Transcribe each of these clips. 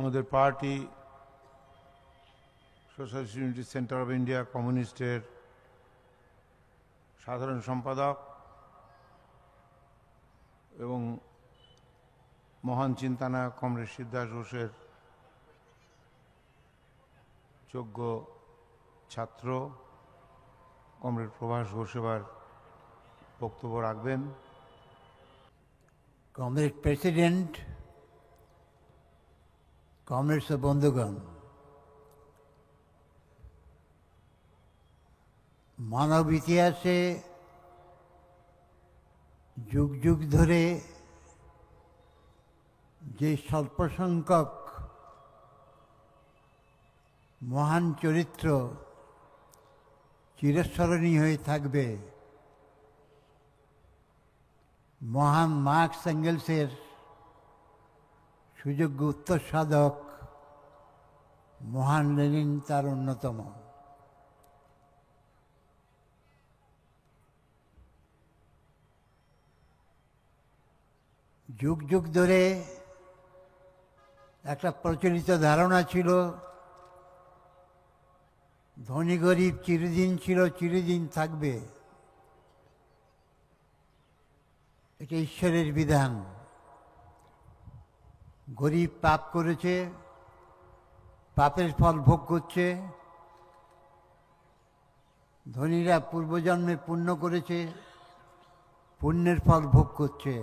আমাদের party socialist unity centre of India কমিউনিস্টের সাধারণ সম্পাদক এবং মহান চিন্তানায়ক কমরেড সিদ্ধার্থ ঘোষের যোগ্য ছাত্র কমরেড প্রভাস ঘোষ এবার বক্তব্য রাখবেন। কমরেড প্রেসিডেন্ট, কমরেডস ও বন্ধুগণ, মানব ইতিহাসে যুগ যুগ ধরে যে স্বল্প সংখ্যক মহান চরিত্র চিরস্মরণীয় হয়ে থাকবে, মহান মার্কস এঙ্গেলসের সুযোগ্য উত্তরসাধক মহান লেনিন তার অন্যতম। যুগ যুগ ধরে একটা প্রচলিত ধারণা ছিল ধনী গরিব চিরদিন ছিল, চিরদিন থাকবে। এটা ঈশ্বরের বিধান। গরিব পাপ করেছে, পাপের ফল ভোগ করছে। ধনীরা পূর্বজন্মে পুণ্য করেছে, পুণ্যের ফল ভোগ করছে।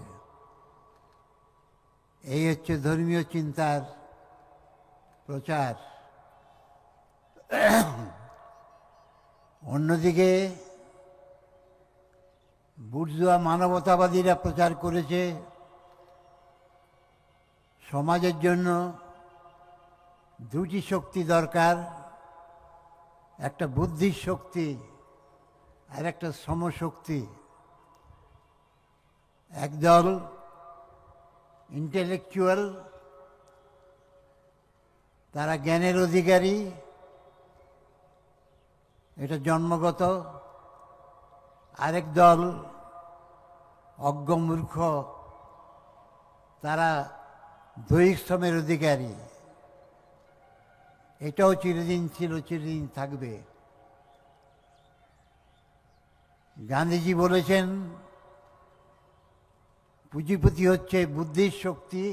এই হচ্ছে ধর্মীয় চিন্তার প্রচার। অন্যদিকে বুর্জোয়া মানবতাবাদীরা প্রচার করেছে সমাজের জন্য দুটি শক্তি দরকার, একটা বুদ্ধির শক্তি আর একটা শ্রমশক্তি। একদল ইন্টেলেকচুয়াল, তারা জ্ঞানের অধিকারী, এটা জন্মগত। আরেক দল অজ্ঞ মূর্খ, তারা দৈহিক শ্রমের অধিকারী। এটাও চিরদিন ছিল, চিরদিন থাকবে। গান্ধীজি বলেছেন পুঁজিপতি হচ্ছে বুদ্ধির শক্তি,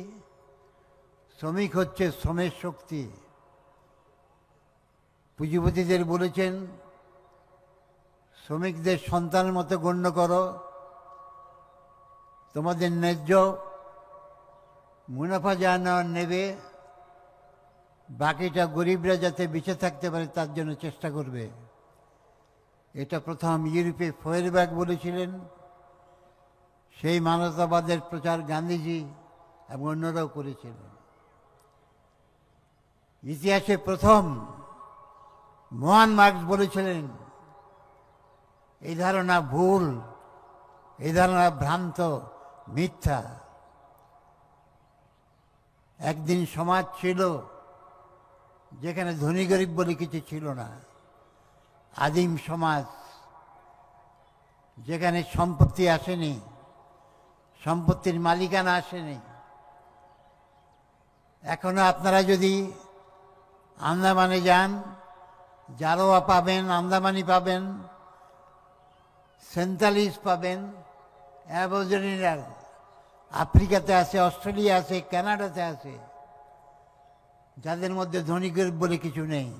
শ্রমিক হচ্ছে শ্রমের শক্তি। পুঁজিপতিদের বলেছেন শ্রমিকদের সন্তানের মতো গণ্য করো, তোমাদের ন্যায্য মুনাফা যা নেওয়ার নেবে, বাকিটা গরিবরা যাতে বেঁচে থাকতে পারে তার জন্য চেষ্টা করবে। এটা প্রথম ইউরোপে ফয়েরবার্গ বলেছিলেন। সেই মানবতাবাদের প্রচার গান্ধীজি এবং অন্যরাও করেছিলেন। ইতিহাসে প্রথম মহান মার্কস বলেছিলেন এই ধারণা ভুল, এই ধারণা ভ্রান্ত, মিথ্যা। একদিন সমাজ ছিল যেখানে ধনী গরিব বলে কিছু ছিল না। আদিম সমাজ, যেখানে সম্পত্তি আসেনি, সম্পত্তির মালিকানা আসেনি। এখনো আপনারা যদি আন্দামানে যান, জারোয়া পাবেন, আন্দামানি পাবেন, সেন্তালিস পাবেন, অ্যাবরিজিনাল আফ্রিকাতে আছে, অস্ট্রেলিয়া আছে, কানাডাতে আছে, যাদের মধ্যে ধনী গরিব বলে কিছু নেই।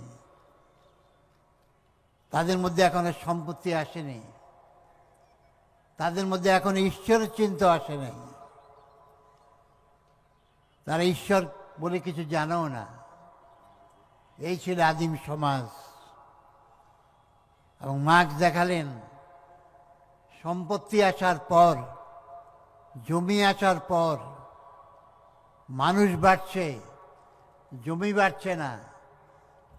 তাদের মধ্যে এখনো সম্পত্তি আসেনি, তাদের মধ্যে এখনো ঈশ্বরের চিন্তা আসে নাই। তারা ঈশ্বর বলে কিছু জানেও না। এই ছিল আদিম সমাজ। এবং মার্কস দেখালেন সম্পত্তি আসার পর, জমি আসার পর মানুষ বাড়ছে, জমি বাড়ছে না।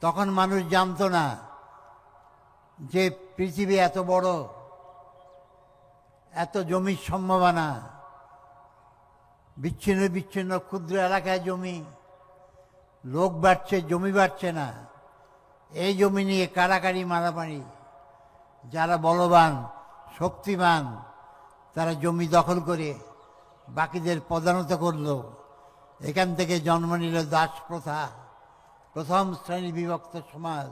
তখন মানুষ জানতো না যে পৃথিবী এত বড়, এত জমির সম্ভাবনা, বিচ্ছিন্ন বিচ্ছিন্ন ক্ষুদ্র এলাকায় জমি, লোক বাড়ছে, জমি বাড়ছে না। এই জমি নিয়ে কাড়াকাড়ি, মারামারি। যারা বলবান, শক্তিমান, তারা জমি দখল করে বাকিদের পদানত করল এখান থেকে জন্ম নিল দাস প্রথা, প্রথম শ্রেণী বিভক্ত সমাজ।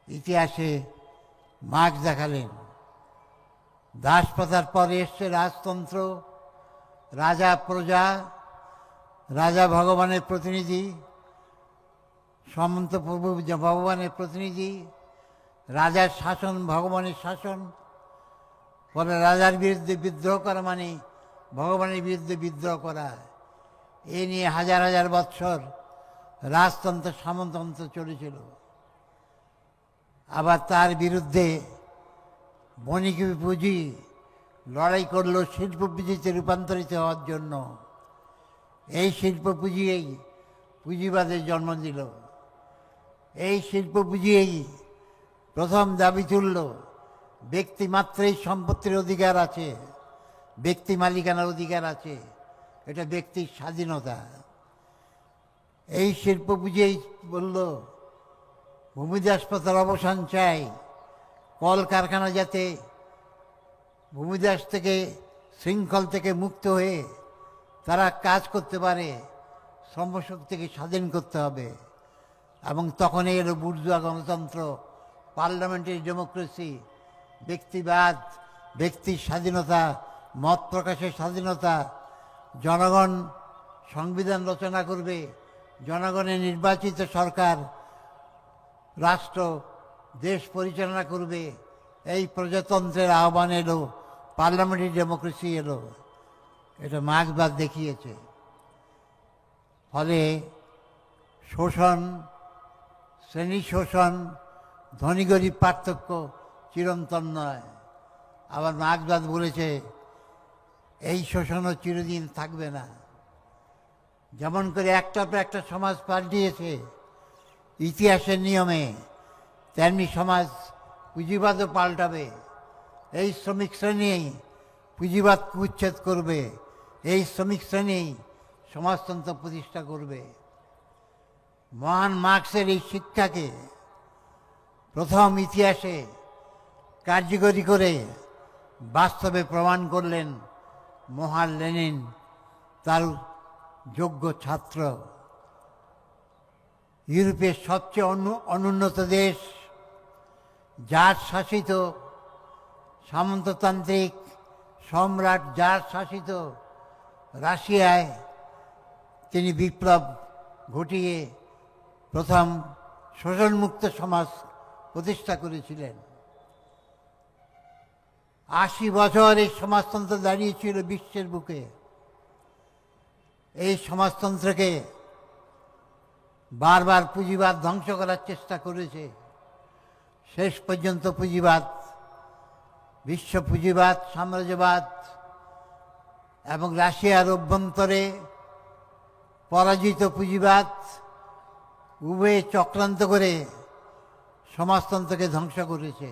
ইতিহাসে মার্ক্স দেখালেন দাস প্রথার পরে এসছে রাজতন্ত্র, রাজা প্রজা, রাজা ভগবানের প্রতিনিধি, সামন্ত প্রভু ভগবানের প্রতিনিধি, রাজার শাসন ভগবানের শাসন। ফলে রাজার বিরুদ্ধে বিদ্রোহ করা মানে ভগবানের বিরুদ্ধে বিদ্রোহ করা। এ নিয়ে হাজার হাজার বৎসর রাজতন্ত্র সামন্ততন্ত্র চলেছিল। আবার তার বিরুদ্ধে বণিক পুঁজি লড়াই করল শিল্প পুঁজিতে রূপান্তরিত হওয়ার জন্য। এই শিল্প পুঁজিই পুঁজিবাদের জন্ম দিল। এই শিল্প পুঁজিই প্রথম দাবি তুলল ব্যক্তি মাত্রেই সম্পত্তির অধিকার আছে, ব্যক্তি মালিকানার অধিকার আছে, এটা ব্যক্তির স্বাধীনতা। এই শিল্প পুঁজিই বলল ভূমিদাস প্রথার অবসান চাই, কলকারখানা যাতে ভূমিদাস থেকে শৃঙ্খল থেকে মুক্ত হয়ে তারা কাজ করতে পারে, শ্রমশক্তিকে স্বাধীন করতে হবে। এবং তখনই এলো বুর্জোয়া গণতন্ত্র, পার্লামেন্টারি ডেমোক্রেসি, ব্যক্তিবাদ, ব্যক্তির স্বাধীনতা, মত প্রকাশের স্বাধীনতা। জনগণ সংবিধান রচনা করবে, জনগণের নির্বাচিত সরকার রাষ্ট্র দেশ পরিচালনা করবে। এই প্রজাতন্ত্রের আহ্বান এলো, পার্লামেন্টারি ডেমোক্রেসি এলো। এটা মার্ক্সবাদ দেখিয়েছে। ফলে শোষণ, শ্রেণী শোষণ, ধনী গরিব পার্থক্য চিরন্তন নয়। আবার মার্ক্সবাদ বলেছে এই শোষণও চিরদিন থাকবে না। যেমন করে একটার পর একটা সমাজ পাল্টিয়েছে ইতিহাসের নিয়মে, তেমনি সমাজ পুঁজিবাদও পাল্টাবে। এই শ্রমিক শ্রেণী পুঁজিবাদকে উচ্ছেদ করবে, এই শ্রমিক শ্রেণী সমাজতন্ত্র প্রতিষ্ঠা করবে। মহান মার্ক্সের এই শিক্ষাকে প্রথম ইতিহাসে কার্যকরী করে বাস্তবে প্রমাণ করলেন মহান লেনিন, তার যোগ্য ছাত্র। ইউরোপের সবচেয়ে অনুন্নত দেশ, জার শাসিত সামন্ততান্ত্রিক সম্রাট জার শাসিত রাশিয়ায় তিনি বিপ্লব ঘটিয়ে প্রথম শোষণমুক্ত সমাজ প্রতিষ্ঠা করেছিলেন। 80 বছর এই সমাজতন্ত্র দাঁড়িয়েছিল বিশ্বের বুকে। এই সমাজতন্ত্রকে বারবার পুঁজিবাদ ধ্বংস করার চেষ্টা করেছে। শেষ পর্যন্ত পুঁজিবাদ, বিশ্ব পুঁজিবাদ, সাম্রাজ্যবাদ এবং রাশিয়ার অভ্যন্তরে পরাজিত পুঁজিবাদ উভয়ে চক্রান্ত করে সমাজতন্ত্রকে ধ্বংস করেছে।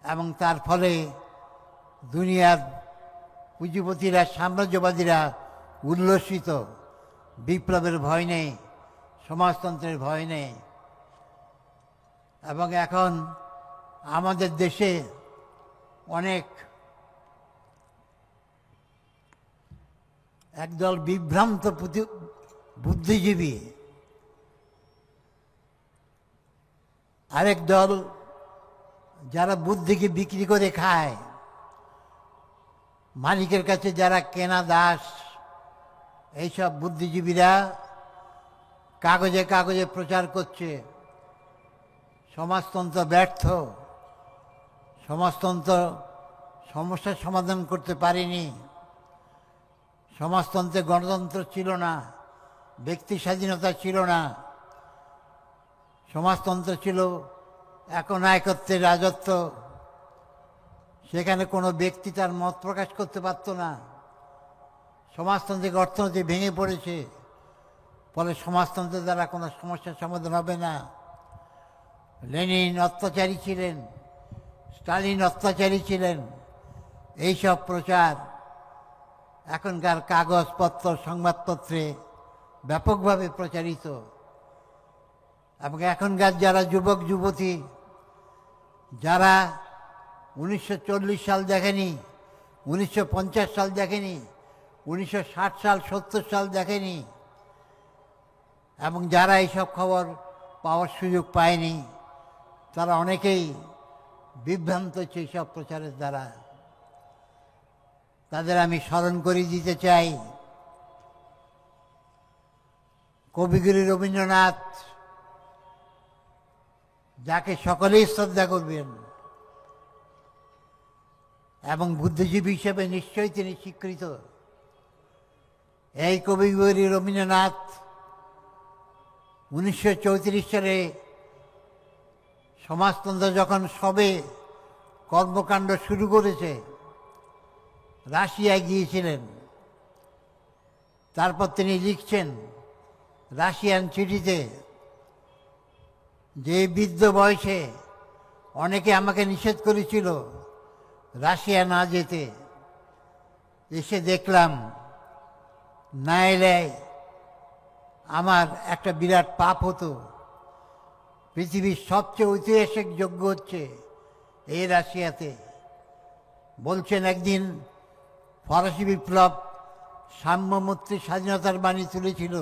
এবং তার ফলে দুনিয়ার পুঁজিপতিরা, সাম্রাজ্যবাদীরা উল্লসিত। বিপ্লবের ভয় নেই, সমাজতন্ত্রের ভয় নেই। এবং এখন আমাদের দেশে অনেক একদল বিভ্রান্ত বুদ্ধিজীবী, আরেক দল যারা বুদ্ধিকে বিক্রি করে খায়, মালিকের কাছে যারা কেনা দাস, এইসব বুদ্ধিজীবীরা কাগজে কাগজে প্রচার করছে সমাজতন্ত্র ব্যর্থ, সমাজতন্ত্র সমস্যার সমাধান করতে পারেনি, সমাজতন্ত্রে গণতন্ত্র ছিল না, ব্যক্তি স্বাধীনতা ছিল না, সমাজতন্ত্র ছিল একনায়কত্বের রাজত্ব। সেখানে কোনো ব্যক্তি তার মত প্রকাশ করতে পারত না। সমাজতান্ত্রিক অর্থনীতি ভেঙে পড়েছে, ফলে সমাজতন্ত্রের দ্বারা কোনো সমস্যার সমাধান হবে না। লেনিন অত্যাচারী ছিলেন, স্টালিন অত্যাচারী ছিলেন। এইসব প্রচার এখনকার কাগজপত্র, সংবাদপত্রে ব্যাপকভাবে প্রচারিত। এবং এখনকার যারা যুবক যুবতী, যারা 1940 সাল দেখেনি, 1950 সাল দেখেনি, 1960 সাল 70 সাল দেখেনি, এবং যারা এইসব খবর পাওয়ার সুযোগ পায়নি তারা অনেকেই বিভ্রান্ত হচ্ছে এইসব প্রচারের দ্বারা। তাদের আমি স্মরণ করিয়ে দিতে চাই, কবিগুরু রবীন্দ্রনাথ, যাকে সকলেই শ্রদ্ধা করবেন এবং বুদ্ধিজীবী হিসেবে নিশ্চয়ই তিনি স্বীকৃত, এই কবিগুরু রবীন্দ্রনাথ 1934 সালে সমাজতন্ত্র যখন সবে কর্মকাণ্ড শুরু করেছে রাশিয়ায় গিয়েছিলেন। তারপর তিনি লিখছেন রাশিয়ান চিঠিতে যে বৃদ্ধ বয়সে অনেকে আমাকে নিষেধ করেছিল রাশিয়া না যেতে, এসে দেখলাম না এলে আমার একটা বিরাট পাপ হতো। পৃথিবীর সবচেয়ে ঐতিহাসিক যজ্ঞ হচ্ছে এই রাশিয়াতে। বলছেন একদিন ফরাসি বিপ্লব সাম্যমূর্তি স্বাধীনতার বাণী তুলেছিল,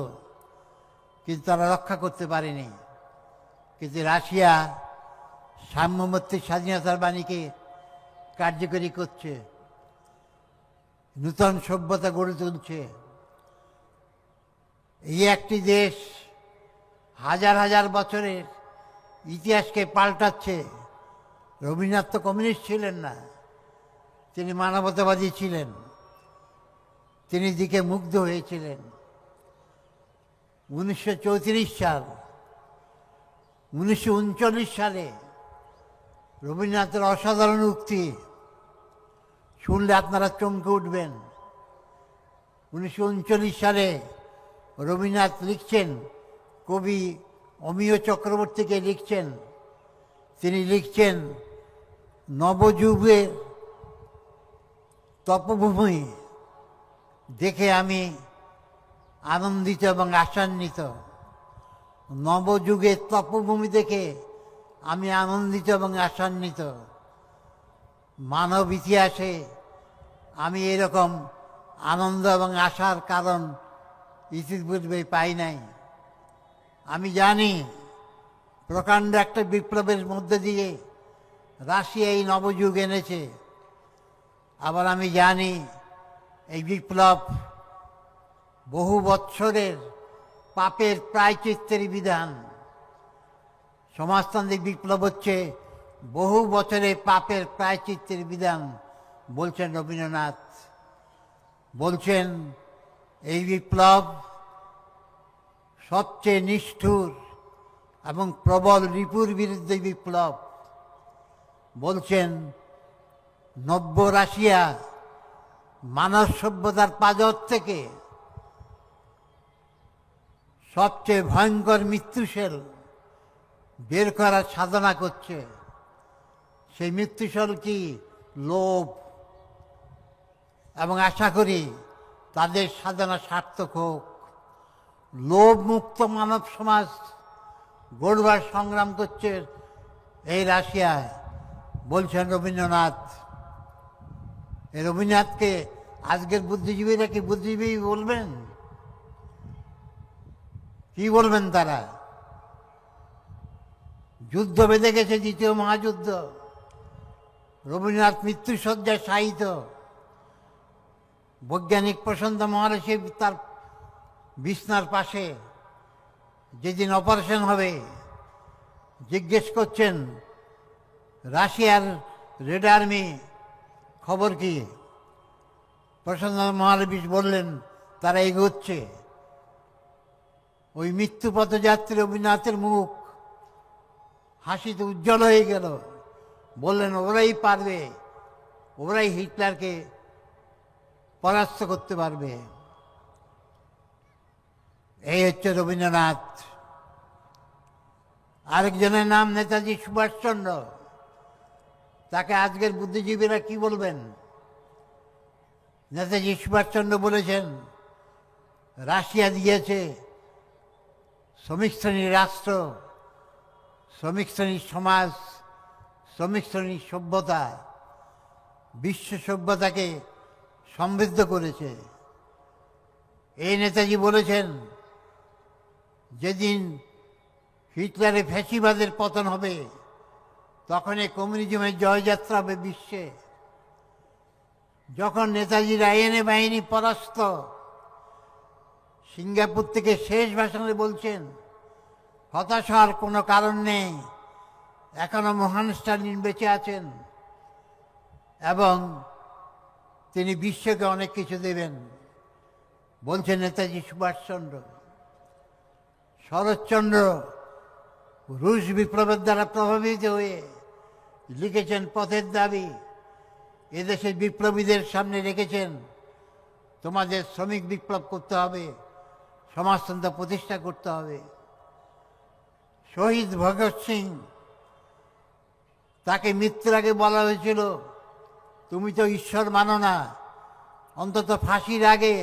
কিন্তু তারা রক্ষা করতে পারেনি। কিন্তু রাশিয়া সাম্যমূর্তি স্বাধীনতার বাণীকে কার্যকরী করছে, নূতন সভ্যতা গড়ে তুলছে। এই একটি দেশ হাজার হাজার বছরের ইতিহাসকে পাল্টাচ্ছে। রবীন্দ্রনাথ তো কমিউনিস্ট ছিলেন না, তিনি মানবতাবাদী ছিলেন। তিনি দিকে মুগ্ধ হয়েছিলেন। 1934 সাল, 1939 সালে রবীন্দ্রনাথের অসাধারণ উক্তি শুনলে আপনারা চমকে উঠবেন। 1939 সালে রবীন্দ্রনাথ লিখছেন, কবি অমিয় চক্রবর্তীকে লিখছেন, তিনি লিখছেন নবযুগের তপভূমি দেখে আমি আনন্দিত এবং আশান্বিত। নবযুগের তপভূমি দেখে আমি আনন্দিত এবং আশান্বিত। মানব ইতিহাসে আমি এরকম আনন্দ এবং আশার কারণ ইতিপূর্বে পাই নাই। আমি জানি প্রকাণ্ড একটা বিপ্লবের মধ্যে দিয়ে রাশিয়া এই নবযুগ এনেছে। আবার আমি জানি এই বিপ্লব বহু বৎসরের পাপের প্রায়শ্চিত্তের বিধান। সমাজতান্ত্রিক বিপ্লব হচ্ছে বহু বছরের পাপের প্রায়শ্চিত্তের বিধান বলছেন রবীন্দ্রনাথ। বলছেন এই বিপ্লব সবচেয়ে নিষ্ঠুর এবং প্রবল রিপুর বিরুদ্ধে বিপ্লব। বলছেন নব্য রাশিয়া মানব সভ্যতার পাঁজর থেকে সবচেয়ে ভয়ঙ্কর মৃত্যুশৈল বের করার সাধনা করছে। সেই মৃত্যুশৈল কি? লোভ। এবং আশা করি তাদের সাধনা সার্থক হোক। লোভ মুক্ত মানব সমাজ গড়বার সংগ্রাম করছে এই রাশিয়ায়, বলছেন রবীন্দ্রনাথ। এই রবীন্দ্রনাথকে আজকের বুদ্ধিজীবীরা কি বুদ্ধিজীবী বলবেন? কি বলবেন তারা? যুদ্ধ বেঁধে গেছে, দ্বিতীয় মহাযুদ্ধ। রবীন্দ্রনাথ মৃত্যুসজ্জায় শায়িত। বৈজ্ঞানিক প্রশান্ত মহারাশি তার বিছনার পাশে, যেদিন অপারেশন হবে জিজ্ঞেস করছেন রাশিয়ার রেড আর্মি খবর কি? প্রশান্ত মহারাশি বললেন তারা এগোচ্ছে। ওই মৃত্যু পথযাত্রী রবীন্দ্রনাথের মুখ হাসিতে উজ্জ্বল হয়ে গেল। বললেন ওরাই পারবে, ওরাই হিটলারকে পরাস্ত করতে পারবে। এই হচ্ছে রবীন্দ্রনাথ। আরেকজনের নাম নেতাজি সুভাষচন্দ্র। তাকে আজকের বুদ্ধিজীবীরা কি বলবেন? নেতাজি সুভাষচন্দ্র বলেছেন রাশিয়া দিয়েছে শ্রমিক শ্রেণীর রাষ্ট্র, শ্রমিক শ্রেণীর সমাজ, শ্রমিক শ্রেণীর সভ্যতা, বিশ্ব সভ্যতাকে সমৃদ্ধ করেছে। এই নেতাজি বলেছেন, যেদিন হিটলারের ফ্যাসিবাদের পতন হবে তখন এই কমিউনিজমের জয়যাত্রা হবে বিশ্বে। যখন নেতাজির আইএনএ বাহিনী পরাস্ত, সিঙ্গাপুর থেকে শেষ ভাষণে বলছেন, হতাশার কোনো কারণ নেই, এখনো মহান স্টালিন বেঁচে আছেন এবং তিনি বিশ্বকে অনেক কিছু দেবেন, বলছেন নেতাজি সুভাষচন্দ্র। শরৎচন্দ্র রুশ বিপ্লবের দ্বারা প্রভাবিত হয়ে লিখেছেন পথের দাবি। এদেশের বিপ্লবীদের সামনে রেখেছেন, তোমাদের শ্রমিক বিপ্লব করতে হবে, সমাজতন্ত্র প্রতিষ্ঠা করতে হবে। শহীদ ভগৎ সিং, তাকে মৃত্যুর আগে বলা হয়েছিল, তুমি তো ঈশ্বর মানো না, অন্তত ফাঁসির আগে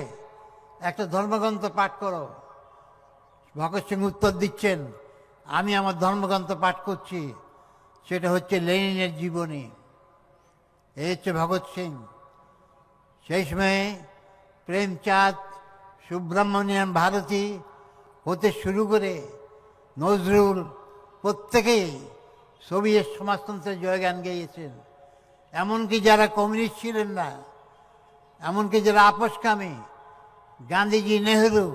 একটা ধর্মগ্রন্থ পাঠ করো। ভগৎ সিং উত্তর দিচ্ছেন, আমি আমার ধর্মগ্রন্থ পাঠ করছি, সেটা হচ্ছে লেনিনের জীবনী। এই হচ্ছে ভগৎ সিং। সেই সময়ে প্রেমচাঁদ, সুব্রহ্মণ্যম ভারতী হতে শুরু করে নজরুল, প্রত্যেকেই সোভিয়েত সমাজতন্ত্রের জয়গান গেয়েছেন। এমনকি যারা কমিউনিস্ট ছিলেন না, এমনকি যারা আপোষকামী, গান্ধীজি, নেহরু,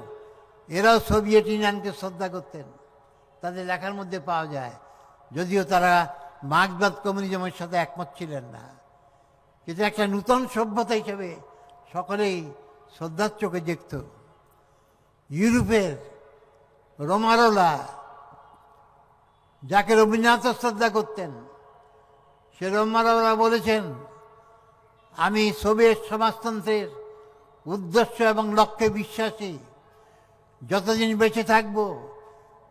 এরাও সোভিয়েত ইউনিয়নকে শ্রদ্ধা করতেন, তাদের লেখার মধ্যে পাওয়া যায়, যদিও তারা মার্ক্সবাদ কমিউনিজমের সাথে একমত ছিলেন না। কিন্তু একটা নূতন সভ্যতা হিসেবে সকলেই শ্রদ্ধার চোখে দেখত। ইউরোপের রোমারোলা, যাকে রবীন্দ্রনাথ শ্রদ্ধা করতেন, সে রোমারোলা বলেছেন, আমি সোভিয়েত সমাজতন্ত্রের উদ্দেশ্য এবং লক্ষ্যে বিশ্বাসী, যতদিন বেঁচে থাকব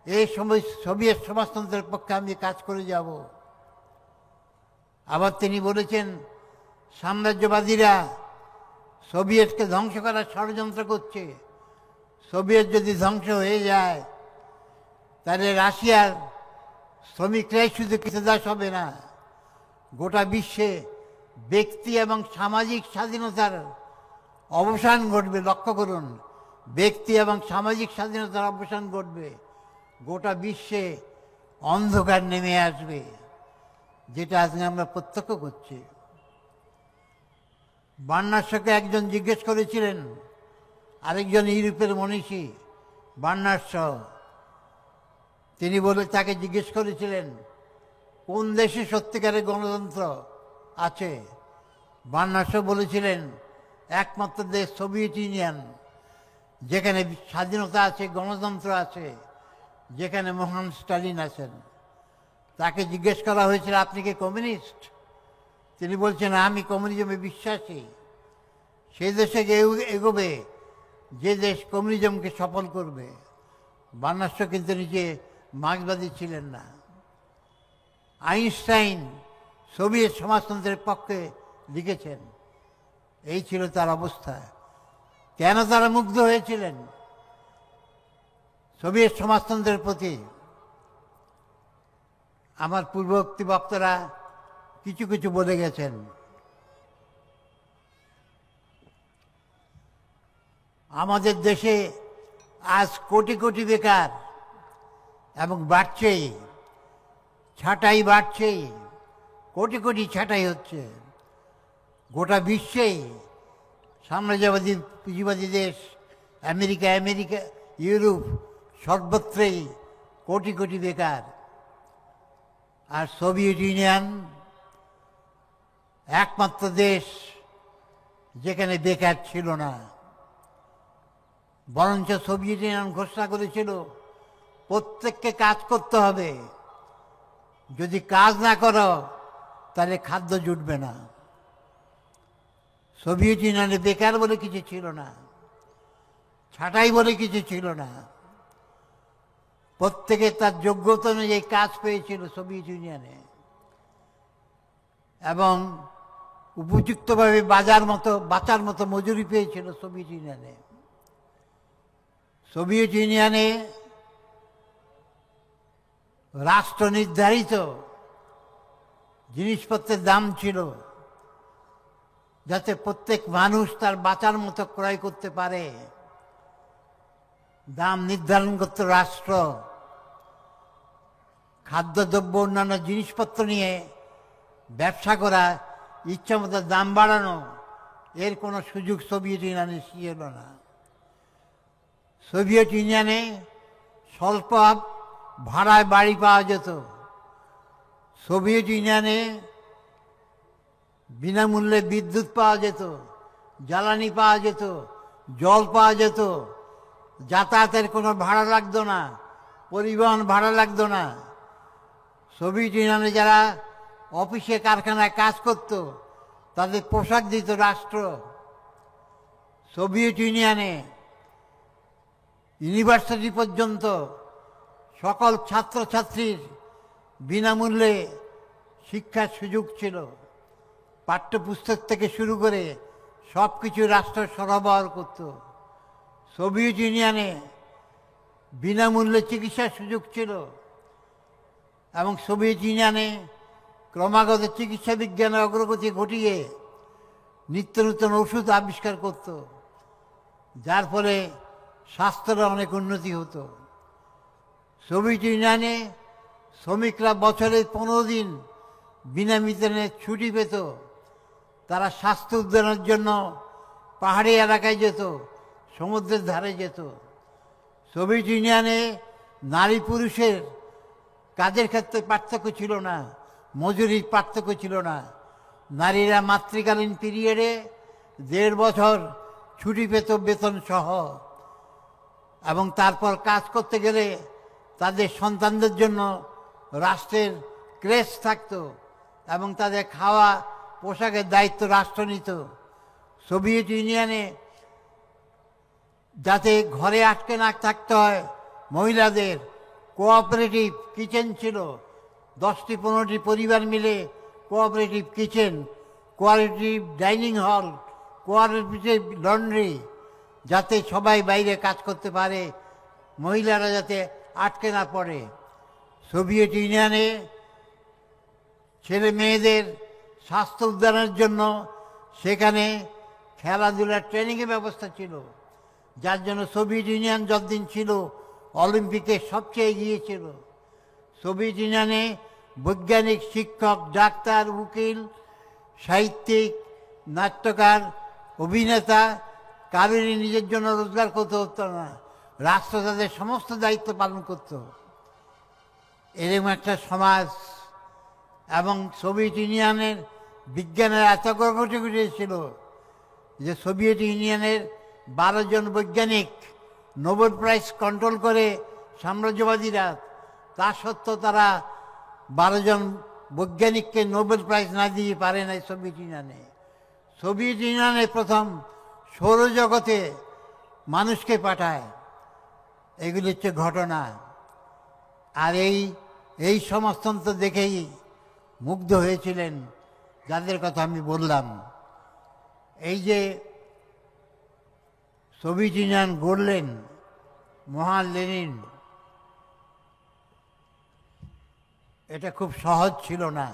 এই সময় সোভিয়েত সমাজতন্ত্রের পক্ষে আমি কাজ করে যাব। আবার তিনি বলেছেন, সাম্রাজ্যবাদীরা সোভিয়েতকে ধ্বংস করার ষড়যন্ত্র করছে, সোভিয়েত যদি ধ্বংস হয়ে যায় তাহলে রাশিয়ার শ্রমিকরাই শুধু কৃতদাস হবে না, গোটা বিশ্বে ব্যক্তি এবং সামাজিক স্বাধীনতার অবসান ঘটবে। লক্ষ্য করুন, ব্যক্তি এবং সামাজিক স্বাধীনতার অবসান ঘটবে, গোটা বিশ্বে অন্ধকার নেমে আসবে, যেটা আজকে আমরা প্রত্যক্ষ করছি। বার্নার্সকে একজন জিজ্ঞেস করেছিলেন, আরেকজন ইউরোপের মনীষী বার্নার্স, তিনি তাকে জিজ্ঞেস করেছিলেন, কোন দেশে সত্যিকারের গণতন্ত্র আছে? বার্নার্স বলেছিলেন, একমাত্র দেশ সোভিয়েত ইউনিয়ন, যেখানে স্বাধীনতা আছে, গণতন্ত্র আছে, যেখানে মহান স্টালিন আছেন। তাকে জিজ্ঞেস করা হয়েছিল, আপনি কি কমিউনিস্ট? তিনি বলছেন, আমি কমিউনিজমে বিশ্বাসী। সেই দেশে এগোবে যে দেশ কমিউনিজমকে সফল করবে। বার্নার্স কিন্তু নিজে মার্ক্সবাদী ছিলেন না। আইনস্টাইন সোভিয়েত সমাজতন্ত্রের পক্ষে লিখেছেন। এই ছিল তার অবস্থা। কেন তারা মুগ্ধ হয়েছিলেন সোভিয়েত সমাজতন্ত্রের প্রতি? আমার পূর্ববর্তী বক্তারা কিছু কিছু বলে গেছেন। আমাদের দেশে আজ কোটি কোটি বেকার এবং বাড়ছেই, ছাঁটাই বাড়ছেই, কোটি কোটি ছাঁটাই হচ্ছে। গোটা বিশ্বেই সাম্রাজ্যবাদী পুঁজিবাদী দেশ আমেরিকা, ইউরোপ, সর্বত্রই কোটি কোটি বেকার। আর সোভিয়েত ইউনিয়ন একমাত্র দেশ যেখানে বেকার ছিল না। বরঞ্চ সোভিয়েত ইউনিয়ন ঘোষণা করেছিল, প্রত্যেককে কাজ করতে হবে, যদি কাজ না করো তাহলে খাদ্য জুটবে না। সোভিয়েত ইউনিয়নে বেকার বলে কিছু ছিল না, ছাঁটাই বলে কিছু ছিল না। প্রত্যেকে তার যোগ্যতা অনুযায়ী কাজ পেয়েছিল সোভিয়েত ইউনিয়নে, এবং উপযুক্তভাবে বাঁচার মতো মজুরি পেয়েছিল সোভিয়েত ইউনিয়নে। সোভিয়েত ইউনিয়নে রাষ্ট্র নির্ধারিত জিনিসপত্রের দাম ছিল, যাতে প্রত্যেক মানুষ তার বাঁচার মতো ক্রয় করতে পারে। দাম নির্ধারণ করত রাষ্ট্র, খাদ্যদ্রব্য অন্যান্য জিনিসপত্র নিয়ে ব্যবসা করা, ইচ্ছামতো দাম বাড়ানো, এর কোনো সুযোগ সোভিয়েত ইউনিয়নে ছিল না। সোভিয়েত ইউনিয়নে স্বল্প ভাড়ায় বাড়ি পাওয়া যেত। সোভিয়েত ইউনিয়নে বিনামূল্যে বিদ্যুৎ পাওয়া যেত, জ্বালানি পাওয়া যেত, জল পাওয়া যেত, যাতায়াতের কোনো ভাড়া লাগতো না, পরিবহন ভাড়া লাগতো না। সোভিয়েত ইউনিয়নে যারা অফিসে কারখানায় কাজ করত তাদের পোশাক দিত রাষ্ট্র। সোভিয়েত ইউনিয়নে ইউনিভার্সিটি পর্যন্ত সকল ছাত্রছাত্রীর বিনামূল্যে শিক্ষার সুযোগ ছিল। পাঠ্যপুস্তক থেকে শুরু করে সব কিছু রাষ্ট্র সরবরাহ করত। সোভিয়েত ইউনিয়নে বিনামূল্যে চিকিৎসার সুযোগ ছিল এবং সোভিয়েত ইউনিয়নে ক্রমাগত চিকিৎসা বিজ্ঞানের অগ্রগতি ঘটিয়ে নিত্য নূতন ওষুধ আবিষ্কার করত, যার ফলে স্বাস্থ্যের অনেক উন্নতি হতো। সোভিয়েত ইউনিয়নে শ্রমিকরা বছরে 15 দিন বিনা বেতনে ছুটি পেত। তারা স্বাস্থ্য উদ্ধারের জন্য পাহাড়ি এলাকায় যেত, সমুদ্রের ধারে যেত। সোভিয়েত ইউনিয়নে নারী পুরুষের কাজের ক্ষেত্রে পার্থক্য ছিল না, মজুরির পার্থক্য ছিল না। নারীরা মাতৃকালীন পিরিয়ডে 1.5 বছর ছুটি পেত বেতন সহ, এবং তারপর কাজ করতে গেলে তাদের সন্তানদের জন্য রাষ্ট্রের ক্রেচ থাকত এবং তাদের খাওয়া পোশাকের দায়িত্ব রাষ্ট্র নিত। সোভিয়েত ইউনিয়নে যাতে ঘরে আটকে না থাকতে হয় মহিলাদের, কোঅপারেটিভ কিচেন ছিল। 10-15টি পরিবার মিলে cooperative kitchen, cooperative dining hall, cooperative laundry, যাতে সবাই বাইরে কাজ করতে পারে, মহিলারা যাতে আটকে না পড়ে। সোভিয়েত ইউনিয়নে ছেলে মেয়েদের স্বাস্থ্য উদ্ধারের জন্য সেখানে খেলাধুলার ট্রেনিংয়ের ব্যবস্থা ছিল, যার জন্য সোভিয়েত ইউনিয়ন যতদিন ছিল অলিম্পিকে সবচেয়ে এগিয়ে ছিল। সোভিয়েত ইউনিয়নে বৈজ্ঞানিক, শিক্ষক, ডাক্তার, উকিল, সাহিত্যিক, নাট্যকার, অভিনেতা কারোরই নিজের জন্য রোজগার করতে হতো না, রাষ্ট্র তাদের সমস্ত দায়িত্ব পালন করত। এরকম একটা সমাজ। এবং সোভিয়েত ইউনিয়নের বিজ্ঞানের এত অগ্রগতি ঘটেছিল যে সোভিয়েত ইউনিয়নের 12 জন বৈজ্ঞানিক নোবেল প্রাইজ কন্ট্রোল করে সাম্রাজ্যবাদীরা। তা সত্ত্বেও তারা 12 জন বৈজ্ঞানিককে নোবেল প্রাইজ না দিয়ে পারে নাই সোভিয়েত ইউনিয়নে। সোভিয়েত ইউনিয়নে প্রথম সৌরজগতে মানুষকে পাঠায়। এগুলি হচ্ছে ঘটনা। আর এই সমাজতন্ত্র দেখেই মুগ্ধ হয়েছিলেন যাদের কথা আমি বললাম। এই যে সোভিয়েত ইউনিয়ন গড়লেন মহান লেনিন, এটা খুব সহজ ছিল না।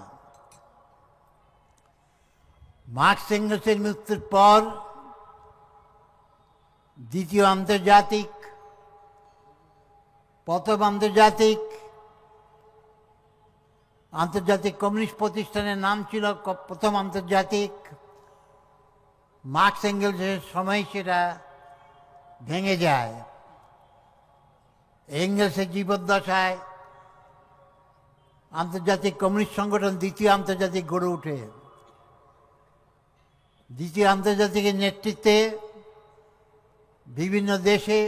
মার্কস এঙ্গেলসের মৃত্যুর পর দ্বিতীয় আন্তর্জাতিক, প্রথম আন্তর্জাতিক কমিউনিস্ট প্রতিষ্ঠানের নাম ছিল প্রথম আন্তর্জাতিক। মার্কস এঙ্গেলসের সময় সেটা ভেঙে যায়। এঙ্গেলসের জীবদ্দশায় আন্তর্জাতিক কমিউনিস্ট সংগঠন দ্বিতীয় আন্তর্জাতিক গড়ে ওঠে। দ্বিতীয় আন্তর্জাতিকের নেতৃত্বে বিভিন্ন দেশে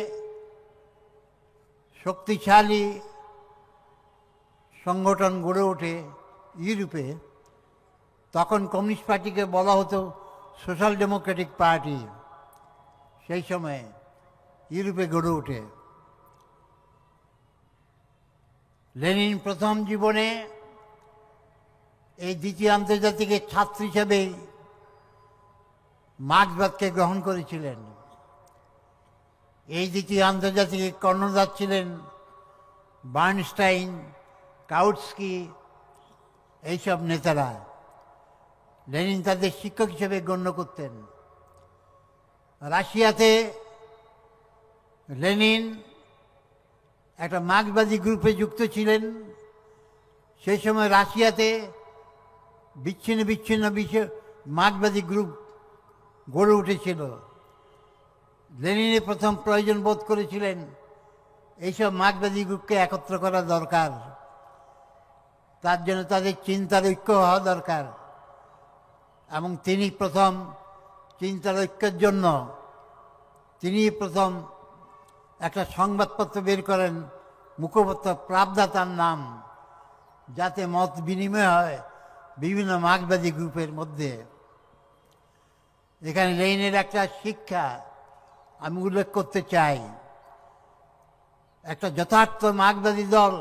শক্তিশালী সংগঠন গড়ে ওঠে। ইউরোপে তখন কমিউনিস্ট পার্টিকে বলা হতো সোশ্যাল ডেমোক্রেটিক পার্টি। সেই সময়ে ইউরোপে গড়ে ওঠে। লেনিন প্রথম জীবনে এই দ্বিতীয় আন্তর্জাতিকের ছাত্র হিসেবে মার্ক্সবাদকে গ্রহণ করেছিলেন। এই দ্বিতীয় আন্তর্জাতিকের কর্ণধার ছিলেন বার্নস্টাইন, কাউটস্কি, এইসব নেতারা। লেনিন তাদের শিক্ষক হিসেবে গণ্য করতেন। রাশিয়াতে লেনিন একটা মার্ক্সবাদী গ্রুপে যুক্ত ছিলেন। সেই সময় রাশিয়াতে বিচ্ছিন্ন বিচ্ছিন্ন মার্ক্সবাদী গ্রুপ গড়ে উঠেছিল। লেনিনে প্রথম প্রয়োজন বোধ করেছিলেন এইসব মার্ক্সবাদী গ্রুপকে একত্র করা দরকার, তার জন্য তাদের চিন্তার ঐক্য হওয়া দরকার। এবং তিনি প্রথম চিন্তার ঐক্যের জন্য তিনি প্রথম একটা সংবাদপত্র বের করেন, মুখপত্র প্রাবদা তার নাম, যাতে মত বিনিময় হয় বিভিন্ন মার্ক্সবাদী গ্রুপের মধ্যে। এখানে লেনিনের একটা শিক্ষা আমি উল্লেখ করতে চাই। একটা যথার্থ মার্ক্সবাদী দল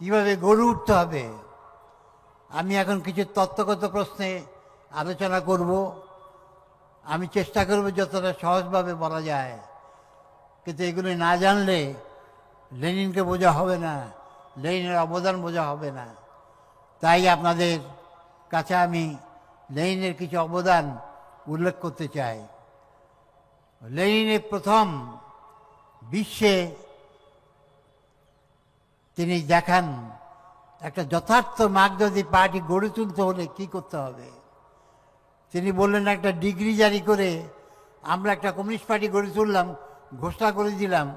কিভাবে গড়ে উঠতে হবে, আমি এখন কিছু তত্ত্বগত প্রশ্নে আলোচনা করব। আমি চেষ্টা করব যতটা সহজভাবে বলা যায়, কিন্তু এগুলি না জানলে লেনিনকে বোঝা হবে না, লেনিনের অবদান বোঝা হবে না। তাই আপনাদের কাছে আমি লেনিনের কিছু অবদান উল্লেখ করতে চাই। লেনিনের প্রথম বিশ্বে তিনি দেখান একটা যথার্থ মার্ক্সবাদী পার্টি গড়ে তুলতে হলে কী করতে হবে। তিনি বললেন, একটা ডিগ্রি জারি করে আমরা একটা কমিউনিস্ট পার্টি গড়ে তুললাম, ঘোষণা করে দিলাম,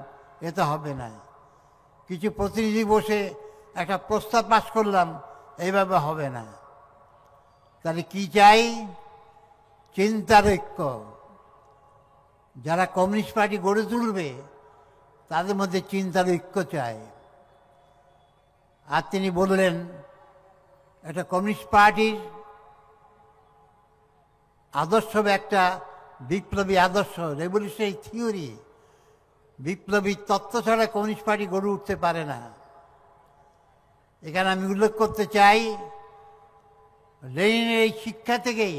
এতে হবে না। কিছু প্রতিনিধি বসে একটা প্রস্তাব পাশ করলাম, এইভাবে হবে না। তাহলে কি চাই? চিন্তার ঐক্য। যারা কমিউনিস্ট পার্টি গড়ে তুলবে তাদের মধ্যে চিন্তার ঐক্য চাই। আর তিনি বললেন, একটা কমিউনিস্ট পার্টির আদর্শ একটা বিপ্লবী আদর্শ, রেভলিউশনারি থিওরি, বিপ্লবী তত্ত্ব ছাড়া কমিউনিস্ট পার্টি গড়ে উঠতে পারে না। এখানে আমি উল্লেখ করতে চাই, লেনিনের এই শিক্ষা থেকেই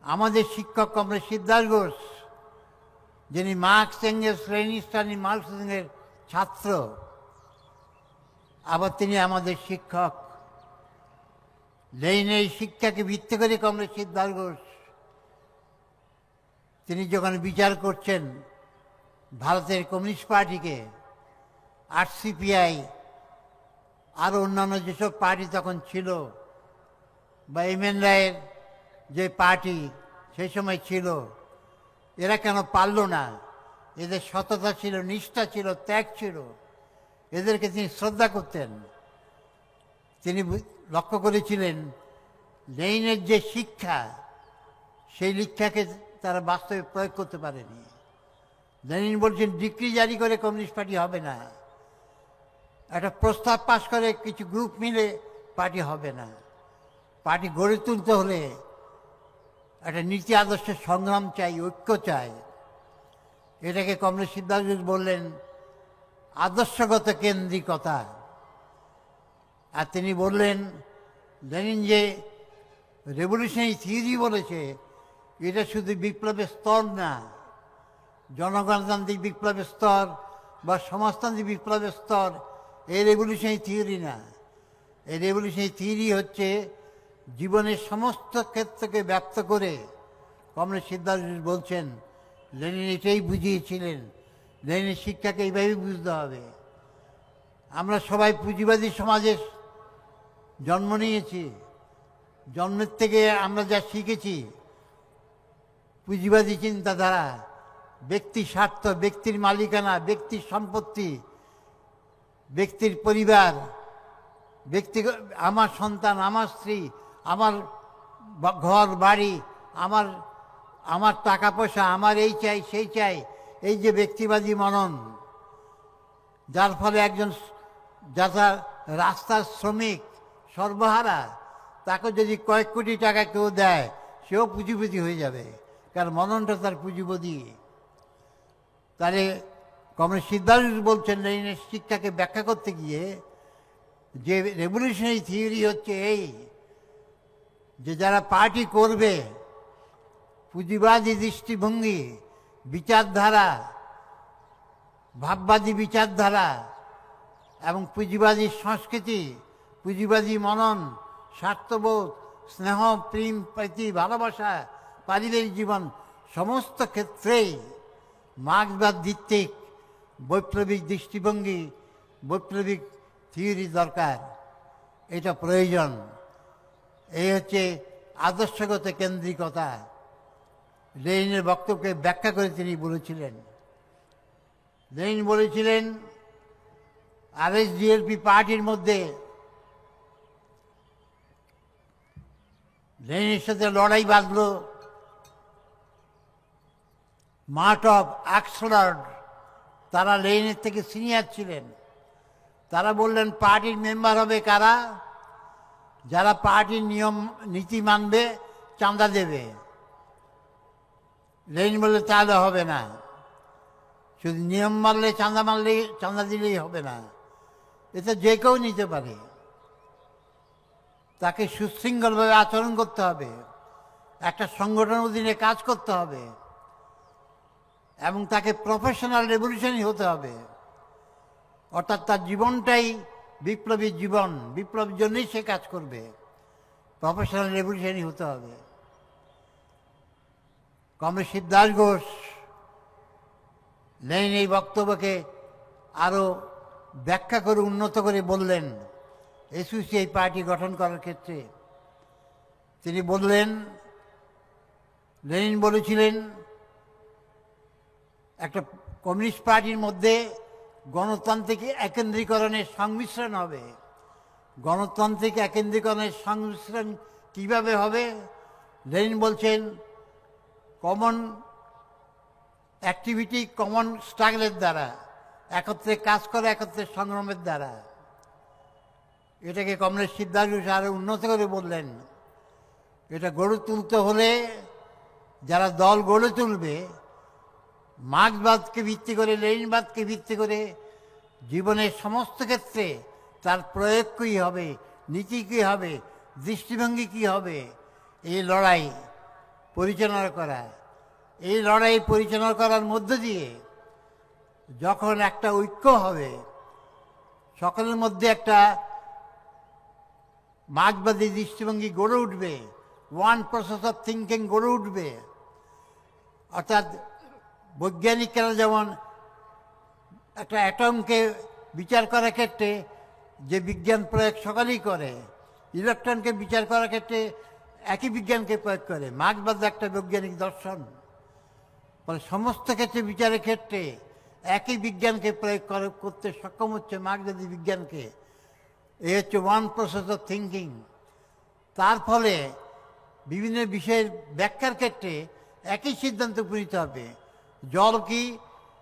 আমাদের শিক্ষক কমরেড সিদ্ধার্থ ঘোষ, যিনি মার্কস এঙ্গেলস লেনিন স্টালিন মার্কসিজমের ছাত্র, আবার তিনি আমাদের শিক্ষক। লেনিনের শিক্ষাকে ভিত্তি করে কমরেড সিদ্ধার্থ ঘোষ তিনি যখন বিচার করছেন ভারতের কমিউনিস্ট পার্টিকে, আরসিপিআই, আরও অন্যান্য যেসব পার্টি তখন ছিল, বা এমএন রায়ের যে পার্টি সেই সময় ছিল, এরা কেন পারল না? এদের সততা ছিল, নিষ্ঠা ছিল, ত্যাগ ছিল, এদেরকে তিনি শ্রদ্ধা করতেন। তিনি লক্ষ্য করেছিলেন লেনিনের যে শিক্ষা, সেই শিক্ষাকে তারা বাস্তবে প্রয়োগ করতে পারেনি। লেনিন বলছেন, ডিক্রি জারি করে কমিউনিস্ট পার্টি হবে না, একটা প্রস্তাব পাশ করে কিছু গ্রুপ মিলে পার্টি হবে না। পার্টি গড়ে তুলতে হলে একটা নীতি আদর্শের সংগ্রাম চাই, ঐক্য চাই। এটাকে কমরেড সিদ্ধার্থ ঘোষ বললেন আদর্শগত কেন্দ্রিকতা। আর তিনি বললেন, লেনিন যে রেভলিউশনারি থিওরি বলেছে, এটা শুধু বিপ্লবের স্তর না, জনগণতান্ত্রিক বিপ্লবের স্তর বা সমাজতান্ত্রিক বিপ্লবের স্তর, এই রেভলিউশনারি থিওরি না। এই রেভলিউশনারি থিওরি হচ্ছে জীবনের সমস্ত ক্ষেত্রকে ব্যক্ত করে। কমরেড সিদ্ধার্থ ঘোষ বলছেন, লেনিন এটাই বুঝিয়েছিলেন, লেনিনের শিক্ষাকে এইভাবেই বুঝতে হবে। আমরা সবাই পুঁজিবাদী সমাজে জন্ম নিয়েছি, জন্মের থেকে আমরা যা শিখেছি পুঁজিবাদী চিন্তাধারা, ব্যক্তি স্বার্থ, ব্যক্তির মালিকানা, ব্যক্তির সম্পত্তি, ব্যক্তির পরিবার, ব্যক্তি, আমার সন্তান, আমার স্ত্রী, আমার ঘর বাড়ি, আমার আমার টাকা পয়সা, আমার এই চাই সেই চাই, এই যে ব্যক্তিবাদী মনন, যার ফলে একজন যারা রাস্তার শ্রমিক সর্বহারা, তাকে যদি কয়েক কোটি টাকা কেউ দেয়, সেও পুঁজিপতি হয়ে যাবে, কারণ মননটা তার পুঁজিপতি। তাহলে কমরেড সিদ্ধার্থ বলছেন, লেনিনের শিক্ষাকে ব্যাখ্যা করতে গিয়ে যে রেভলিউশনারি থিওরি হচ্ছে এই, যে যারা পার্টি করবে, পুঁজিবাদী দৃষ্টিভঙ্গি, বিচারধারা, ভাববাদী বিচারধারা এবং পুঁজিবাদী সংস্কৃতি, পুঁজিবাদী মনন, স্বার্থবোধ, স্নেহ, প্রেম, প্রীতি, ভালোবাসা, পারিবারিক জীবন, সমস্ত ক্ষেত্রেই মার্ক্সবাদ ভিত্তিক বৈপ্লবিক দৃষ্টিভঙ্গি, বৈপ্লবিক থিওরি দরকার, এটা প্রয়োজন। এই হচ্ছে আদর্শগত কেন্দ্রিকতা। লেনিনের বক্তব্যকে ব্যাখ্যা করে তিনি বলেছিলেন, লেনিন বলেছিলেন আরএসডিএলপি পার্টির মধ্যে লেনিনের সাথে লড়াই বাঁধল মার্টভ, আক্সফোর্ড, তারা লেনিনের থেকে সিনিয়র ছিলেন। তারা বললেন পার্টির মেম্বার হবে কারা? যারা পার্টির নিয়ম নীতি মানবে, চাঁদা দেবে। লেনিন বললে তাহলে হবে না, শুধু নিয়ম মানলে চাঁদা দিলেই হবে না, এটা যে কেউ নিতে পারে। তাকে সুশৃঙ্খলভাবে আচরণ করতে হবে, একটা সংগঠনের অধীনে কাজ করতে হবে, এবং তাকে প্রফেশনাল রেভলিউশনই হতে হবে। অর্থাৎ তার জীবনটাই বিপ্লবী জীবন, বিপ্লবের জন্যই সে কাজ করবে, প্রফেশনাল রেভলিউশনই হতে হবে। কমরেড শিবদাস ঘোষ লেনিন এই বক্তব্যকে আরও ব্যাখ্যা করে উন্নত করে বললেন এসোসিয়েট পার্টি গঠন করার ক্ষেত্রে। তিনি বললেন, লেনিন বলেছিলেন একটা কমিউনিস্ট পার্টির মধ্যে গণতান্ত্রিক একেন্দ্রীকরণের সংমিশ্রণ হবে। গণতান্ত্রিক একেন্দ্রীকরণের সংমিশ্রণ কিভাবে হবে? লেনিন বলছেন কমন অ্যাক্টিভিটি, কমন স্ট্রাগলের দ্বারা, একত্রে কাজ করে, একত্রে সংগ্রামের দ্বারা। এটাকে কমরেড শিবদাস ঘোষ আরো উন্নত করে বললেন, এটা গড়ে তুলতে হলে যারা দল গড়ে তুলবে, মার্ক্সবাদকে ভিত্তি করে, লেনিনবাদকে ভিত্তি করে জীবনের সমস্ত ক্ষেত্রে তার প্রয়োগ কী হবে, নীতি কী হবে, দৃষ্টিভঙ্গি কী হবে, এই লড়াই পরিচালনা করা। এই লড়াই পরিচালনা করার মধ্য দিয়ে যখন একটা ঐক্য হবে, সকলের মধ্যে একটা মার্ক্সবাদী দৃষ্টিভঙ্গি গড়ে উঠবে, ওয়ান প্রসেস অফ থিঙ্কিং গড়ে উঠবে। অর্থাৎ বৈজ্ঞানিকরা যেমন একটা অ্যাটমকে বিচার করার ক্ষেত্রে যে বিজ্ঞান প্রয়োগ সকলেই করে, ইলেকট্রনকে বিচার করার ক্ষেত্রে একই বিজ্ঞানকে প্রয়োগ করে। মার্ক্সবাদ একটা বৈজ্ঞানিক দর্শন, ফলে সমস্ত ক্ষেত্রে বিচারের ক্ষেত্রে একই বিজ্ঞানকে প্রয়োগ করতে সক্ষম হচ্ছে মার্ক্সবাদী বিজ্ঞানকে। এই হচ্ছে ওয়ান প্রসেস অফ থিঙ্কিং। তার ফলে বিভিন্ন বিষয়ের ব্যাখ্যার ক্ষেত্রে একই সিদ্ধান্ত উপনীত হবে। জল কি,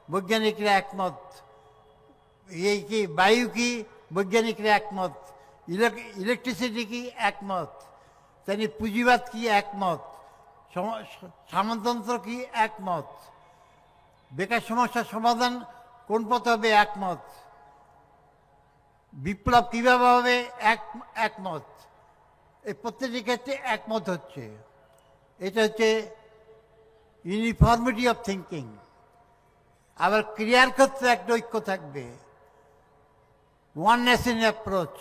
বৈজ্ঞানিকরা একমত। এই কি, বায়ু কি, বৈজ্ঞানিকরা একমত। ইলেকট্রিসিটি কি, একমত। তেমনি পুঁজিবাদ কি, একমত। সামন্ততন্ত্র কি, একমত। বেকার সমস্যার সমাধান কোন পথে হবে, একমত। বিপ্লব কীভাবে হবে, একমত। এই প্রত্যেকটি ক্ষেত্রে একমত হচ্ছে। এটা হচ্ছে ইউনিফর্মিটি অফ থিঙ্কিং। আবার ক্রিয়ার ক্ষেত্রে একটা ঐক্য থাকবে, ওয়াননেস ইন অ্যাপ্রোচ,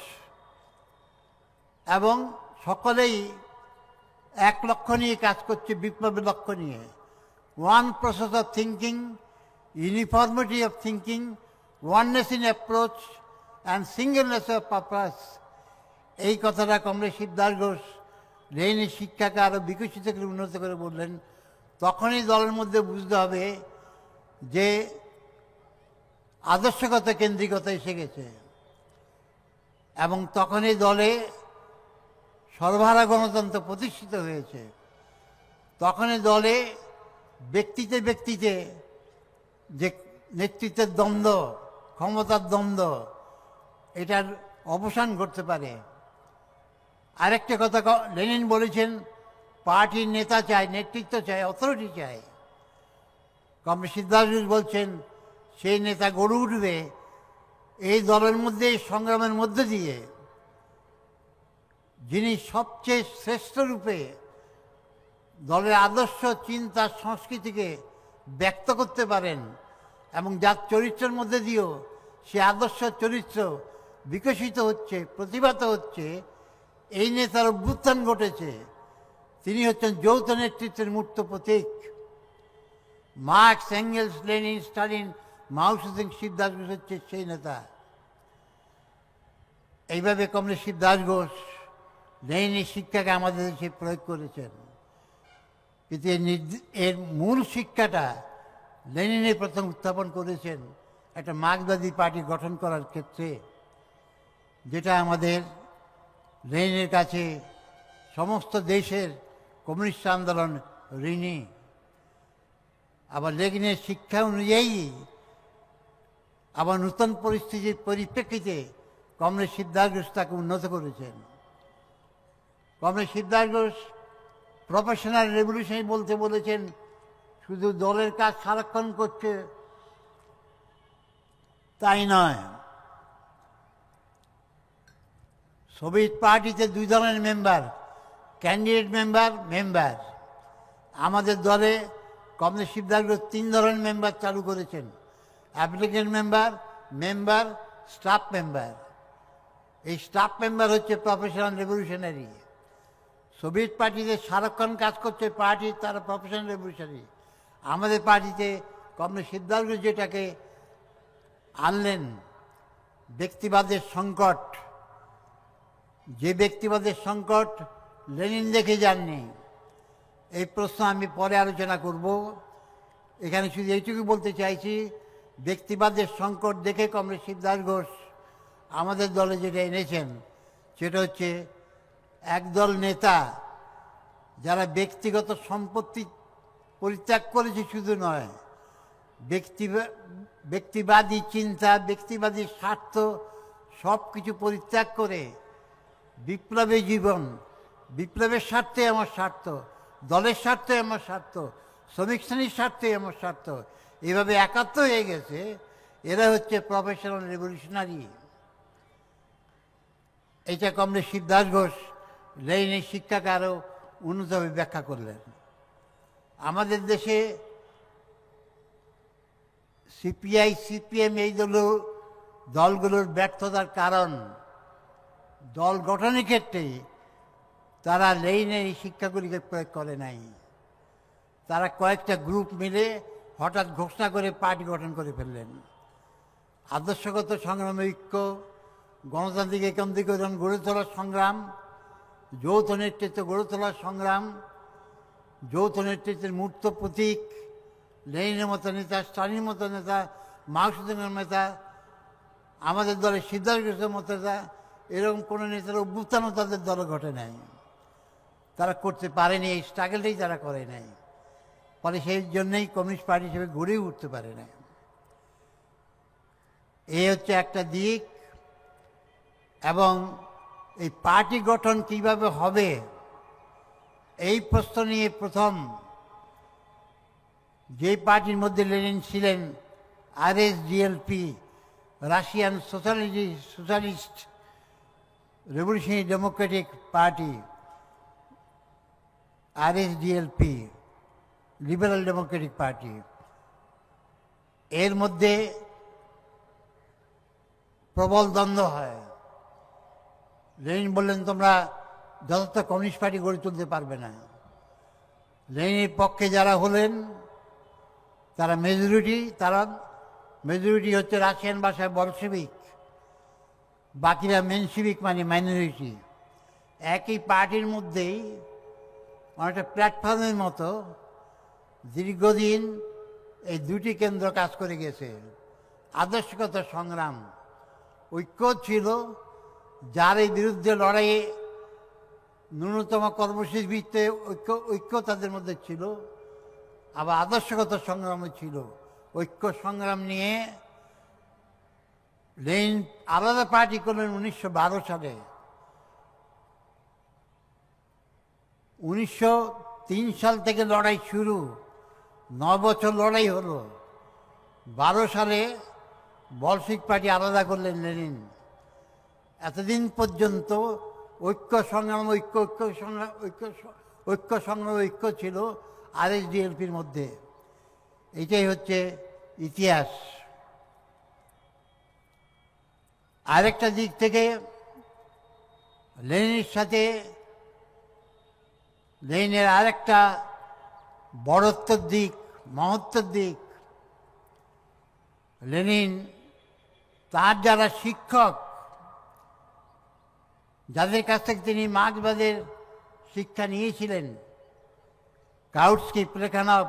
এবং সকলেই এক লক্ষ্য নিয়ে কাজ করছে, বিপ্লবের লক্ষ্য নিয়ে। One process of thinking, uniformity of thinking, oneness in approach and singleness of purpose. এই কথাটা কমরেড শিবদাস ঘোষ লেনিনের শিক্ষাকে আরও বিকশিত করে, উন্নত করে বললেন। তখনই দলের মধ্যে বুঝতে হবে যে আদর্শগত কেন্দ্রিকতা এসে গেছে, এবং তখনই দলে সর্বহারা গণতন্ত্র প্রতিষ্ঠিত হয়েছে। তখনই দলে ব্যক্তিতে ব্যক্তিতে যে নেতৃত্বের দ্বন্দ্ব, ক্ষমতার দ্বন্দ্ব, এটার অবসান ঘটতে পারে। আরেকটা কথা লেনিন বলেছেন, পার্টির নেতা চাই, নেতৃত্ব চাই, অথরিটি চাই। কমরেড শিবদাস ঘোষ বলছেন সেই নেতা গড়ে উঠবে এই দলের মধ্যে, এই সংগ্রামের মধ্যে দিয়ে, যিনি সবচেয়ে শ্রেষ্ঠ রূপে দলের আদর্শ, চিন্তা, সংস্কৃতিকে ব্যক্ত করতে পারেন, এবং যার চরিত্রের মধ্যে দিয়েও সে আদর্শ চরিত্র বিকশিত হচ্ছে, প্রতিভাত হচ্ছে। এই নেতার অভ্যুত্থান ঘটেছে। তিনি হচ্ছেন যৌথ নেতৃত্বের মূর্ত প্রতীক। মার্কস, এঙ্গেলস, লেনিন, স্টালিন মাও সেতুং শিবদাস ঘোষ হচ্ছে সেই নেতা। এইভাবে কমরেড শিবদাস ঘোষ লেনিনের শিক্ষাকে আমাদের দেশে প্রয়োগ করেছেন। কিন্তু এর মূল শিক্ষাটা লেনিনে প্রথম উত্থাপন করেছেন একটা মার্ক্সবাদী পার্টি গঠন করার ক্ষেত্রে, যেটা আমাদের লেনিনের কাছে সমস্ত দেশের কমিউনিস্ট আন্দোলন ঋণী। আবার লেনিনের শিক্ষা অনুযায়ী আবার নূতন পরিস্থিতির পরিপ্রেক্ষিতে কমরেড শিবদাস ঘোষ তাকে উন্নত করেছেন। Comrade Shibdas Ghosh professional revolution বলতে বলেছেন, শুধু দলের কাজ সারাক্ষণ করছে তাই নয়। সোভিয়েত পার্টিতে দুই ধরনের মেম্বার, ক্যান্ডিডেট মেম্বার। আমাদের দলে কমরেড শিবদাস ঘোষ তিন ধরনের মেম্বার চালু করেছেন, অ্যাপ্লিকেন্ট মেম্বার, স্টাফ মেম্বার। এই স্টাফ মেম্বার হচ্ছে প্রফেশনাল রেভলিউশনারি। সোভিয়েত পার্টিতে সারাক্ষণ কাজ করছে পার্টি, তারা প্রফেশনাল রেভলিউশনারি। আমাদের পার্টিতে কমরেড শিবদাস ঘোষ যেটাকে আনলেন, ব্যক্তিবাদের সংকট, যে ব্যক্তিবাদের সংকট লেনিন দেখে যাননি। এই প্রশ্ন আমি পরে আলোচনা করব। এখানে শুধু এইটুকু বলতে চাইছি, ব্যক্তিবাদের সংকট দেখে কমরেড শিবদাস ঘোষ আমাদের দলে যেটা এনেছেন সেটা হচ্ছে একদল নেতা যারা ব্যক্তিগত সম্পত্তি পরিত্যাগ করেছে শুধু নয়, ব্যক্তিবাদী চিন্তা, ব্যক্তিবাদী স্বার্থ সব কিছু পরিত্যাগ করে বিপ্লবী জীবন, বিপ্লবের স্বার্থে আমার স্বার্থ, দলের স্বার্থে আমার স্বার্থ, শ্রমিক শ্রেণীর স্বার্থে আমার স্বার্থ, এভাবে একাত্ম হয়ে গেছে। এরা হচ্ছে প্রফেশনাল রেভলিউশনারি। এটা কমরেড শিবদাস ঘোষ লেনিনের শিক্ষাকে আরও উন্নতভাবে ব্যাখ্যা করলেন। আমাদের দেশে সিপিআই, সিপিএম এই দলগুলোর ব্যর্থতার কারণ, দল গঠনের ক্ষেত্রে তারা লেনিনের এই শিক্ষাগুলিকে প্রয়োগ করে নাই। তারা কয়েকটা গ্রুপ মিলে হঠাৎ ঘোষণা করে পার্টি গঠন করে ফেললেন। আদর্শগত সংগ্রামে ঐক্য, গণতান্ত্রিক একীকরণ গড়ে তোলার সংগ্রাম, যৌথ নেতৃত্ব গড়ে তোলার সংগ্রাম, যৌথ নেতৃত্বের মূর্ত প্রতীক লেনিনের মতো নেতা, স্টালিনের মতো নেতা, মাও সেতুংয়ের নেতা, আমাদের দলের শিবদাস ঘোষের মতো নেতা, এরকম কোনো নেতার অভ্যুত্থানও তাদের দলে ঘটে নাই। তারা করতে পারেনি, এই স্ট্রাগলটাই তারা করে নাই। ফলে সেই জন্যই কমিউনিস্ট পার্টি হিসেবে গড়েই উঠতে পারে না। এই হচ্ছে একটা দিক। এবং এই পার্টি গঠন কিভাবে হবে এই প্রশ্ন নিয়ে প্রথম যে পার্টির মধ্যে লেনিন ছিলেন, RSDLP, Russian socialist revolutionary democratic party, RSDLP, liberal democratic party, এর মধ্যে প্রবল দ্বন্দ্ব হয়। লেনিন বললেন, তোমরা যথার্থ কমিউনিস্ট পার্টি গড়ে তুলতে পারবে না। লেনিনের পক্ষে যারা হলেন তারা মেজরিটি হচ্ছে রাশিয়ান ভাষায় বলশেভিক, বাকিরা মেনশিভিক মানে মাইনরিটি। একই পার্টির মধ্যেই অনেকটা প্ল্যাটফর্মের মতো দীর্ঘদিন এই দুটি কেন্দ্র কাজ করে গেছে। আদর্শগত সংগ্রাম, ঐক্য ছিল, যার এই বিরুদ্ধে লড়াইয়ে ন্যূনতম কর্মসূচির ভিত্তিতে ঐক্য তাদের মধ্যে ছিল। আবার আদর্শগত সংগ্রামও ছিল। ঐক্য সংগ্রাম নিয়ে লেনিন আলাদা পার্টি করলেন 1912 সালে। 1903 সাল থেকে লড়াই শুরু, 9 বছর লড়াই হলো। 12 সালে বলশিক পার্টি আলাদা করলেন লেনিন। এতদিন পর্যন্ত ঐক্য সংগ্রাম ঐক্য ছিল আরএসডিএলপির মধ্যে। এটাই হচ্ছে ইতিহাস। আরেকটা দিক থেকে লেনিনের আরেকটা বড়ত্বের দিক, মহত্বের দিক, লেনিন তার যারা শিক্ষক, যাদের কাছ থেকে তিনি মার্ক্সবাদের শিক্ষা নিয়েছিলেন, কাউটস্কি, প্লেখানভ,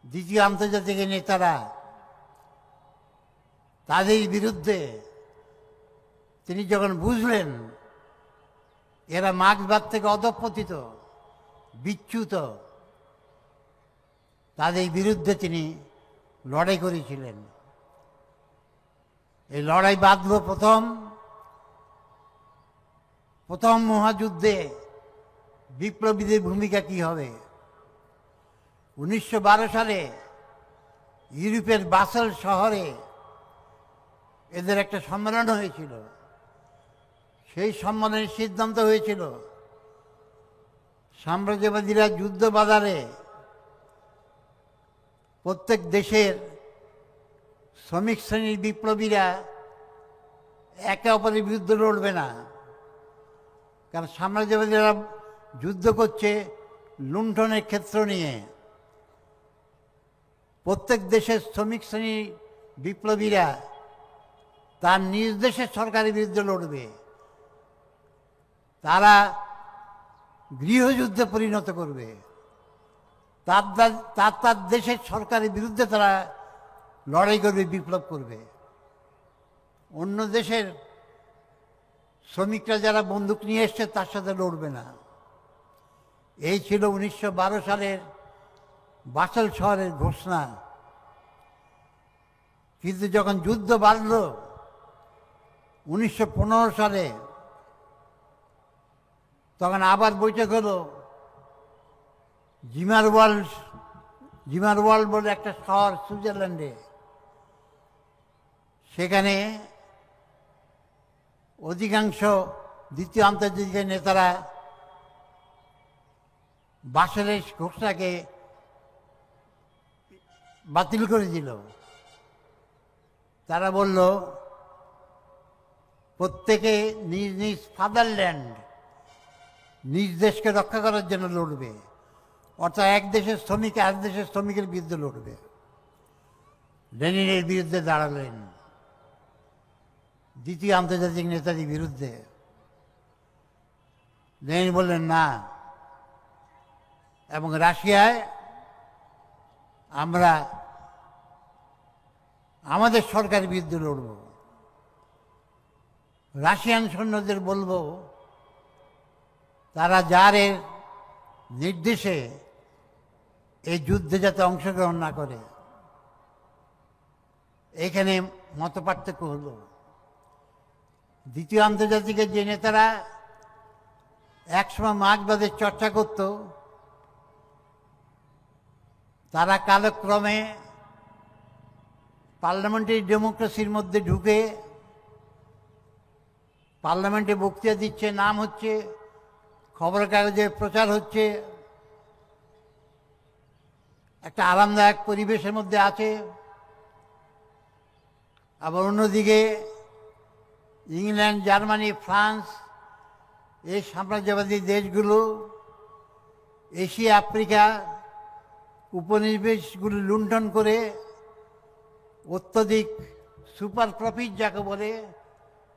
দ্বিতীয় আন্তর্জাতিক নেতারা, তাদের বিরুদ্ধে তিনি যখন বুঝলেন এরা মার্ক্সবাদ থেকে অধঃপতিত, বিচ্যুত, তাদের বিরুদ্ধে তিনি লড়াই করেছিলেন। এই লড়াই বাঁধল প্রথম মহাযুদ্ধে বিপ্লবীদের ভূমিকা কি হবে। 1912 সালে ইউরোপের বাসেল শহরে এদের একটা সম্মেলন হয়েছিল। সেই সম্মেলনের সিদ্ধান্ত হয়েছিল সাম্রাজ্যবাদীরা যুদ্ধ বাজারে প্রত্যেক দেশের শ্রমিক শ্রেণীর বিপ্লবীরা একে অপরের বিরুদ্ধে লড়বে না, কারণ সাম্রাজ্যবাদীরা যুদ্ধ করছে লুণ্ঠনের ক্ষেত্র নিয়ে। প্রত্যেক দেশের শ্রমিক শ্রেণীর বিপ্লবীরা তার নিজ দেশের সরকারের বিরুদ্ধে লড়বে, তারা গৃহযুদ্ধে পরিণত করবে, তার দেশের সরকারের বিরুদ্ধে তারা লড়াই করবে, বিপ্লব করবে। অন্য দেশের শ্রমিকরা যারা বন্দুক নিয়ে এসছে তার সাথে লড়বে না। এই ছিল 1912 সালের বাসেল শহরের ঘোষণা। কিন্তু যখন যুদ্ধ বাড়ল 1915 সালে, তখন আবার বৈঠক হলো জিমারওয়াল্ড বলে একটা শহর সুইজারল্যান্ডে। সেখানে অধিকাংশ দ্বিতীয় আন্তর্জাতিক নেতারা বাসেলের ঘোষণাকে বাতিল করে দিল। তারা বলল প্রত্যেকে নিজ নিজ ফাদারল্যান্ড, নিজ দেশকে রক্ষা করার জন্য লড়বে, অর্থাৎ এক দেশের শ্রমিক আর দেশের শ্রমিকের বিরুদ্ধে লড়বে। লেনিনের বিরুদ্ধে দাঁড়ালেন, দ্বিতীয় আন্তর্জাতিক নেতাদের বিরুদ্ধে। লেনিন বললেন না, এবং রাশিয়ায় আমরা আমাদের সরকারের বিরুদ্ধে লড়ব। রাশিয়ান সৈন্যদের বলবো তারা জারের নির্দেশে এই যুদ্ধে যাতে অংশগ্রহণ না করে। এখানে মতপার্থক্য হলো। দ্বিতীয় আন্তর্জাতিকের যে নেতারা একসময় মার্ক্সবাদের চর্চা করত, তারা কালক্রমে পার্লামেন্টারি ডেমোক্রেসির মধ্যে ঢুকে পার্লামেন্টে বক্তৃতা দিচ্ছে, নাম হচ্ছে, খবরের কাগজে প্রচার হচ্ছে, একটা আরামদায়ক পরিবেশের মধ্যে আছে। আবার অন্যদিকে ইংল্যান্ড, জার্মানি, ফ্রান্স, এই সাম্রাজ্যবাদী দেশগুলো এশিয়া, আফ্রিকা উপনিবেশগুলো লুণ্ঠন করে অত্যধিক সুপার প্রফিট যাকে বলে,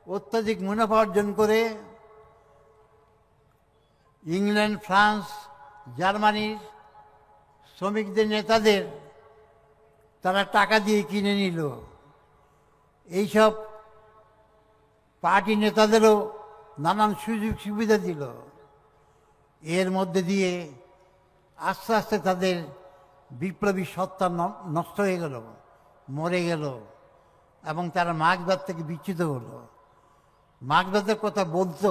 অত্যধিক মুনাফা অর্জন করে ইংল্যান্ড, ফ্রান্স, জার্মানির শ্রমিকদের নেতাদের তারা টাকা দিয়ে কিনে নিল। এইসব পার্টি নেতাদেরও নানান সুযোগ সুবিধা দিল। এর মধ্যে দিয়ে আস্তে আস্তে তাদের বিপ্লবী সত্তা নষ্ট হয়ে গেল, মরে গেল, এবং তারা মার্ক্সবাদ থেকে বিচ্যুত হলো। মার্ক্সবাদের কথা বলতো,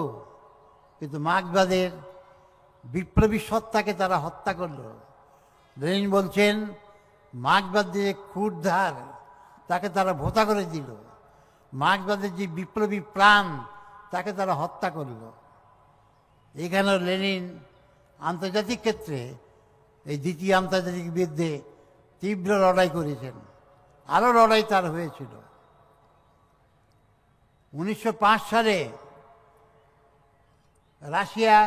কিন্তু মার্ক্সবাদের বিপ্লবী সত্তাকে তারা হত্যা করল। লেনিন বলছেন মার্ক্সবাদ যে ক্ষুরধার তাকে তারা ভোতা করে দিল, মার্ক্সবাদের যে বিপ্লবী প্রাণ তাকে তারা হত্যা করল। এখানেও লেনিন আন্তর্জাতিক ক্ষেত্রে এই দ্বিতীয় আন্তর্জাতিক বিরুদ্ধে তীব্র লড়াই করেছেন। আরও লড়াই তার হয়েছিল। 1905 সালে রাশিয়া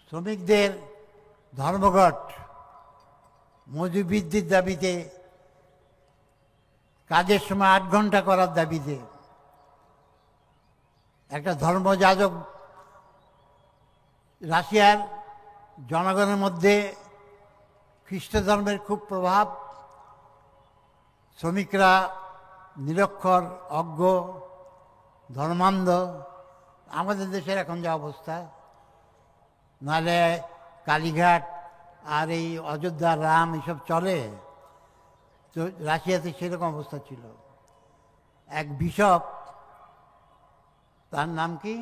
শ্রমিকদের ধর্মঘট, মজুরি বৃদ্ধির দাবিতে, কাজের সময় 8 ঘন্টা করার দাবিতে একটা ধর্মযাজক রাশিয়ার জনগণের মধ্যে খ্রিস্ট ধর্মের খুব প্রভাব, শ্রমিকরা নিরক্ষর, অজ্ঞ, ধর্মান্ধ। আমাদের দেশের এখন যা অবস্থা, নাহলে কালীঘাট আর এই অযোধ্যা রাম এসব চলে, তো রাশিয়াতে সেরকম অবস্থা ছিল। এক বিশপ, তার নাম কি,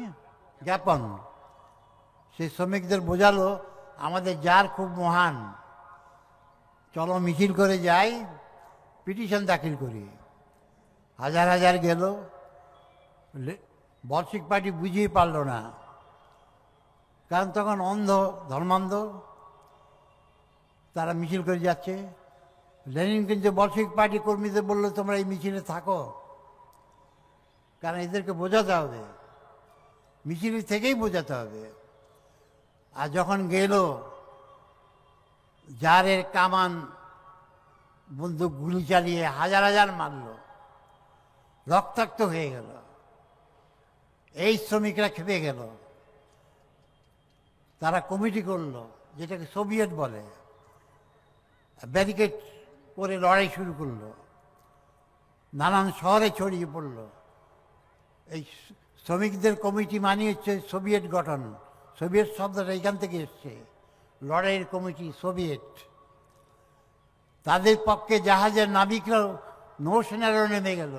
জ্ঞাপন, সে শ্রমিকদের বোঝালো আমাদের জার খুব মহান, চলো মিছিল করে যাই, পিটিশন দাখিল করি। হাজার হাজার গেল, বলশিক পার্টি বুঝিয়ে পারল না, কারণ তখন অন্ধ, ধর্মান্ধ, তারা মিছিল করে যাচ্ছে। লেনিন কিন্তু বলশিক পার্টি কর্মীদের বললো তোমরা এই মিছিলে থাকো, কারণ এদেরকে বোঝাতে হবে, মিছিল থেকেই বোঝাতে হবে। আর যখন গেল, জারের কামান বন্দুক গুলি চালিয়ে হাজার হাজার মারল, রক্তাক্ত হয়ে গেল। এই শ্রমিকরা খেপে গেল, তারা কমিটি করলো, যেটাকে সোভিয়েত বলে, ব্যারিকেড করে লড়াই শুরু করলো, নানান শহরে ছড়িয়ে পড়ল। এই শ্রমিকদের কমিটি মানে হচ্ছে সোভিয়েত গঠন, সোভিয়েত শব্দটা এইখান থেকে এসছে, লড়াইয়ের কমিটি সোভিয়েত। তাদের পক্ষে জাহাজের নাবিকরাও, নৌসেনারও নেমে গেল,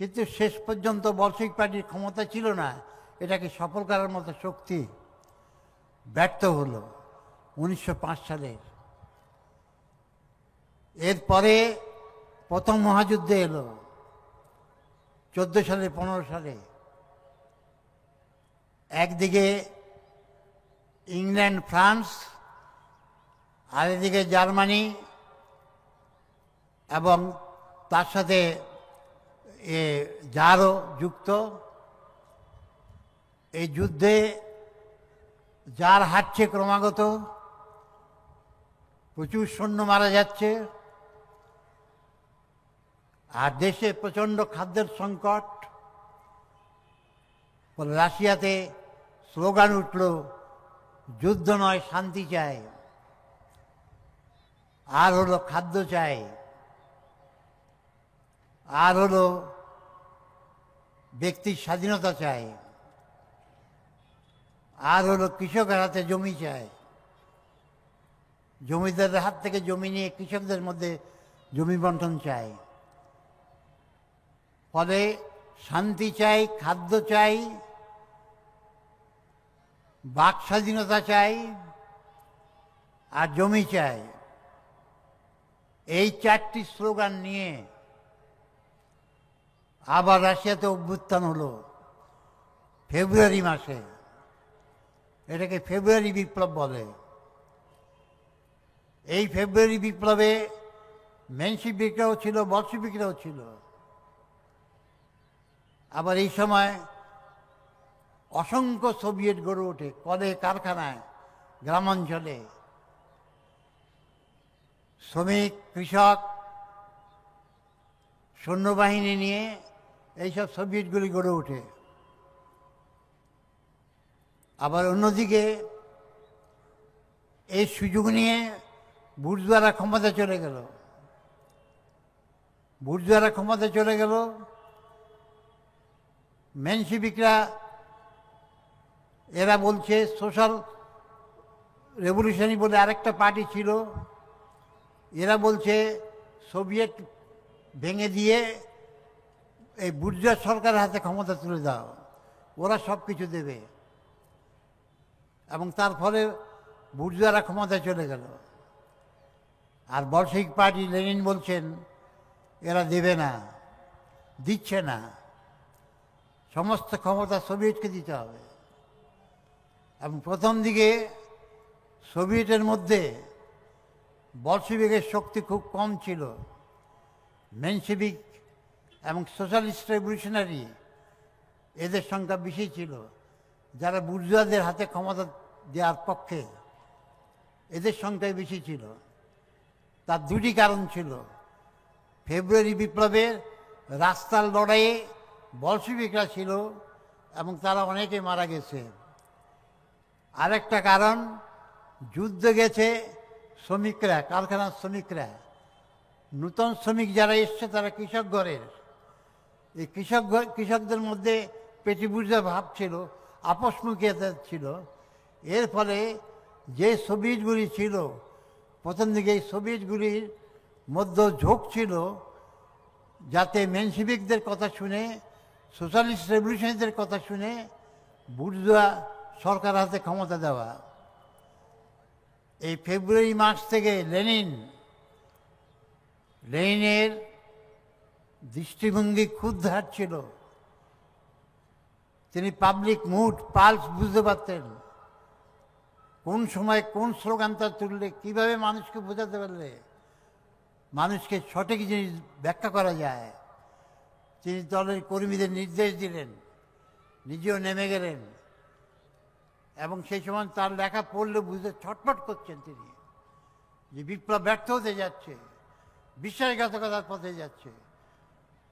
কিন্তু শেষ পর্যন্ত বলশিক পার্টির ক্ষমতা ছিল না এটাকে সফল করার মতো শক্তি, ব্যর্থ হলো 1905 সালে। এরপরে প্রথম মহাযুদ্ধ এলো 14 সালে, 15 সালে। একদিকে ইংল্যান্ড, ফ্রান্স, আর এদিকে জার্মানি, এবং তার সাথে জারও যুক্ত। এই যুদ্ধে জার হারছে ক্রমাগত, প্রচুর সৈন্য মারা যাচ্ছে, আর দেশে প্রচণ্ড খাদ্যের সংকট। রাশিয়াতে স্লোগান উঠল, যুদ্ধ নয় শান্তি চাই, আর হলো খাদ্য চাই, আর হলো ব্যক্তির স্বাধীনতা চাই, আর হলো কৃষকের হাতে জমি চাই, জমিদারের হাত থেকে জমি নিয়ে কৃষকদের মধ্যে জমি বন্টন চাই। ফলে শান্তি চাই, খাদ্য চাই, বাক স্বাধীনতা চাই, আর জমি চাই। এই 4টি স্লোগান নিয়ে আবার রাশিয়াতে অভ্যুত্থান হলো ফেব্রুয়ারি মাসে। এটাকে ফেব্রুয়ারি বিপ্লব বলে। এই ফেব্রুয়ারি বিপ্লবে মেনশিবিকরাও ছিল, বলশিবিকরাও ছিল। আবার এই সময় অসংখ্য সোভিয়েত গড়ে ওঠে, কলে কারখানায়, গ্রামাঞ্চলে। শ্রমিক, কৃষক, সৈন্যবাহিনী নিয়ে এইসব সোভিয়েতগুলি গড়ে ওঠে। আবার অন্যদিকে এই সুযোগ নিয়ে বুর্জোয়ারা ক্ষমতা চলে গেল। বুর্জোয়ারা ক্ষমতা চলে গেল, মেনশিবিকরা, এরা বলছে সোশ্যাল রেভলিউশনারি বলে আরেকটা পার্টি ছিল, এরা বলছে সোভিয়েত ভেঙে দিয়ে এই বুর্জোয়া সরকারের হাতে ক্ষমতা তুলে দাও, ওরা সব কিছু দেবে। এবং তার ফলে বুর্জোয়ারা ক্ষমতায় চলে গেল। আর বলশিক পার্টি, লেনিন বলছেন এরা দেবে না, দিচ্ছে না, সমস্ত ক্ষমতা সোভিয়েতকে দিতে হবে। এবং প্রথম দিকে সোভিয়েতের মধ্যে বলশিবিকের শক্তি খুব কম ছিল। মেনশিবিক এবং সোশ্যালিস্ট রেভলিউশনারি এদের সংখ্যা বেশি ছিল, যারা বুর্জোয়াদের হাতে ক্ষমতা দেওয়ার পক্ষে এদের সংখ্যাই বেশি ছিল। তার দুটি কারণ ছিল। ফেব্রুয়ারি বিপ্লবের রাস্তার লড়াইয়ে বলশিবিকরা ছিল এবং তারা অনেকে মারা গেছে। আরেকটা কারণ, যুদ্ধে গেছে শ্রমিকরা, কারখানার শ্রমিকরা। নূতন শ্রমিক যারা এসছে তারা কৃষক ঘরের। এই কৃষকদের মধ্যে পেটিবুর্জা ভাব ছিল, আপসমুখিয়তা ছিল। এর ফলে যে সোভিয়েতগুলি ছিল, প্রথম দিকে এই সোভিয়েতগুলির মধ্যে ঝোঁক ছিল যাতে মেনশিবিকদের কথা শুনে, সোশ্যালিস্ট রেভলিউশনারিদের কথা শুনে বুর্জোয়া সরকার হাতে ক্ষমতা দেওয়া। এই ফেব্রুয়ারি মাস থেকে লেনিনের দৃষ্টিভঙ্গি ক্ষুদ্ধার ছিল। তিনি পাবলিক মুড, পালস বুঝতে পারতেন। কোন সময় কোন স্লোগানটা তুললে, কিভাবে মানুষকে বোঝাতে পারলে মানুষকে সঠিক জিনিস ব্যাখ্যা করা যায়। তিনি দলের কর্মীদের নির্দেশ দিলেন, নিজেও নেমে গেলেন এবং সেই সময় তার লেখা পড়লে বুঝতে ছটফট করছেন তিনি যে বিপ্লব ব্যর্থ হতে যাচ্ছে, বিশ্বাসঘাতকতার পথে যাচ্ছে,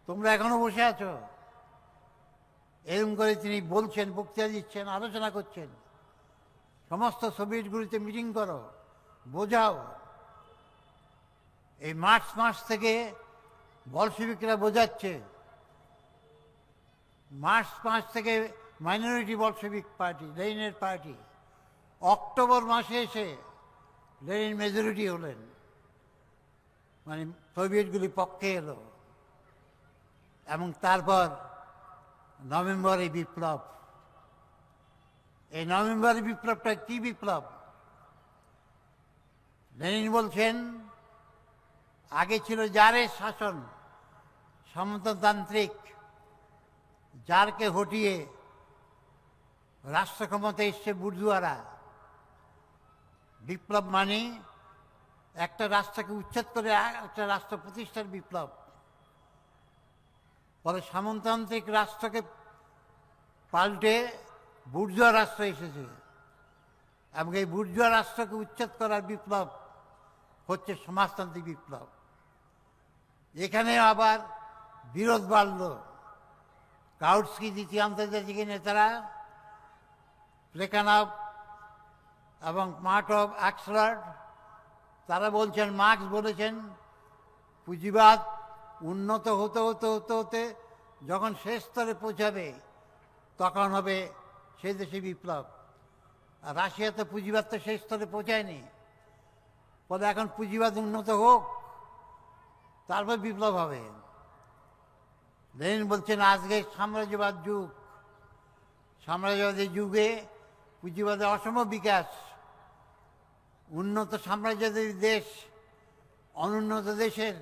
তোমরা এখনো বসে আছো। এরকম করে তিনি বলছেন, বক্তৃতা দিচ্ছেন, আলোচনা করছেন। সমস্ত সোভিয়েতগুলিতে মিটিং করো, বোঝাও। এই মার্চ মাস থেকে বলশিবিকরা বোঝাচ্ছে। মার্চ মাস থেকে মাইনরিটি বলশিবিক পার্টি, লেনিনের পার্টি। অক্টোবর মাসে এসে লেনিন মেজরিটি হলেন, মানে সোভিয়েতগুলি পক্ষে এলো। এবং তারপর নভেম্বরে বিপ্লব। এই নভেম্বরের বিপ্লবটা কি বিপ্লব? লেনিন বলছেন, আগে ছিল জারের শাসন, সামন্ততান্ত্রিক। জারকে হটিয়ে রাষ্ট্র ক্ষমতায় এসছে বুর্জোয়ারা। বিপ্লব মানে একটা রাষ্ট্রকে উচ্ছেদ করে একটা রাষ্ট্র প্রতিষ্ঠার বিপ্লব। পরে সামন্ততান্ত্রিক রাষ্ট্রকে পাল্টে বুর্জোয়া রাষ্ট্র এসেছে এবং এই বুর্জোয়া রাষ্ট্রকে উচ্ছেদ করার বিপ্লব হচ্ছে সমাজতান্ত্রিক বিপ্লব। এখানে আবার বিরোধ বাড়ল। কাউটস্কি, দ্বিতীয় আন্তর্জাতিক নেতারা, প্লেখানভ এবং মার্টভ, অক্সফোর্ড, তারা বলছেন, মার্কস বলেছেন, পুঁজিবাদ উন্নত হতে হতে হতে হতে যখন শেষ স্তরে পৌঁছাবে তখন হবে সেই দেশে বিপ্লব। আর রাশিয়াতে পুঁজিবাদ তো শেষ স্তরে পৌঁছায়নি। ফলে এখন পুঁজিবাদ উন্নত হোক, তারপর বিপ্লব হবে। লেনিন বলছেন, আজকে সাম্রাজ্যবাদ যুগ। সাম্রাজ্যবাদের যুগে পুঁজিবাদের অসম বিকাশ। উন্নত সাম্রাজ্যবাদী দেশ অনুন্নত দেশের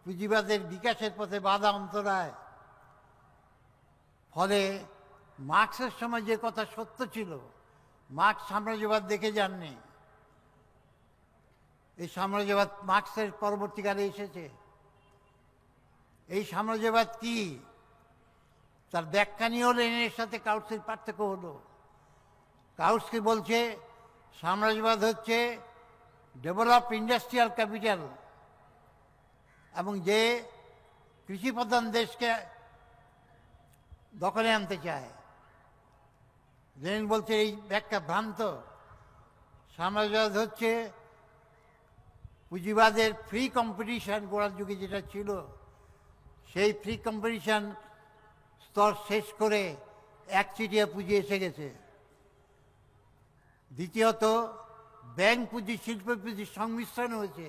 পুঁজিবাদের বিকাশের পথে বাধা অন্তরায়। ফলে মার্ক্সের সময় যে কথা সত্য ছিল, মার্ক্স সাম্রাজ্যবাদ দেখে যাননি। এই সাম্রাজ্যবাদ মার্ক্সের পরবর্তীকালে এসেছে। এই সাম্রাজ্যবাদ কি, তার ব্যাখ্যা নিয়েও লেনিনের সাথে কাউটস্কির পার্থক্য হলো। কাউটস্কি বলছে, সাম্রাজ্যবাদ হচ্ছে ডেভেলপ ইন্ডাস্ট্রিয়াল ক্যাপিটাল এবং যে কৃষিপ্রধান দেশকে দখলে আনতে চায়। লেনিন বলছে এই ব্যাখ্যা ভ্রান্ত। সাম্রাজ্যবাদ হচ্ছে পুঁজিবাদের ফ্রি কম্পিটিশন গোড়ার যুগে যেটা ছিল, সেই ফ্রি কম্পিটিশন স্তর শেষ করে একচেটিয়া পুঁজি এসে গেছে। দ্বিতীয়ত, ব্যাংক পুঁজি, শিল্প পুঁজির সংমিশ্রণ হয়েছে।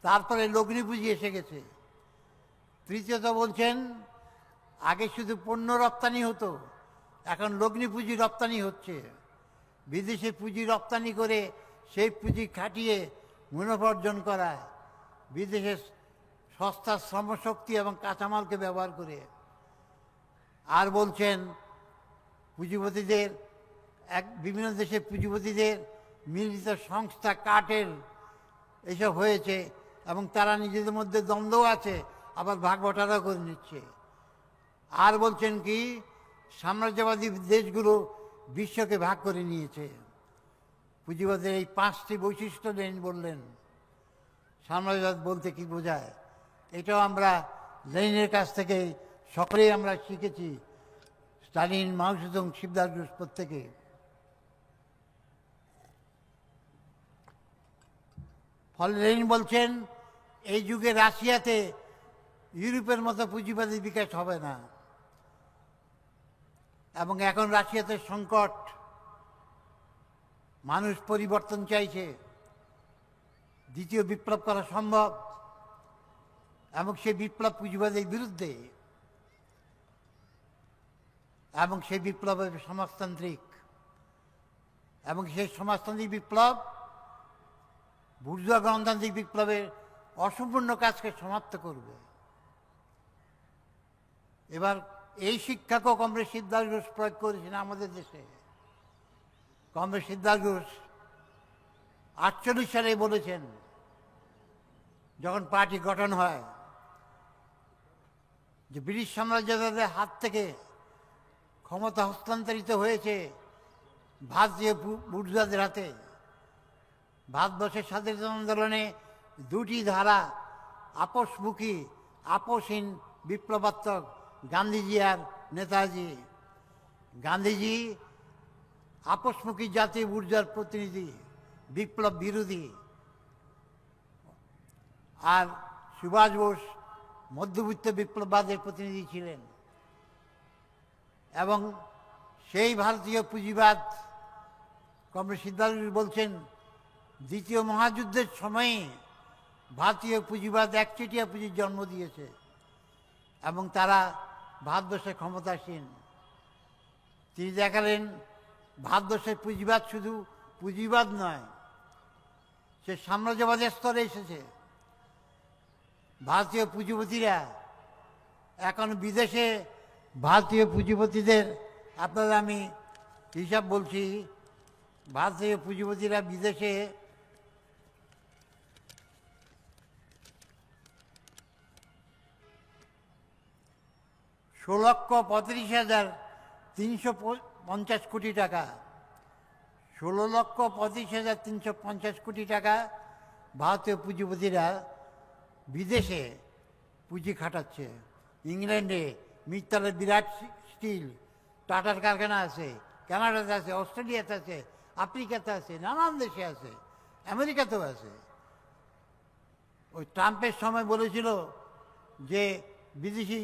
তারপরে লগ্নি পুঁজি এসে গেছে। তৃতীয়ত বলছেন, আগে শুধু পণ্য রপ্তানি হতো, এখন লগ্নি পুঁজি রপ্তানি হচ্ছে। বিদেশে পুঁজি রপ্তানি করে সেই পুঁজি খাটিয়ে মুনাফা অর্জন করা, বিদেশে সস্তা শ্রমশক্তি এবং কাঁচামালকে ব্যবহার করে। আর বলছেন, পুঁজিপতিদের বিভিন্ন দেশে পুঁজিপতিদের মিলিত সংস্থা, কার্টেল এসব হয়েছে এবং তারা নিজেদের মধ্যে দ্বন্দ্ব আছে, আবার ভাগ বটারাও করে নিচ্ছে। আর বলছেন কি, সাম্রাজ্যবাদী দেশগুলো বিশ্বকে ভাগ করে নিয়েছে। পুঁজিবাদের এই 5টি বৈশিষ্ট্য লেনিন বললেন। সাম্রাজ্যবাদ বলতে কি বোঝায়, এটাও আমরা লেনিনের কাছ থেকে সকলেই আমরা শিখেছি, স্টালিন, মাও জেদুং, শিবদাস ঘোষ প্রত্যেকে। ফলে লেনিন বলছেন এই যুগে রাশিয়াতে ইউরোপের মতো পুঁজিবাদী বিকাশ হবে না, এবং এখন রাশিয়াতে সংকট, মানুষ পরিবর্তন চাইছে, দ্বিতীয় বিপ্লব করা সম্ভব, এবং সেই বিপ্লব পুঁজিবাদের বিরুদ্ধে, এবং সেই বিপ্লব সমাজতান্ত্রিক, এবং সেই সমাজতান্ত্রিক বিপ্লব বুর্জোয়া গণতান্ত্রিক বিপ্লবের অসম্পূর্ণ কাজকে সমাপ্ত করবে। এবার এই শিক্ষাকেও কমরেড শিবদাস ঘোষ প্রয়োগ করেছেন আমাদের দেশে। কমরেড শিবদাস ঘোষ 48 সালে বলেছেন, যখন পার্টি গঠন হয়, যে ব্রিটিশ সাম্রাজ্যবাদের হাত থেকে ক্ষমতা হস্তান্তরিত হয়েছে ভারতীয় বুর্জোয়াদের হাতে। ভারতবর্ষের স্বাধীনতা আন্দোলনে 2টি ধারা, আপোষমুখী, আপোষহীন বিপ্লবাত্মক, গান্ধীজি আর নেতাজি। গান্ধীজি আপোষমুখী জাতীয় বুর্জোয়ার প্রতিনিধি, বিপ্লব বিরোধী, আর সুভাষ বোস মধ্যবিত্ত বিপ্লববাদের প্রতিনিধি ছিলেন। এবং সেই ভারতীয় পুঁজিবাদ, কমরেড শিবদাস ঘোষ বলছেন, দ্বিতীয় মহাযুদ্ধের সময়ে ভারতীয় পুঁজিবাদ একচেটিয়া পুঁজির জন্ম দিয়েছে, এবং তারা ভারতবর্ষে ক্ষমতাসীন। তিনি দেখালেন ভারতবর্ষের পুঁজিবাদ শুধু পুঁজিবাদ নয়, সে সাম্রাজ্যবাদের স্তরে এসেছে। ভারতীয় পুঁজিপতিরা এখন বিদেশে, ভারতীয় পুঁজিপতিদের, আপনারা আমি হিসাব বলছি, ভারতীয় পুঁজিপতিরা বিদেশে $16,35,350 কোটি টাকা, 16,35,350 কোটি টাকা ভারতীয় পুঁজিপতিরা বিদেশে পুঁজি খাটাচ্ছে। ইংল্যান্ডে মিত্তালের বিরাট স্টিল, টাটার কারখানা আছে, কানাডাতে আছে, অস্ট্রেলিয়াতে আছে, আফ্রিকাতে আছে, নানান দেশে আছে, আমেরিকাতেও আছে। ওই ট্রাম্পের সময় বলেছিল যে বিদেশি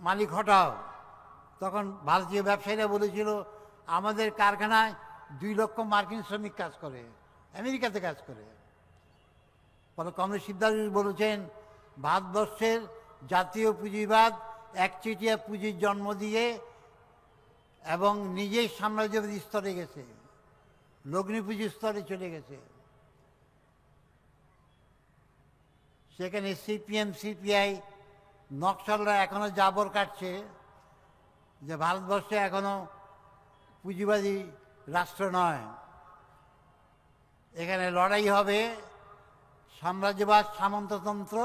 মালিক হটাও, তখন ভারতীয় ব্যবসায়ীরা বলেছিল আমাদের কারখানায় 2 লক্ষ মার্কিন শ্রমিক কাজ করে, আমেরিকাতে কাজ করে। ফলে কমরেড শিবদাস ঘোষ বলেছেন ভারতবর্ষের জাতীয় পুঁজিবাদ একচেটিয়া পুঁজির জন্ম দিয়ে এবং নিজেই সাম্রাজ্যবাদী স্তরে গেছে, লগ্নি পুঁজির স্তরে চলে গেছে। সেখানে সিপিএম, সিপিআই, নকশালরা এখনো জাবর কাটছে যে ভারতবর্ষে এখনো পুঁজিবাদী রাষ্ট্র নয়, এখানে লড়াই হবে সাম্রাজ্যবাদ, সামন্ততন্ত্র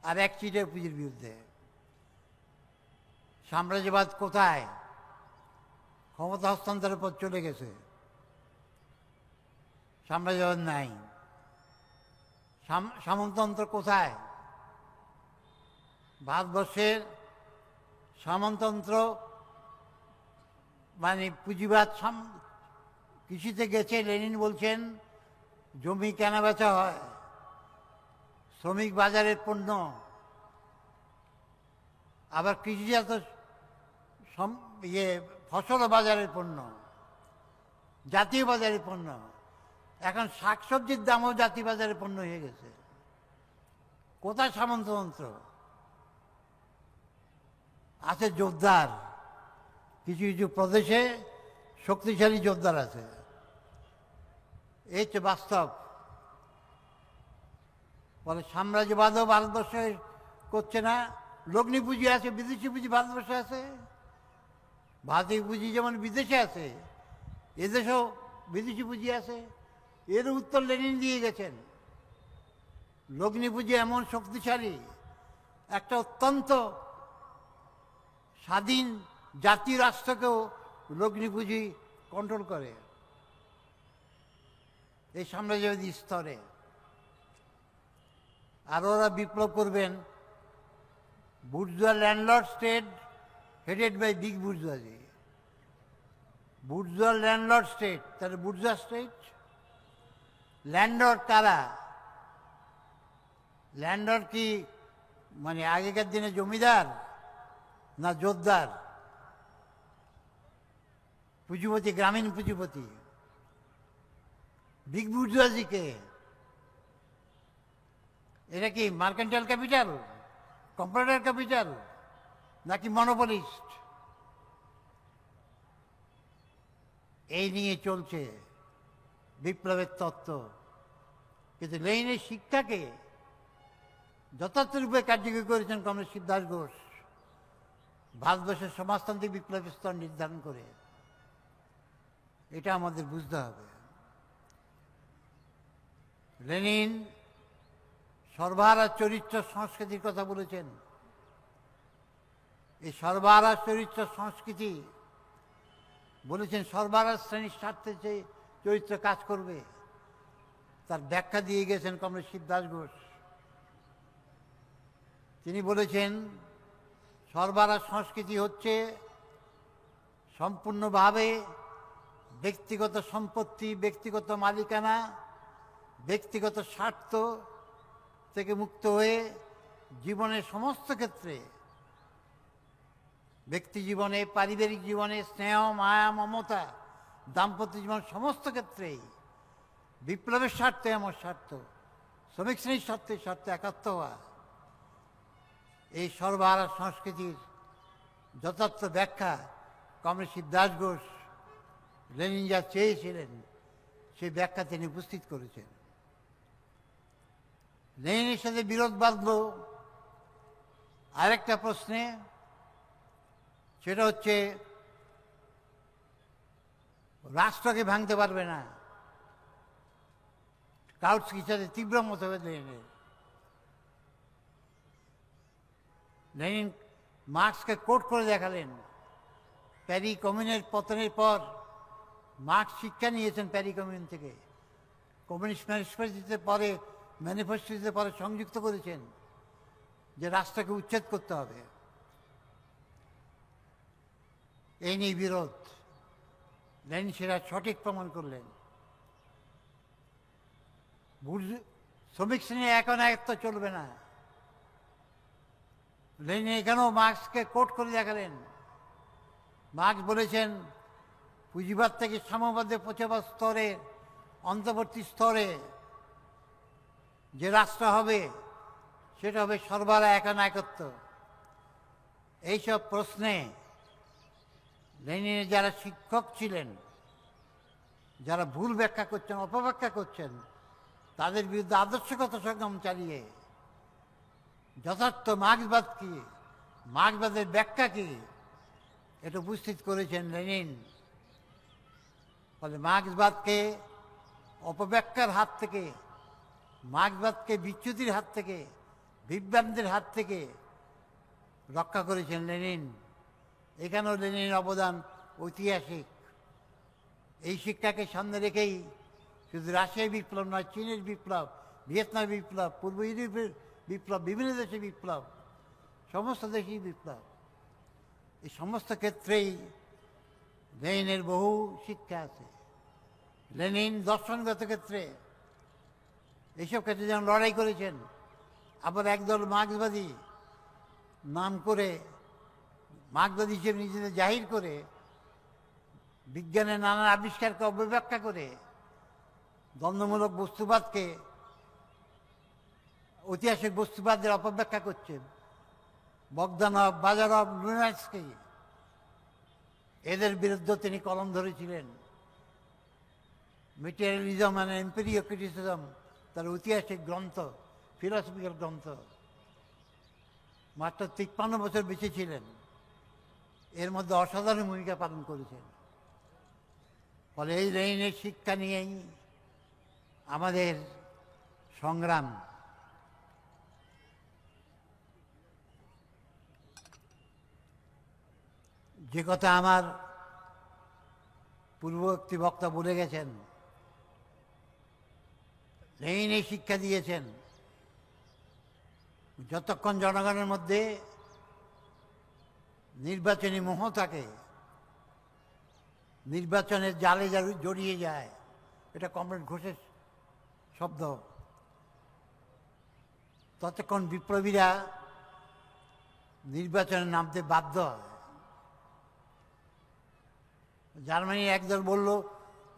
আর একচেটিয়া পুঁজির বিরুদ্ধে। সাম্রাজ্যবাদ কোথায়? ক্ষমতা হস্তান্তরের পর চলে গেছে, সাম্রাজ্যবাদ নাই। সামন্ততন্ত্র কোথায়? ভারতবর্ষের সামন্ততন্ত্র পুঁজিবাদ কৃষিতে গেছে। লেনিন বলছেন জমি কেনা বেচা হয়, শ্রমিক বাজারের পণ্য, আবার কৃষিজাত ফসল বাজারের পণ্য, জাতীয় বাজারের পণ্য। এখন শাকসবজির দামও জাতীয় বাজারের পণ্য হয়ে গেছে। কোথায় সামন্ততন্ত্র? আছে জোরদার, কিছু কিছু প্রদেশে শক্তিশালী জোরদার আছে, এই হচ্ছে বাস্তব। বলে সাম্রাজ্যবাদও ভারতবর্ষে করছে না, লগ্নি পুঁজি আছে, বিদেশি পুঁজি ভারতবর্ষে আছে। ভারতীয় পুঁজি যেমন বিদেশে আছে, এদেশেও বিদেশি পুঁজি আছে। এর উত্তর লেনিন দিয়ে গেছেন। লগ্নি পুঁজি এমন শক্তিশালী, একটা অত্যন্ত স্বাধীন জাতীয় রাষ্ট্রকেও লগ্নি পুঁজি কন্ট্রোল করে এই সাম্রাজ্যবাদী স্তরে। আর ওরা বিপ্লব করবেন bourgeois landlord state headed by big bourgeoisie. Bourgeois landlord state, তাহলে বুর্জোয়া স্টেট। ল্যান্ডলর্ড কারা? ল্যান্ডলর্ড কি মানে আগেকার দিনে জমিদার না জোরদার? পুঁজিপতি, গ্রামীণ পুঁজিপতি। বিগ বুর্জোয়াজিকে এটা কি মার্কেন্টাইল ক্যাপিটাল, কম্পারেটর ক্যাপিটাল নাকি মনোপলিস্ট? এই নিয়ে চলছে বিপ্লবের তত্ত্ব। কিন্তু লেনিনের শিক্ষাকে যথার্থ রূপে কার্যকরী করেছেন কমরেড শিবদাস ঘোষ, ভারতবর্ষের সমাজতান্ত্রিক বিপ্লবের স্তর নির্ধারণ করে। এটা আমাদের বুঝতে হবে। লেনিন সর্বহারা চরিত্র সংস্কৃতির কথা বলেছেন। এই সর্বহারা চরিত্র সংস্কৃতি বলেছেন সর্বহারা শ্রেণীর স্বার্থে যে চরিত্র কাজ করবে, তার ব্যাখ্যা দিয়ে গেছেন কমরেড শিবদাস ঘোষ। তিনি বলেছেন সর্বহারা সংস্কৃতি হচ্ছে সম্পূর্ণভাবে ব্যক্তিগত সম্পত্তি, ব্যক্তিগত মালিকানা, ব্যক্তিগত স্বার্থ থেকে মুক্ত হয়ে জীবনের সমস্ত ক্ষেত্রে, ব্যক্তি জীবনে, পারিবারিক জীবনে স্নেহ, মায়া, মমতা, দাম্পত্য জীবন সমস্ত ক্ষেত্রেই বিপ্লবের স্বার্থে আমার স্বার্থ, শ্রমিক শ্রেণীর স্বার্থে একাত্ম হওয়া। এই সর্বহারা সংস্কৃতির যথার্থ ব্যাখ্যা কমরেড শিবদাস ঘোষ লেনিন যা চেয়েছিলেন সেই ব্যাখ্যা তিনি উপস্থিত করেছেন। লেনিনের সাথে বিরোধ বাঁধল আরেকটা প্রশ্নে, সেটা হচ্ছে রাষ্ট্রকে ভাঙতে পারবে না। কাউটস্কির সাথে তীব্র মতভেদ লেনিনের। লেনিন মার্কসকে কোট করে দেখালেন। প্যারি কমিউনের পতনের পর মার্কস শিক্ষা নিয়েছেন প্যারি কমিউন থেকে। কমিউনিস্ট ম্যানিফেস্টোতে পরে সংযুক্ত করেছেন যে রাষ্ট্রকে উচ্ছেদ করতে হবে। এই নিয়ে বিরোধ। লেনিন সেটা সঠিক প্রমাণ করলেন। শ্রমিক শ্রেণী একনায়কত্ব চলবে না। লেনিন এখানেও মার্কসকে কোট করে দেখালেন। মার্কস বলেছেন পুঁজিবাদ থেকে সাম্যবাদে পৌঁছাবার স্তরে, অন্তর্বর্তী স্তরে যে রাষ্ট্র হবে সেটা হবে সর্বহারা একনায়কত্ব। এইসব প্রশ্নে লেনিনের যারা শিক্ষক ছিলেন, যারা ভুল ব্যাখ্যা করছেন, অপব্যাখ্যা করছেন, তাদের বিরুদ্ধে আদর্শগত সংগ্রাম চালিয়ে যথার্থ মার্ক্সবাদ কি, মার্ক্সবাদের ব্যাখ্যা কি, এটা উপস্থিত করেছেন লেনিন। ফলে মার্ক্সবাদকে অপব্যাখ্যার হাত থেকে, মার্ক্সবাদকে বিচ্যুতির হাত থেকে, বিভ্রান্তির হাত থেকে রক্ষা করেছেন লেনিন। এখানেও লেনিনের অবদান ঐতিহাসিক। এই শিক্ষাকে সামনে রেখেই শুধু রাশিয়ার বিপ্লব নয়, চীনের বিপ্লব, ভিয়েতনামের বিপ্লব, পূর্ব ইউরোপের বিপ্লব, বিভিন্ন দেশের বিপ্লব, সমস্ত দেশেই বিপ্লব, এই সমস্ত ক্ষেত্রেই লেনিনের বহু শিক্ষা আছে। লেনিন দর্শনগত ক্ষেত্রে এইসব ক্ষেত্রে যেমন লড়াই করেছেন, আবার একদল মার্ক্সবাদী নাম করে, মার্ক্সবাদী হিসেবে নিজেদের জাহির করে, বিজ্ঞানের নানা আবিষ্কারকে অপব্যাখ্যা করে দ্বন্দ্বমূলক বস্তুবাদকে ঐতিহাসিক বস্তুবাদের অপব্যাখ্যা করছেন। বগদানভ, বাজারভ, লুনাস্কি, এদের বিরুদ্ধে তিনি কলম ধরেছিলেন। মেটেরিয়ালিজম অ্যান্ড এম্পিরিও ক্রিটিসিজম তার ঐতিহাসিক গ্রন্থ, ফিলসফিক্যাল গ্রন্থ। মাত্র 53 বছর বেঁচে ছিলেন, এর মধ্যে অসাধারণ ভূমিকা পালন করেছেন। ফলে এই লেনিনের শিক্ষা নিয়েই আমাদের সংগ্রাম। যে কথা আমার পূর্ববর্তী বক্তা বলে গেছেন, লেনিন এই শিক্ষা দিয়েছেন, যতক্ষণ জনগণের মধ্যে নির্বাচনী মোহ থাকে, নির্বাচনের জালে জড়িয়ে যায়, এটা কমরেড ঘোষের শব্দ, ততক্ষণ বিপ্লবীরা নির্বাচনে নামতে বাধ্য হয়। জার্মানির একদল বলল,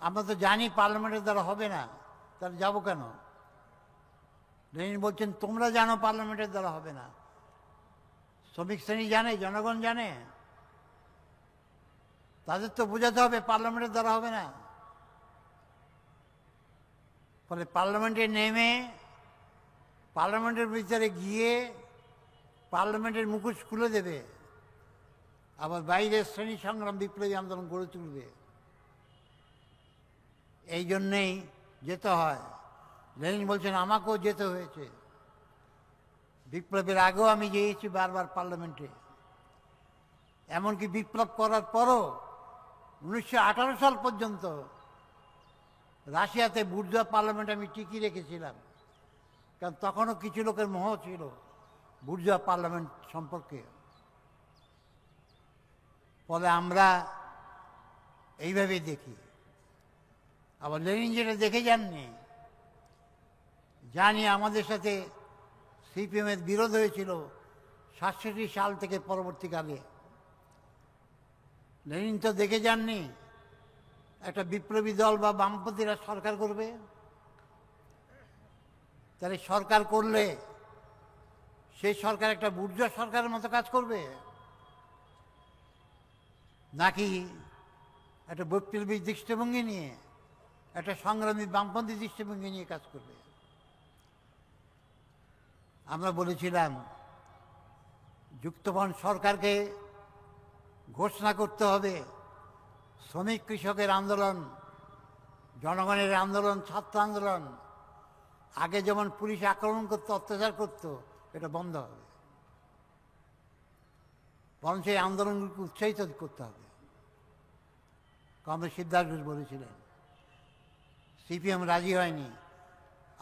আমরা তো জানি পার্লামেন্টের দ্বারা হবে না, তাহলে যাবো কেন? লেনিন বলছেন, তোমরা জানো পার্লামেন্টের দ্বারা হবে না, শ্রমিক শ্রেণী জানে, জনগণ জানে, তাদের তো বোঝাতে হবে পার্লামেন্টের দ্বারা হবে না। ফলে পার্লামেন্টে নেমে, পার্লামেন্টের ভিতরে গিয়ে পার্লামেন্টের মুখোশ খুলে দেবে, আবার বাইরের শ্রেণী সংগ্রাম বিপ্লবী আন্দোলন গড়ে তুলবে। এই জন্যেই যেতে হয়। লেনিন বলছেন, আমাকেও যেতে হয়েছে, বিপ্লবের আগেও আমি গিয়েছি বারবার পার্লামেন্টে, এমনকি বিপ্লব করার পরও 1918 সাল পর্যন্ত রাশিয়াতে বুর্জোয়া পার্লামেন্ট আমি টিকিয়ে রেখেছিলাম, কারণ তখনও কিছু লোকের মোহ ছিল বুর্জোয়া পার্লামেন্ট সম্পর্কে। ফলে আমরা এইভাবেই দেখি। আবার লেনিন যেটা দেখে যাননি, জানি আমাদের সাথে সিপিএমের বিরোধ হয়েছিল 67 সাল থেকে পরবর্তীকালে। লেনিন তো দেখে যাননি একটা বিপ্লবী দল বা বামপন্থীরা সরকার করবে। তাহলে সরকার করলে সেই সরকার একটা বুর্জোয়া সরকারের মতো কাজ করবে, নাকি একটা বিপ্লবী দৃষ্টিভঙ্গি নিয়ে, একটা সংগ্রামী বামপন্থী দৃষ্টিভঙ্গি নিয়ে কাজ করবে? আমরা বলেছিলাম যুক্তফ্রন্ট সরকারকে ঘোষণা করতে হবে শ্রমিক কৃষকের আন্দোলন, জনগণের আন্দোলন, ছাত্র আন্দোলন আগে যেমন পুলিশ আক্রমণ করতো, অত্যাচার করতো, এটা বন্ধ হবে, বরং সেই আন্দোলনগুলোকে উৎসাহিত করতে হবে। কমরেড সিদ্ধার্থ ঘোষ বলেছিলেন। সিপিএম রাজি হয়নি,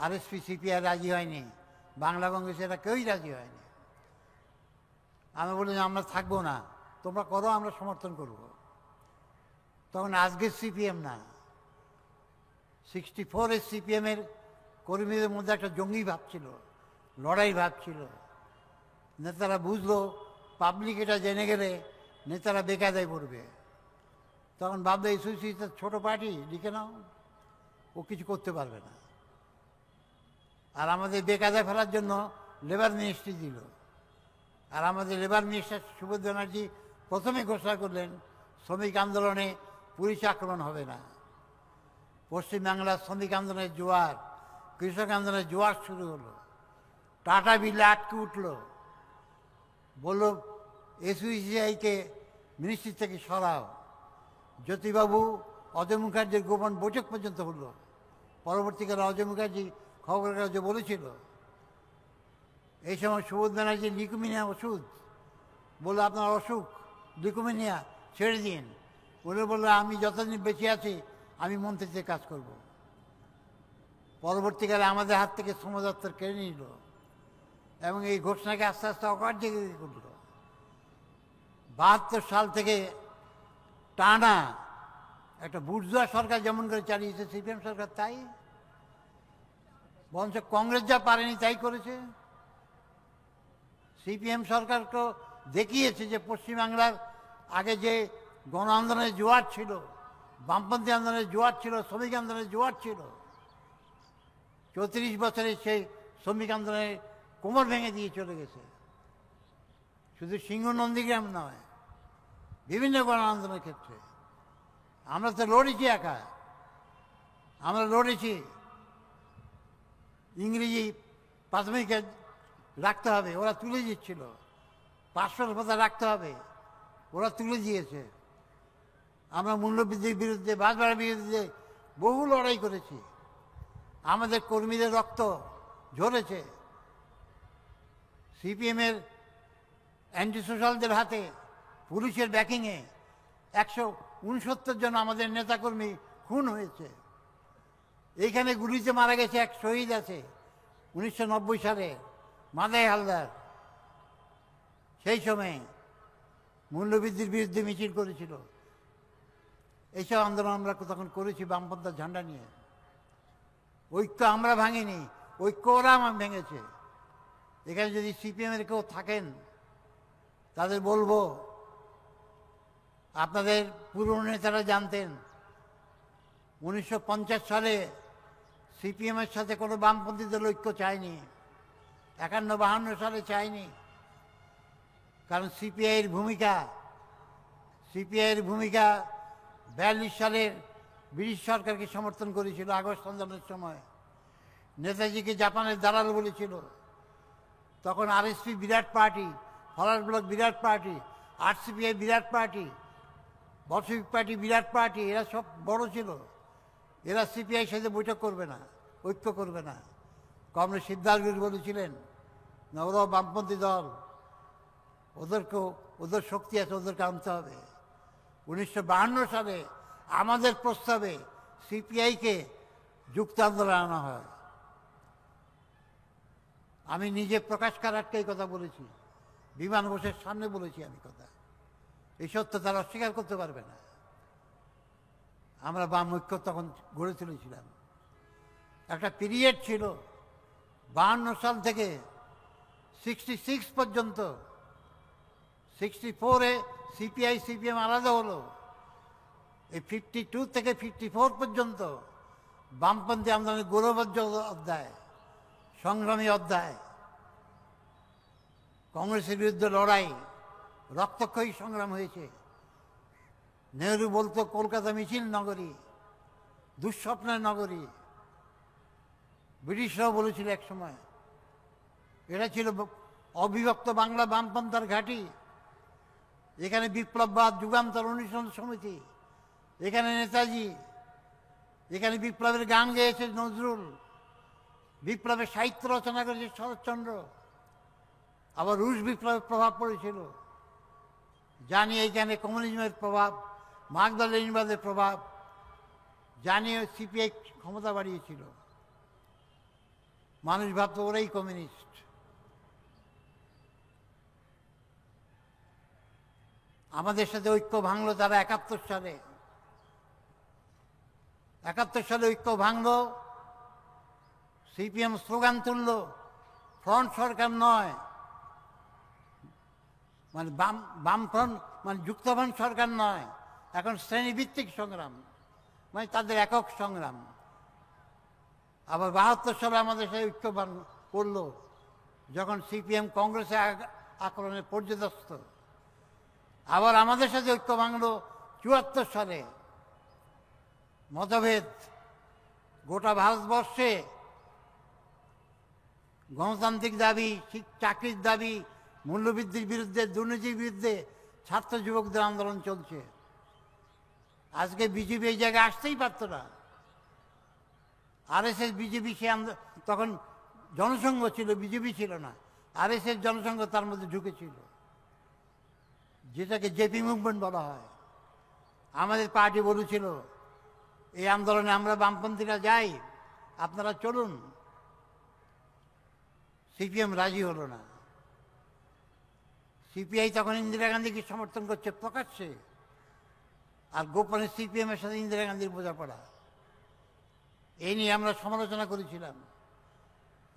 আরএসপি সিপিআই রাজি হয়নি, বাংলা কংগ্রেস এরা কেউই রাজি হয়নি। আমি বললাম, আমরা থাকবো না, তোমরা করো, আমরা সমর্থন করব। তখন আজকের সিপিএম না, 64-এর সিপিএমের কর্মীদের মধ্যে একটা জঙ্গি ভাব ছিল, লড়াই ভাব ছিল। নেতারা বুঝলো পাবলিক এটা জেনে গেলে নেতারা বেকায়দায় পড়বে, তখন ভাবলো এই সুইসিটা ছোটো পার্টি, লিখে নাও, ও কিছু করতে পারবে না। আর আমাদের বেকায়দায় ফেলার জন্য লেবার মিনিস্ট্রি দিল। আর আমাদের লেবার মিনিস্টার সুবোধ ব্যানার্জি প্রথমে ঘোষণা করলেন শ্রমিক আন্দোলনে পুলিশ আক্রমণ হবে না। পশ্চিমবাংলার শ্রমিক আন্দোলনের জোয়ার, কৃষক আন্দোলনের জোয়ার শুরু হলো। টাটা বিলে আটকে উঠল, বলল এসইউসিআইকে মিনিস্ট্রি থেকে সরাও। জ্যোতিবাবু অজয় মুখার্জির গোপন বৈঠক পর্যন্ত হলো। পরবর্তীকালে অজয় মুখার্জি খবরের কাগজে বলেছিল, এই সময় সুবোধ ব্যানার্জি লিকুমিনিয়া ওষুধ বললো, আপনার অসুখ লিকুমিনিয়া ছেড়ে দিন। উনি বললো, আমি যতদিন বেঁচে আছি আমি মন্ত্রীতে কাজ করব। পরবর্তীকালে আমাদের হাত থেকে শ্রম দপ্তর কেড়ে নিল এবং এই ঘোষণাকে আস্তে আস্তে অকার্যকরী করল। 72 সাল থেকে টানা একটা বুর্জোয়া সরকার যেমন করে চালিয়েছে সিপিএম সরকার, তাই বরঞ্চ কংগ্রেস যা পারেনি তাই করেছে। সিপিএম সরকারকে দেখিয়েছে যে পশ্চিমবাংলার আগে যে গণ আন্দোলনের জোয়ার ছিল, বামপন্থী আন্দোলনের জোয়ার ছিল, শ্রমিক আন্দোলনের জোয়ার ছিল, 34 বছরে সেই শ্রমিক আন্দোলনের কোমর ভেঙে দিয়ে চলে গেছে। শুধু সিংহ নন্দীগ্রাম নয়, বিভিন্ন গণ আন্দোলনের ক্ষেত্রে আমরা তো লড়েছি একা। আমরা লড়েছি ইংরেজি প্রাথমিকে রাখতে হবে, ওরা তুলে দিচ্ছিল। 500 ভাতা রাখতে হবে, ওরা তুলে দিয়েছে। আমরা মূল্যবৃদ্ধির বিরুদ্ধে, বাজারের বিরুদ্ধে বহু লড়াই করেছি। আমাদের কর্মীদের রক্ত ঝরেছে। সিপিএমের অ্যান্টি সোশ্যালদের হাতে পুলিশের ব্যাকিংয়ে 69 জন আমাদের নেতাকর্মী খুন হয়েছে। এইখানে গুলিতে মারা গেছে এক শহীদ আছে 1990 সালে, মাদাই হালদার। সেই সময়ে মূল্যবৃদ্ধির বিরুদ্ধে মিছিল করেছিল। এইসব আন্দোলন আমরা তখন করেছি বামপন্থার ঝান্ডা নিয়ে। ঐক্য আমরা ভাঙিনি, ঐক্য ওরা ভেঙেছে। এখানে যদি সিপিএমের কেউ থাকেন তাদের বলবো, আপনাদের পুরনো নেতারা জানতেন 1950 সালে সিপিএমের সাথে কোনো বামপন্থী দল ঐক্য চায়নি, 51-52 সালে চায়নি। কারণ সিপিআইয়ের ভূমিকা 42 সালের ব্রিটিশ সরকারকে সমর্থন করেছিল আগস্ট আন্দোলনের সময়। নেতাজিকে জাপানের দালাল বলেছিল। তখন আরএসপি বিরাট পার্টি, ফরাস ব্লক বিরাট পার্টি, আরসিপিআই বিরাট পার্টি, বলশিবিক পার্টি বিরাট পার্টি, এরা সব বড় ছিল। এরা সিপিআইয়ের সাথে বৈঠক করবে না, ঐক্য করবে না। কমরেড সিদ্ধার্থ বলেছিলেন না, ওরাও বামপন্থী দল, ওদের শক্তি আছে, ওদেরকে আনতে হবে। 1952 সালে আমাদের প্রস্তাবে সিপিআইকে যুক্ত আন্দোলনে আনা হয়। আমি নিজে প্রকাশ কারাটকে এই কথা বলেছি, বিমান বোসের সামনে বলেছি আমি কথা। এই সত্য তারা অস্বীকার করতে পারবে না। আমরা বাম ঐক্য তখন গড়ে তুলেছিলাম। একটা পিরিয়ড ছিল 52 সাল থেকে 66 পর্যন্ত। 64-এ সিপিআই সিপিএম আলাদা হলো। এই 52 থেকে 54 পর্যন্ত বামপন্থী আন্দোলনের গৌরবোজ্জ্বল অধ্যায়, সংগ্রামী অধ্যায়। কংগ্রেসের বিরুদ্ধে লড়াই, রক্তক্ষয়ী সংগ্রাম হয়েছে। নেহরু বলতো কলকাতা মিছিল নগরী, দুঃস্বপ্নের নগরী। ব্রিটিশরাও বলেছিল এক সময়। এটা ছিল অবিভক্ত বাংলা বামপন্থার ঘাঁটি। এখানে বিপ্লববাদ, যুগান্তর অনুশীলন সমিতি, এখানে নেতাজি, এখানে বিপ্লবের গান গেয়েছে নজরুল, বিপ্লবের সাহিত্য রচনা করেছে শরৎচন্দ্র। আবার রুশ বিপ্লবের প্রভাব পড়েছিল। জানি এইখানে কমিউনিজমের প্রভাব, মার্কস লেনিনবাদের প্রভাব। জানি সিপিআই ক্ষমতা বাড়িয়েছিল। মানুষ ভাবতো ওরাই কমিউনিস্ট। আমাদের সাথে ঐক্য ভাঙলো তারা 71 সালে। 71 সালে ঐক্য ভাঙলো। সিপিএম স্লোগান তুলল, ফ্রন্ট সরকার নয়, মানে বামফ্রন্ট, মানে যুক্তফ্রন্ট সরকার নয়, এখন শ্রেণীভিত্তিক সংগ্রাম, মানে তাদের একক সংগ্রাম। আবার 72 সালে আমাদের সাথে ঐক্য করলো যখন সিপিএম কংগ্রেসে আক্রমণে পর্যদস্ত। আবার আমাদের সাথে ঐক্য ভাঙলো 74 সালে। মতভেদ গোটা ভারতবর্ষে, গণতান্ত্রিক দাবি, চাকরির দাবি, মূল্যবৃদ্ধির বিরুদ্ধে, দুর্নীতির বিরুদ্ধে ছাত্র যুবকদের আন্দোলন চলছে। আজকে বিজেপি এই জায়গায় আসতেই পারত না। আরএসএস বিজেপি সে তখন জনসংঘ ছিল, বিজেপি ছিল না। আরএসএস জনসংঘ তার মধ্যে ঢুকেছিল, যেটাকে জেপি মুভমেন্ট বলা হয়। আমাদের পার্টি বলেছিল এই আন্দোলনে আমরা বামপন্থীরা যাই, আপনারা চলুন। সিপিএম রাজি হলো না। সিপিআই তখন ইন্দিরা গান্ধীকে সমর্থন করছে প্রকাশ্যে, আর গোপনে সিপিএমের সাথে ইন্দিরা গান্ধীর বোঝাপড়া। এই নিয়ে আমরা সমালোচনা করেছিলাম।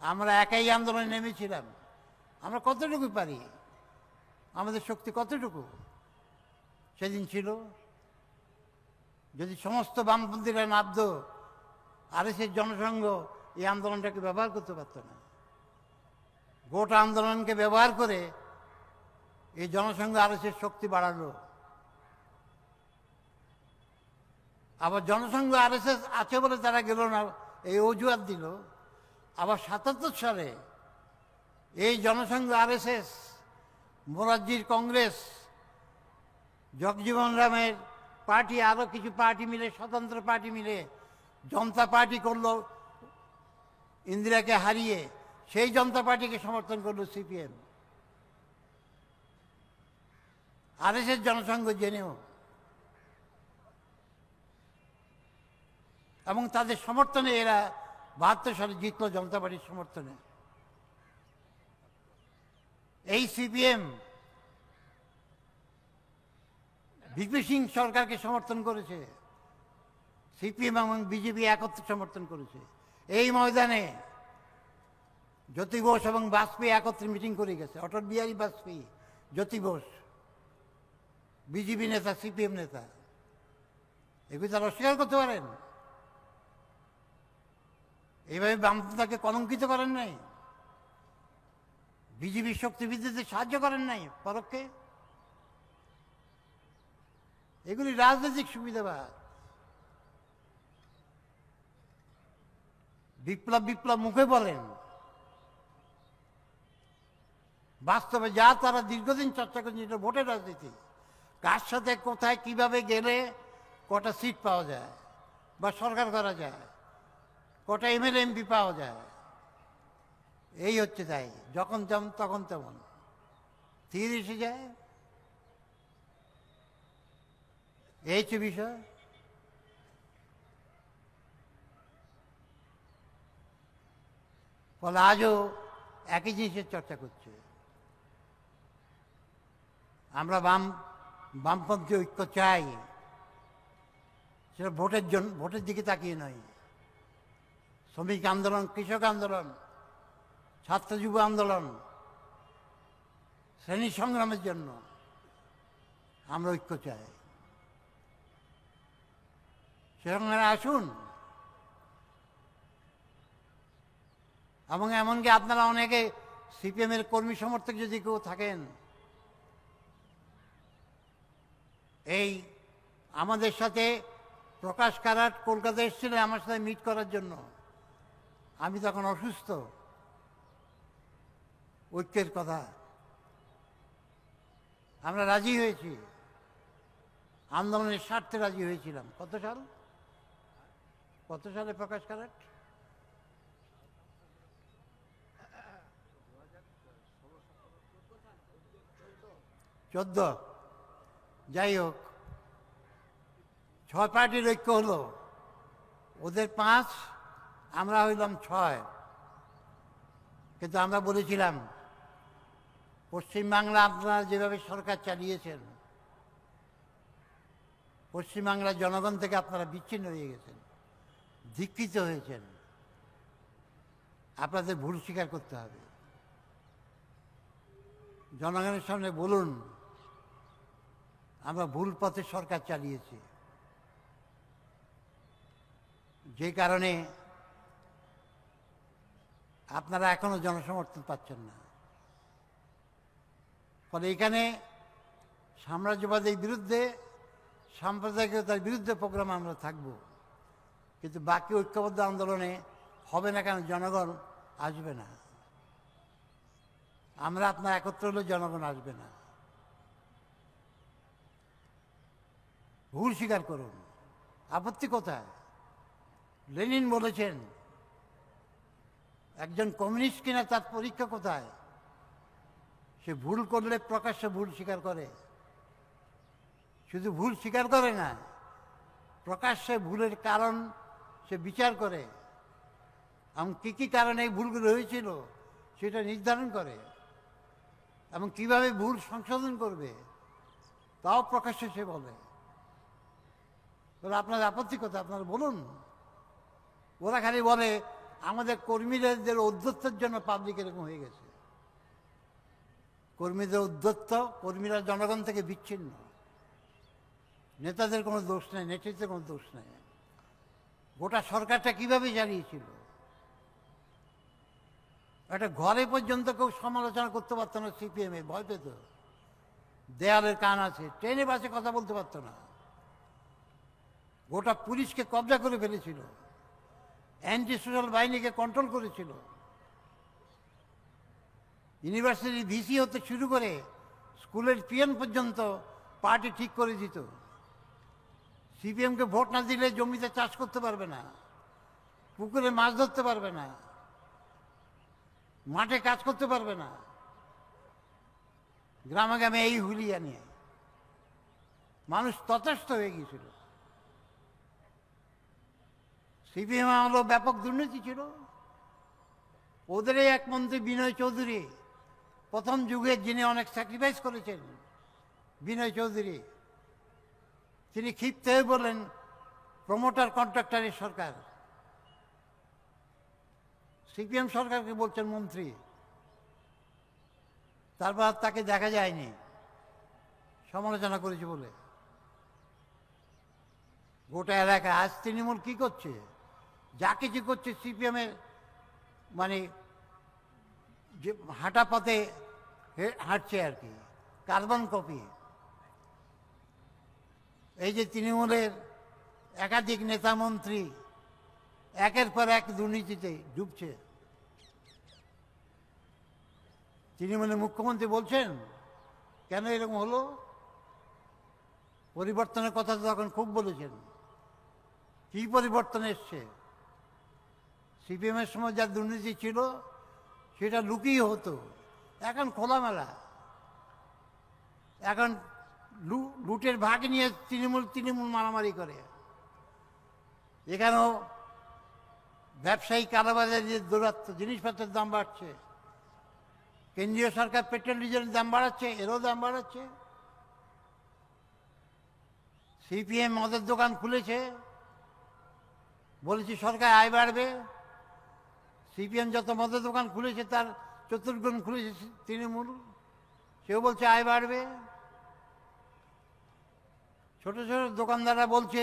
আমরা একাই আন্দোলনে নেমেছিলাম। আমরা কতটুকু পারি, আমাদের শক্তি কতটুকু সেদিন ছিল। যদি সমস্ত বামপন্থীরা নাবদ, আরএসএস জনসংঘ এই আন্দোলনটাকে ব্যবহার করতে পারত না। গোটা আন্দোলনকে ব্যবহার করে এই জনসংঘ আরএসএস শক্তি বাড়ালো। আবার জনসংঘ আরএসএস আছে বলে তারা গেল না, এই অজুহাত দিল। আবার 77 সালে এই জনসংঘ আরএসএস, মোরারজির কংগ্রেস, জগজীবন রামের পার্টি, আরো কিছু পার্টি মিলে, স্বতন্ত্র পার্টি মিলে জনতা পার্টি করলো ইন্দিরাকে হারিয়ে। সেই জনতা পার্টিকে সমর্থন করলো সিপিএম। আরএসএস জনসংঘ জেনেও এবং তাদের সমর্থনে এরা 72 সালে জিতল জনতা পার্টির সমর্থনে। এই সিপিএম ভিপি সিং সরকারকে সমর্থন করেছে, সিপিএম এবং বিজেপি একত্রে সমর্থন করেছে। এই ময়দানে জ্যোতি বোস এবং বাজপেয়ী একত্রে মিটিং করে গেছে, অটল বিহারী বাজপেয়ী, জ্যোতি বোস, বিজেপি নেতা, সিপিএম নেতা। এগুলি তারা অস্বীকার করতে পারেন? এইভাবে বামপন্থাকে কলঙ্কিত করেন নাই, বিজেপির শক্তি বৃদ্ধিতে সাহায্য করেন নাই পরোক্ষে। এগুলি রাজনৈতিক সুবিধাবাদ। বিপ্লব বিপ্লব মুখে বলেন, বাস্তবে যা তারা দীর্ঘদিন চর্চা করেন যেটা ভোটের রাজনীতি, কার সাথে কোথায় কিভাবে গেলে কটা সিট পাওয়া যায় বা সরকার করা যায়, কটা এমএলএ এমপি পাওয়া যায়, এই হচ্ছে তাই। যখন যেমন তখন তেমন তীর এসে যায়, এই হচ্ছে বিষয়। ফলে আজও একই জিনিসের চর্চা করছে। আমরা বামপন্থী ঐক্য চাই, সেটা ভোটের দিকে তাকিয়ে নয়। শ্রমিক আন্দোলন, কৃষক আন্দোলন, ছাত্র যুব আন্দোলন, শ্রেণী সংগ্রামের জন্য আমরা ঐক্য চাই। সেখানে আসুন। এবং এমনকি আপনারা অনেকে সিপিএমের কর্মী সমর্থক যদি কেউ থাকেন, এই আমাদের সাথে প্রকাশ কারাট কলকাতা এসেছিলেন আমার সাথে মিট করার জন্য। আমি তখন অসুস্থ। ঐক্যের কথা আমরা রাজি হয়েছি, আন্দোলনের স্বার্থে রাজি হয়েছিলাম। কত সালে প্রকাশ কারাট? 14। যাই হোক, 6 পার্টির ঐক্য হলো, ওদের 5, আমরা হইলাম 6। কিন্তু আমরা বলেছিলাম পশ্চিমবাংলা আপনারা যেভাবে সরকার চালিয়েছেন, পশ্চিমবাংলার জনগণ থেকে আপনারা বিচ্ছিন্ন হয়ে গেছেন, ধিক্কৃত হয়েছেন। আপনাদের ভুল স্বীকার করতে হবে। জনগণের সামনে বলুন আমরা ভুল পথে সরকার চালিয়েছি, যে কারণে আপনারা এখনো জনসমর্থন পাচ্ছেন না। ফলে এখানে সাম্রাজ্যবাদের বিরুদ্ধে, সাম্প্রদায়িকতার বিরুদ্ধে প্রোগ্রাম আমরা থাকব, কিন্তু বাকি ঐক্যবদ্ধ আন্দোলনে হবে না। কেন? জনগণ আসবে না। আমরা আপনার একত্র হলে জনগণ আসবে না। ভুল স্বীকার করুন। আপত্তি কোথায়? লেনিন বলেছেন একজন কমিউনিস্ট কিনা তার পরীক্ষা কোথায়? সে ভুল করলে প্রকাশ্যে ভুল স্বীকার করে। শুধু ভুল স্বীকার করে না, প্রকাশ্যে ভুলের কারণ সে বিচার করে এবং কী কী কারণে এই ভুলগুলো হয়েছিল সেটা নির্ধারণ করে এবং কিভাবে ভুল সংশোধন করবে তাও প্রকাশ্যে সে বলে। আপনার আপত্তি কোথায়? আপনারা বলুন। ওরা খালি বলে আমাদের কর্মীদের ঔদ্ধত্যের জন্য পাবলিক এরকম হয়ে গেছে। কর্মীদের উদ্ধত্ত, কর্মীরা জনগণ থেকে বিচ্ছিন্ন। নেতাদের কোনো দোষ নেই, নেতৃত্বের কোনো দোষ নেই। গোটা সরকারটা কিভাবে চালিয়েছিল, একটা ঘরে পর্যন্ত কেউ সমালোচনা করতে পারতো না। সিপিএমে ভয় পেত, দেয়ালের কান আছে, ট্রেনে বাসে কথা বলতে পারতো না। গোটা পুলিশকে কবজা করে ফেলেছিল, অ্যান্টি সোশ্যাল বাহিনীকে কন্ট্রোল করেছিল। ইউনিভার্সিটির ভিসি হতে শুরু করে স্কুলের পিএন পর্যন্ত পার্টি ঠিক করে দিত। সিপিএমকে ভোট না দিলে জমিতে চাষ করতে পারবে না, পুকুরে মাছ ধরতে পারবে না, মাঠে কাজ করতে পারবে না। গ্রামে গ্রামে এই হুলিয়া নিয়ে মানুষ ততস্থ হয়ে গিয়েছিল। সিপিএম আমলেও ব্যাপক দুর্নীতি ছিল। ওদেরই এক মন্ত্রী বিনয় চৌধুরী, প্রথম যুগে যিনি অনেক স্যাক্রিফাইস করেছেন, বিনয় চৌধুরী, তিনি ক্ষিপ্ত হয়ে বললেন প্রমোটার কন্ট্রাক্টরের সরকার। সিপিএম সরকারকে বলছেন মন্ত্রী। তারপর আর তাকে দেখা যায়নি, সমালোচনা করেছে বলে। গোটা এলাকা আজ তৃণমূল কি করছে? যা কিছু করছে সিপিএমের মানে যে হাঁটা পথে হাঁটছে আর কি, কার্বন কপি। এই যে তৃণমূলের একাধিক নেতা মন্ত্রী একের পর এক দুর্নীতিতে ডুবছে। তৃণমূলের মুখ্যমন্ত্রী বলছেন কেন এরকম হলো? পরিবর্তনের কথা তো তখন খুব বলেছেন। কি পরিবর্তন এসছে? সিপিএমের সময় যা দুর্নীতি ছিল সেটা লুকিয়ে হতো, এখন খোলামেলা। এখন লুটের ভাগ নিয়ে তৃণমূল মারামারি করে। এখানেও ব্যবসায়ী কারবারের দৌরাত্ম, জিনিসপত্রের দাম বাড়ছে। কেন্দ্রীয় সরকার পেট্রোল ডিজেলের দাম বাড়াচ্ছে, এরও দাম বাড়াচ্ছে। সিপিএম মদের দোকান খুলেছে, বলেছি সরকার আয় বাড়বে। সিপিএম যত মদের দোকান খুলেছে তার চতুর্গুণ খুলেছে তৃণমূল, সেও বলছে আয় বাড়বে। ছোট ছোট দোকানদাররা বলছে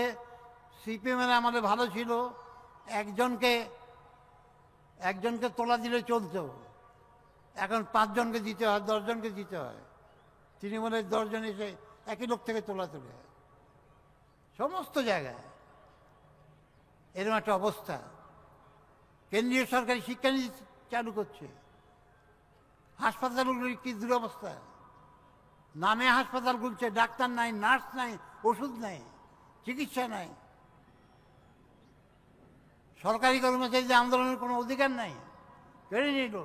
সিপিএমের আমাদের ভালো ছিল, একজনকে তোলা দিলে চলতো, এখন 5 জনকে দিতে হয়, 10 জনকে দিতে হয়। তৃণমূলের 10 জন এসে একই লোক থেকে তোলা তোলে সমস্ত জায়গায়। এরকম একটা অবস্থা। কেন্দ্রীয় সরকারি শিক্ষানীতি চালু করছে, হাসপাতালগুলির কি দুরবস্থা। নামে হাসপাতাল খুলছে, ডাক্তার নাই, নার্স নাই, ওষুধ নাই, চিকিৎসা নাই। সরকারি কর্মচারীদের আন্দোলনের কোনো অধিকার নাই, কেড়ে নিল।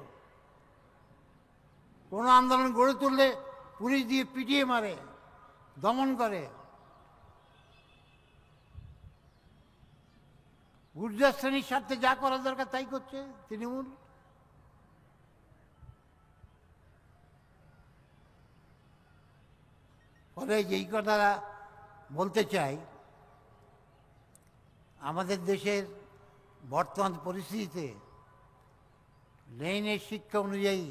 কোনো আন্দোলন গড়ে তুললে পুলিশ দিয়ে পিটিয়ে মারে, দমন করে। গুর্জর শ্রেণীর স্বার্থে যা করা দরকার তাই করছে তৃণমূল। ফলে যেই কথা বলতে চাই, আমাদের দেশের বর্তমান পরিস্থিতিতে লেনের শিক্ষা অনুযায়ী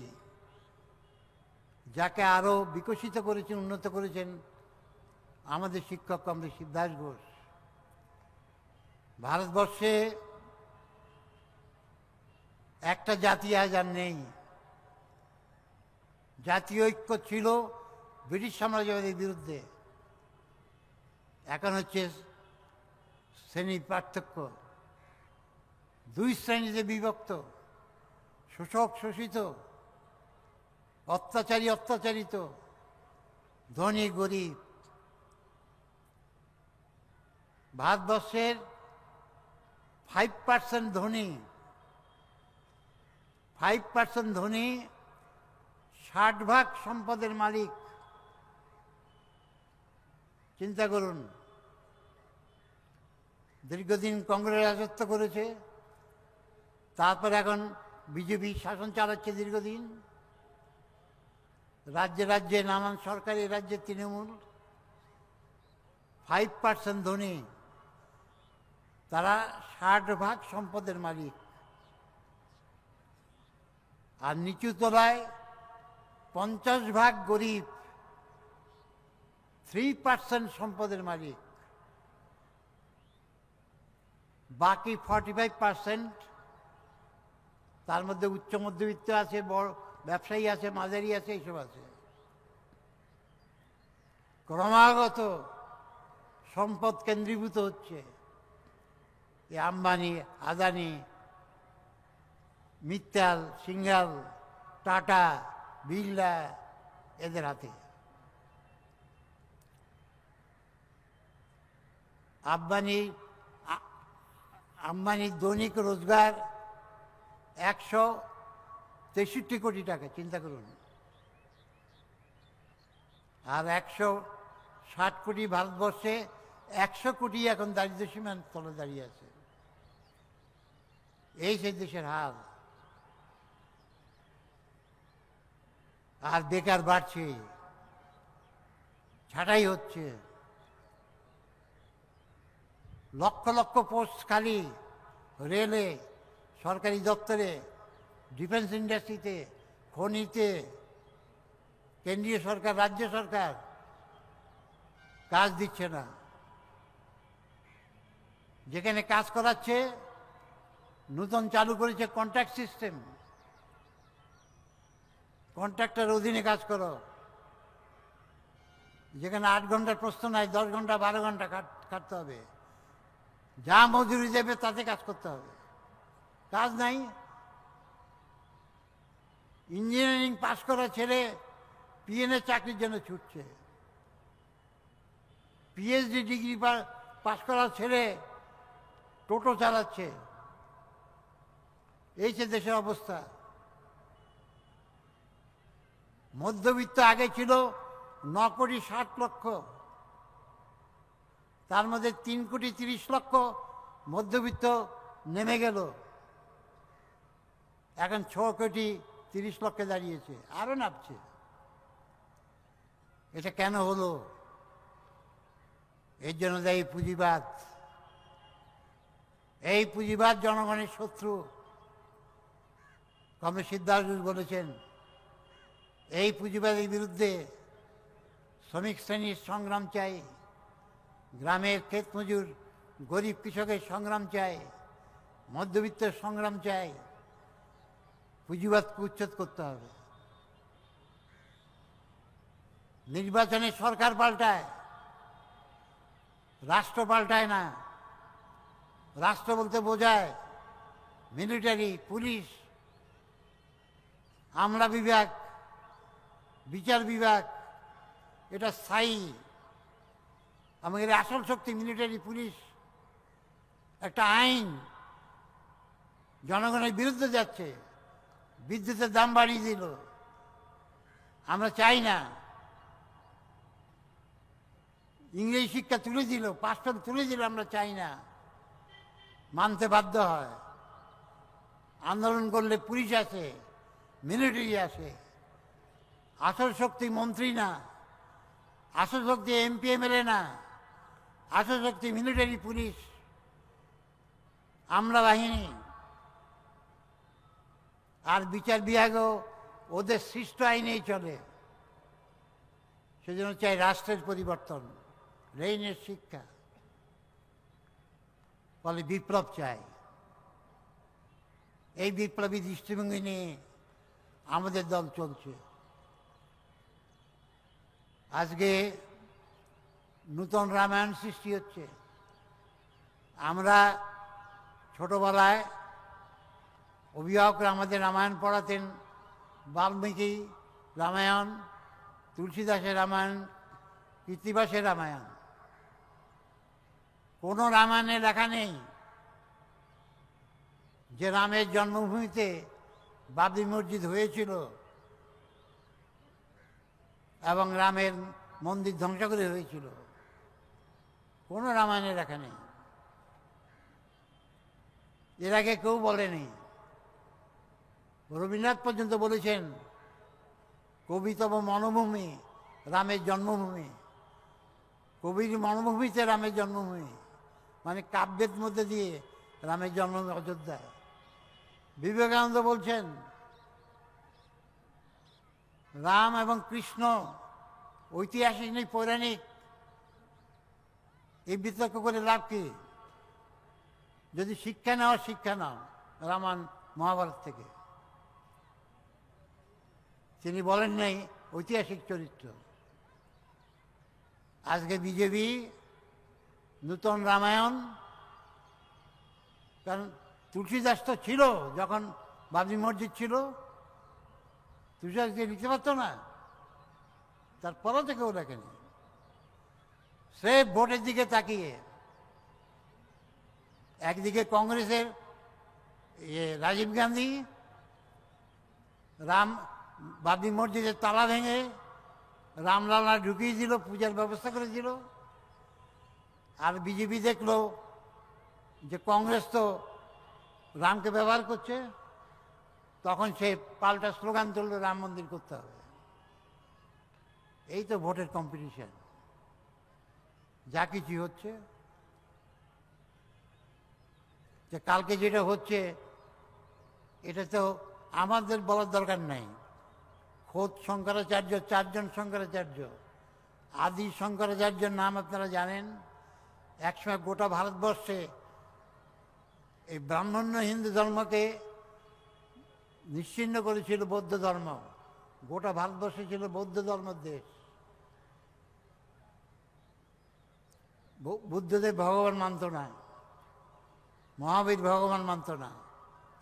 যাকে আরও বিকশিত করেছেন, উন্নত করেছেন আমাদের শিক্ষক কমরেড শিবদাস ঘোষ। ভারতবর্ষে একটা জাতি আজ আর নেই। জাতীয় ঐক্য ছিল ব্রিটিশ সাম্রাজ্যবাদের বিরুদ্ধে, এখন হচ্ছে শ্রেণী পার্থক্য, 2 শ্রেণীতে বিভক্ত, শোষক শোষিত, অত্যাচারী অত্যাচারিত, ধনী গরিব। ভারতবর্ষের 5% ধনী, 5% ধনী 60% সম্পদের মালিক। চিন্তা করুন, দীর্ঘদিন কংগ্রেস রাজত্ব করেছে, তারপর এখন বিজেপি শাসন চালাচ্ছে দীর্ঘদিন। রাজ্যে রাজ্যে নানান সরকারি রাজ্যে তৃণমূল। 5% ধনী, তারা 60% সম্পদের মালিক। আর নিচু তলায় 50% গরিব, 3% সম্পদের মালিক। বাকি 45%, তার মধ্যে উচ্চ মধ্যবিত্ত আছে, বড় ব্যবসায়ী আছে, মাঝারি আছে, এইসব আছে। ক্রমাগত সম্পদ কেন্দ্রীভূত হচ্ছে এই আম্বানি, আদানি, মিত্তাল, সিঙ্ঘাল, টাটা, বিড়লা, এদের হাতে। আম্বানির দৈনিক রোজগার 163 কোটি টাকা, চিন্তা করুন। আর 160 কোটি ভারতবর্ষে, 100 কোটি এখন দারিদ্র্য সীমার তলে দাঁড়িয়ে আছে। এই সে দেশের হাল। আর বেকার বাড়ছে, ছাঁটাই হচ্ছে, লক্ষ লক্ষ পোস্ট খালি রেলে, সরকারি দপ্তরে, ডিফেন্স ইন্ডাস্ট্রিতে, খনিতে, কেন্দ্রীয় সরকার, রাজ্য সরকার কাজ দিচ্ছে না। যেখানে কাজ করাচ্ছে, নতুন চালু করেছে কন্ট্রাক্ট সিস্টেম, কন্ট্রাক্টের অধীনে কাজ করো। যেখানে 8 ঘন্টার প্রশ্ন নাই, 10 ঘন্টা 12 ঘন্টা খাটতে হবে, যা মজুরি দেবে তাতে কাজ করতে হবে। কাজ নাই। ইঞ্জিনিয়ারিং পাশ করা ছেলে পিএনএ চাকরির জন্য ছুটছে, পিএইচডি ডিগ্রি পাশ করা ছেলে টোটো চালাচ্ছে। এই যে দেশের অবস্থা। মধ্যবিত্ত আগে ছিল 9,60,00,000, তার মধ্যে 3,30,00,000 মধ্যবিত্ত নেমে গেল, এখন 6,30,00,000 দাঁড়িয়েছে, আরো নামছে। এটা কেন হলো? এর জন্য দায়ী পুঁজিবাদ। এই পুঁজিবাদ জনগণের শত্রু। কমরেড সিদ্ধার্থ ঘোষ বলেছেন, এই পুঁজিবাদের বিরুদ্ধে শ্রমিক শ্রেণীর সংগ্রাম চাই, গ্রামের ক্ষেত মজুর গরিব কৃষকের সংগ্রাম চাই, মধ্যবিত্তের সংগ্রাম চাই। পুঁজিবাদকে উচ্ছেদ করতে হবে। নির্বাচনে সরকার পাল্টায়, রাষ্ট্র পাল্টায় না। রাষ্ট্র বলতে বোঝায় মিলিটারি, পুলিশ, আমলা বিভাগ, বিচার বিভাগ। এটা স্থায়ী। আমাদের আসল শক্তি মিলিটারি, পুলিশ। একটা আইন জনগণের বিরুদ্ধে যাচ্ছে, বিদ্যুতের দাম বাড়িয়ে দিল, আমরা চাই না। ইংরেজি শিক্ষা তুলে দিল, পাঁচটা তুলে দিল, আমরা চাই না। মানতে বাধ্য হয়। আন্দোলন করলে পুলিশ আসে, মিলিটারি আসে। আসল শক্তি মন্ত্রী না, আসল শক্তি এমপি এমএলএ না, আসল শক্তি মিলিটারি, পুলিশ, আমলা বাহিনী। আর বিচার বিভাগও ওদের সৃষ্ট আইনেই চলে। সেজন্য চাই রাষ্ট্রের পরিবর্তন, রেইনের শিক্ষা। ফলে বিপ্লব চাই। এই বিপ্লবী দৃষ্টিভঙ্গি নিয়ে আমাদের দল চলছে। আজকে নূতন রামায়ণ সৃষ্টি হচ্ছে। আমরা ছোটবেলায় অভিভাবকরা আমাদের রামায়ণ পড়াতেন, বাল্মীকি রামায়ণ, তুলসীদাসের রামায়ণ, কৃত্তিবাসের রামায়ণ। কোনো রামায়ণে লেখা নেই যে রামের জন্মভূমিতে বাবরি মসজিদ হয়েছিল এবং রামের মন্দির ধ্বংস করে হয়েছিল। কোনো রামায়ণে লেখা নেই। এর আগে কেউ বলেনি। রবীন্দ্রনাথ পর্যন্ত বলেছেন, কবিতব মনভূমি রামের জন্মভূমি। কবির মনভূমিতে রামের জন্মভূমি, মানে কাব্যের মধ্যে দিয়ে রামের জন্মভূমি অযোধ্যায়। বিবেকানন্দ বলছেন, রাম এবং কৃষ্ণ ঐতিহাসিক নেই, পৌরাণিক। এই বিতর্ক করে লাভ কি? যদি শিক্ষা নাও, শিক্ষা নাও রামায়ণ মহাভারত থেকে। তিনি বলেন নাই ঐতিহাসিক চরিত্র। আজকে বিজেপি নূতন রামায়ণ, কারণ তুলসীদাস তো ছিল যখন বাবরি মসজিদ ছিল, তুলসীদাস দিয়ে লিখতে পারতো না, তারপরও তো কেউ লেখেনি। সে ভোটের দিকে তাকিয়ে একদিকে কংগ্রেসের রাজীব গান্ধী বাবরি মসজিদের তালা ভেঙে রামলালা ঢুকিয়ে দিল, পূজার ব্যবস্থা করে দিল। আর বিজেপি দেখলো যে কংগ্রেস তো রামকে ব্যবহার করছে, তখন সে পাল্টা স্লোগান তুললো রাম মন্দির করতে হবে। এই তো ভোটের কম্পিটিশন, যা কিছু হচ্ছে। যে কালকে যেটা হচ্ছে এটা তো আমাদের বলার দরকার নাই। খোদ শঙ্করাচার্য, 4 জন শঙ্করাচার্য, আদি শঙ্করাচার্যের নাম আপনারা জানেন। একসময় গোটা ভারতবর্ষে এই ব্রাহ্মণ্য হিন্দু ধর্মকে নিশ্চিহ্ন করেছিল বৌদ্ধ ধর্ম। গোটা ভারতবর্ষে ছিল বৌদ্ধ ধর্মের দেশ। বুদ্ধদেব ভগবান মানত না, মহাবীর ভগবান মানত না,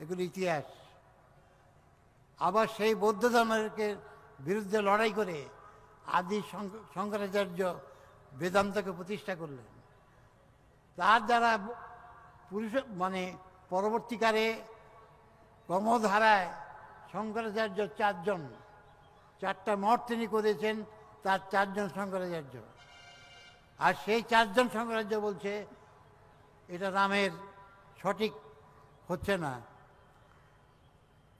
এগুলো ইতিহাস। আবার সেই বৌদ্ধ ধর্মের বিরুদ্ধে লড়াই করে আদি শঙ্করাচার্য বেদান্তকে প্রতিষ্ঠা করলেন। তার দ্বারা পুরুষ মানে পরবর্তীকালে ক্রমধারায় শঙ্করাচার্য 4 জন, 4টা মঠ তিনি করেছেন, তার 4 জন শঙ্করাচার্য। আর সেই 4 জন শঙ্করাচার্য বলছে এটা রামের সঠিক হচ্ছে না,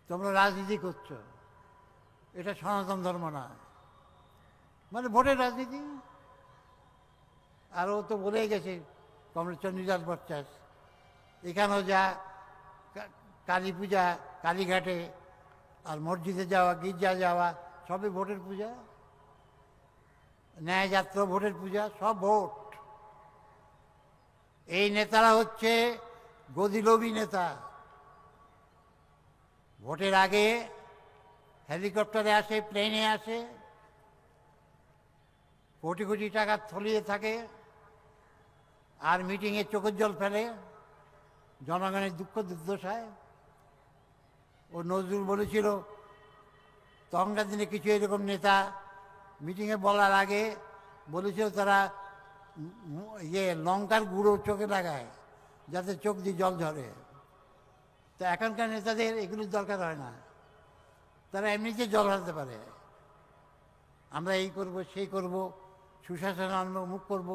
তোমরা রাজনীতি করছো, এটা সনাতন ধর্ম না, মানে ভোটের রাজনীতি। আর ও তো বলেই গেছে কমরেড চন্দ্রদাস ভট্টাচার্য, এখানেও যা কালী পূজা, কালীঘাটে আর মসজিদে যাওয়া, গির্জা যাওয়া, সবই ভোটের পূজা। ন্যায়যাত্রা ভোটের পূজা, সব ভোট। এই নেতারা হচ্ছে গদিলোভী নেতা। ভোটের আগে হেলিকপ্টারে আসে, প্লেনে আসে, কোটি কোটি টাকা থলিয়ে থাকে, আর মিটিংয়ে চোখের জল ফেলে, জনগণের দুঃখ দুর্দশায়। ও নজরুল বলেছিল তখনকার দিনে কিছু এরকম নেতা মিটিংয়ে বলার আগে বলেছিল তারা লঙ্কার গুঁড়ো চোখে লাগায় যাতে চোখ দিয়ে জল ঝরে। তো এখনকার নেতাদের এগুলির দরকার হয় না, তারা এমনিতে জল হারাতে পারে। আমরা এই করব, সেই করব, সুশাসন আনবো, মুখ করব,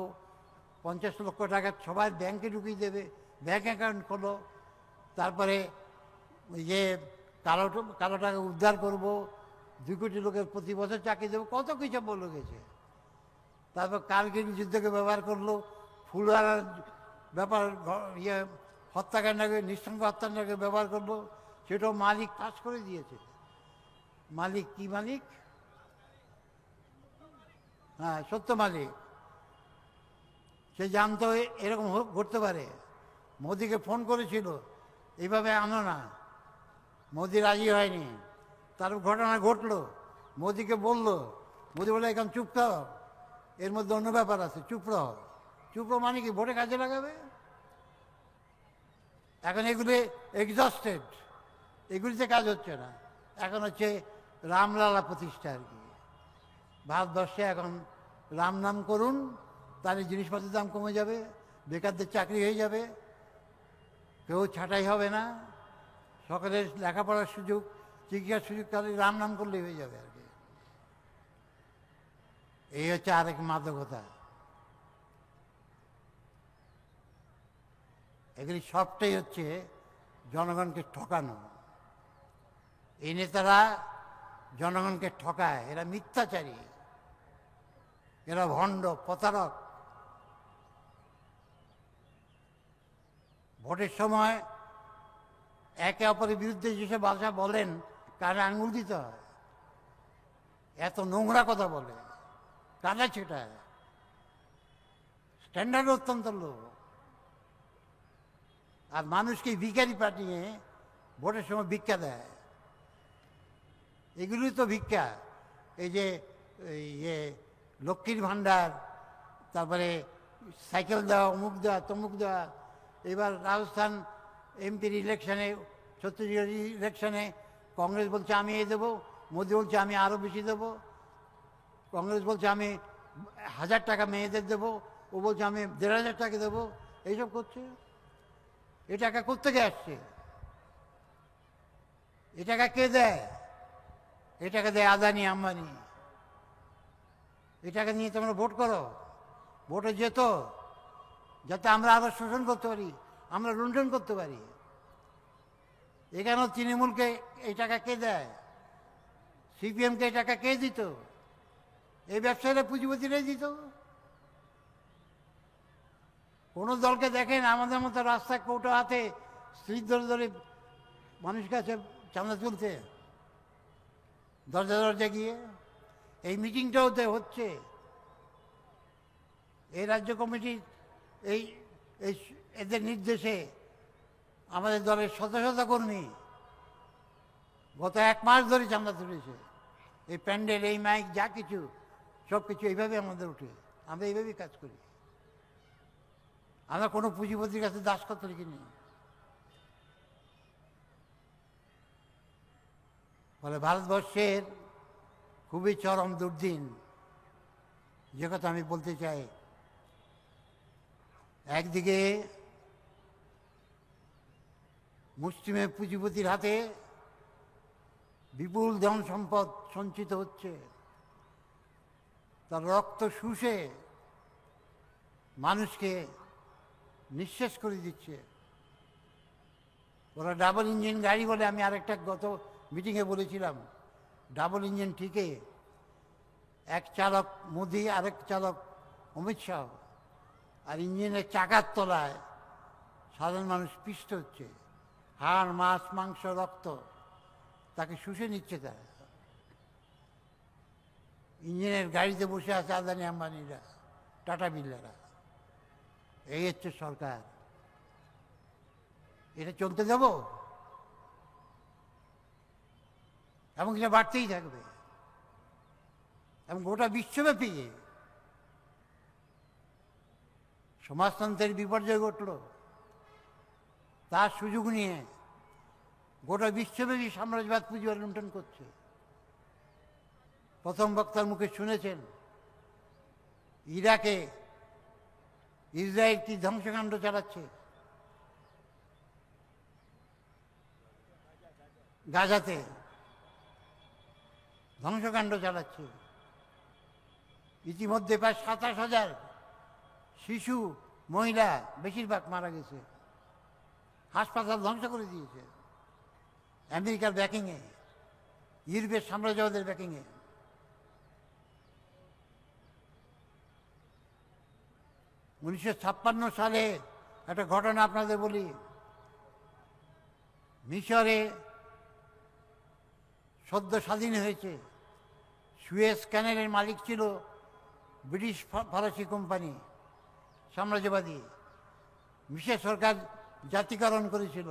50 লক্ষ টাকা সবাই ব্যাংকে ঢুকিয়ে দেবে, ব্যাংক অ্যাকাউন্ট খোলো, তারপরে কালো টাকা উদ্ধার করব, 2 কোটি লোকের প্রতি বছর চাকরি দেবো, কত কিছু বলে গেছে। তারপর কারগিল যুদ্ধকে ব্যবহার করলো, ফুলওয়ারার ব্যাপার হত্যাকাণ্ডকে, নৃশংস হত্যাকাণ্ডকে ব্যবহার করলো, সেটাও মালিক পাস করে দিয়েছে। মালিক কি মালিক? হ্যাঁ, সত্য মালিক। সে জানতো এরকম ঘটতে পারে। মোদিকে ফোন করেছিল এইভাবে আনো না, মোদি রাজি হয়নি। তার ঘটনা ঘটলো, মোদিকে বললো, মোদি বলে এখন চুপ থাও, এর মধ্যে অন্য ব্যাপার আছে, চুপ রহ। চুপ রহ মানে কি? ভোটে কাজে লাগাবে। এখন এগুলি এক্সস্টেড, এগুলিতে কাজ হচ্ছে না। এখন হচ্ছে রামলালা প্রতিষ্ঠা আর কি। ভারতবর্ষে এখন রাম নাম করুন, তাহলে জিনিসপত্রের দাম কমে যাবে, বেকারদের চাকরি হয়ে যাবে, কেউ ছাঁটাই হবে না, সকলের লেখাপড়ার সুযোগ, চিকিৎসার সুযোগ তাহলে রাম নাম করলেই হয়ে যাবে আর কি। এই হচ্ছে আরেক মাদকতা। এগুলি সবটাই হচ্ছে জনগণকে ঠকানো। এই নেতারা জনগণকে ঠকায়, এরা মিথ্যাচারী, এরা ভণ্ড, প্রতারক। ভোটের সময় একে অপরের বিরুদ্ধে যেসব ভাষা বলেন, কানে আঙুল দিতে হয়। এত নোংরা কথা বলে, কানে ছেটায়, স্ট্যান্ডার্ড অত্যন্ত লো। আর মানুষকে ভিখারি পাঠিয়ে ভোটের সময় ভিক্ষা দেয়। এগুলি তো ভিক্ষা। এই যে লক্ষ্মীর ভাণ্ডার, তারপরে সাইকেল দেওয়া, অমুক দেওয়া, তমুক দেওয়া। এবার রাজস্থান এমপির ইলেকশনে, ছত্তিশগড় ইলেকশনে কংগ্রেস বলছে আমি এই দেবো, মোদি বলছে আমি আরও বেশি দেবো, কংগ্রেস বলছে আমি 1000 টাকা মেয়েদের দেবো, ও বলছে আমি 1500 টাকা দেবো। এইসব করছে। এ টাকা কোত্থেকে আসছে? এ টাকা কে দেয়? এ টাকা দেয় আদানি, আম্বানি। এ টাকা নিয়ে তোমরা ভোট করো, ভোটে যেত, যাতে আমরা আরো শোষণ করতে পারি, আমরা লুণ্ঠন করতে পারি। এখানেও তৃণমূলকে এই টাকা কে দেয়? সিপিএমকে এই টাকা কে দিত? এই ব্যবসায়ীরা পুঁজিপতিরাই দিত। কোনো দলকে দেখেন আমাদের মতো রাস্তায় কৌটো হাতে স্ত্রীর ধরে ধরে মানুষ কাছে চাঁদা তুলতে, দরজা দরজা গিয়ে? এই মিটিংটাও তো হচ্ছে এই রাজ্য কমিটির এই এই এদের নির্দেশে। আমাদের দলের শত শত কর্মী গত 1 মাস ধরে চাঁদা তুলেছে। এই প্যান্ডেল, এই মাইক, যা কিছু সব কিছু এইভাবে আমাদের উঠে, আমরা এইভাবেই কাজ করি। আমরা কোনো পুঁজিপতির কাছে দাসখত লিখিনি। ফলে ভারতবর্ষের খুবই চরম দুর্দিন। যে কথা আমি বলতে চাই, একদিকে মুসলিমের পুঁজিপতির হাতে বিপুল ধন সম্পদ সঞ্চিত হচ্ছে, তার রক্ত শুষে মানুষকে নিঃশেষ করে দিচ্ছে। ওরা ডাবল ইঞ্জিন গাড়ি বলে, আমি আরেকটা গত মিটিংয়ে বলেছিলাম, ডাবল ইঞ্জিন ঠিকই, এক চালক মোদি, আরেক চালক অমিত শাহ, আর ইঞ্জিনের চাকার তলায় সাধারণ মানুষ পিষ্ট হচ্ছে, হাড়, মাছ, মাংস, রক্ত তাকে শুষে নিচ্ছে। তারা ইঞ্জিনের গাড়িতে বসে আছে আদানি আম্বানিরা, টাটা বিড়লারা। এই হচ্ছে সরকার। এটা চলতে দেব? এবং এটা বাড়তেই থাকবে। এবং গোটা বিশ্বব্যাপী সমাজতন্ত্রের বিপর্যয় ঘটল, তার সুযোগ নিয়ে গোটা বিশ্বব্যাপী সাম্রাজ্যবাদ পুঁজিবাদ লুণ্ঠন করছে। প্রথম বক্তার মুখে শুনেছেন ইরাকে ইসরায়েল কি ধ্বংসকাণ্ড চালাচ্ছে, গাজাতে ধ্বংসকাণ্ড চালাচ্ছে। ইতিমধ্যে প্রায় 27,000 শিশু, মহিলা বেশিরভাগ মারা গেছে। হাসপাতাল ধ্বংস করে দিয়েছে আমেরিকার ব্যাকিংয়ে, ইউরোপের সাম্রাজ্যবাদের ব্যাকিংয়ে। উনিশশো 56 সালে একটা ঘটনা আপনাদের বলি। মিশরে সদ্য স্বাধীন হয়েছে, সুয়েজ ক্যানেলের মালিক ছিল ব্রিটিশ ফরাসি কোম্পানি, সাম্রাজ্যবাদী। মিশর সরকার জাতিকরণ করেছিল।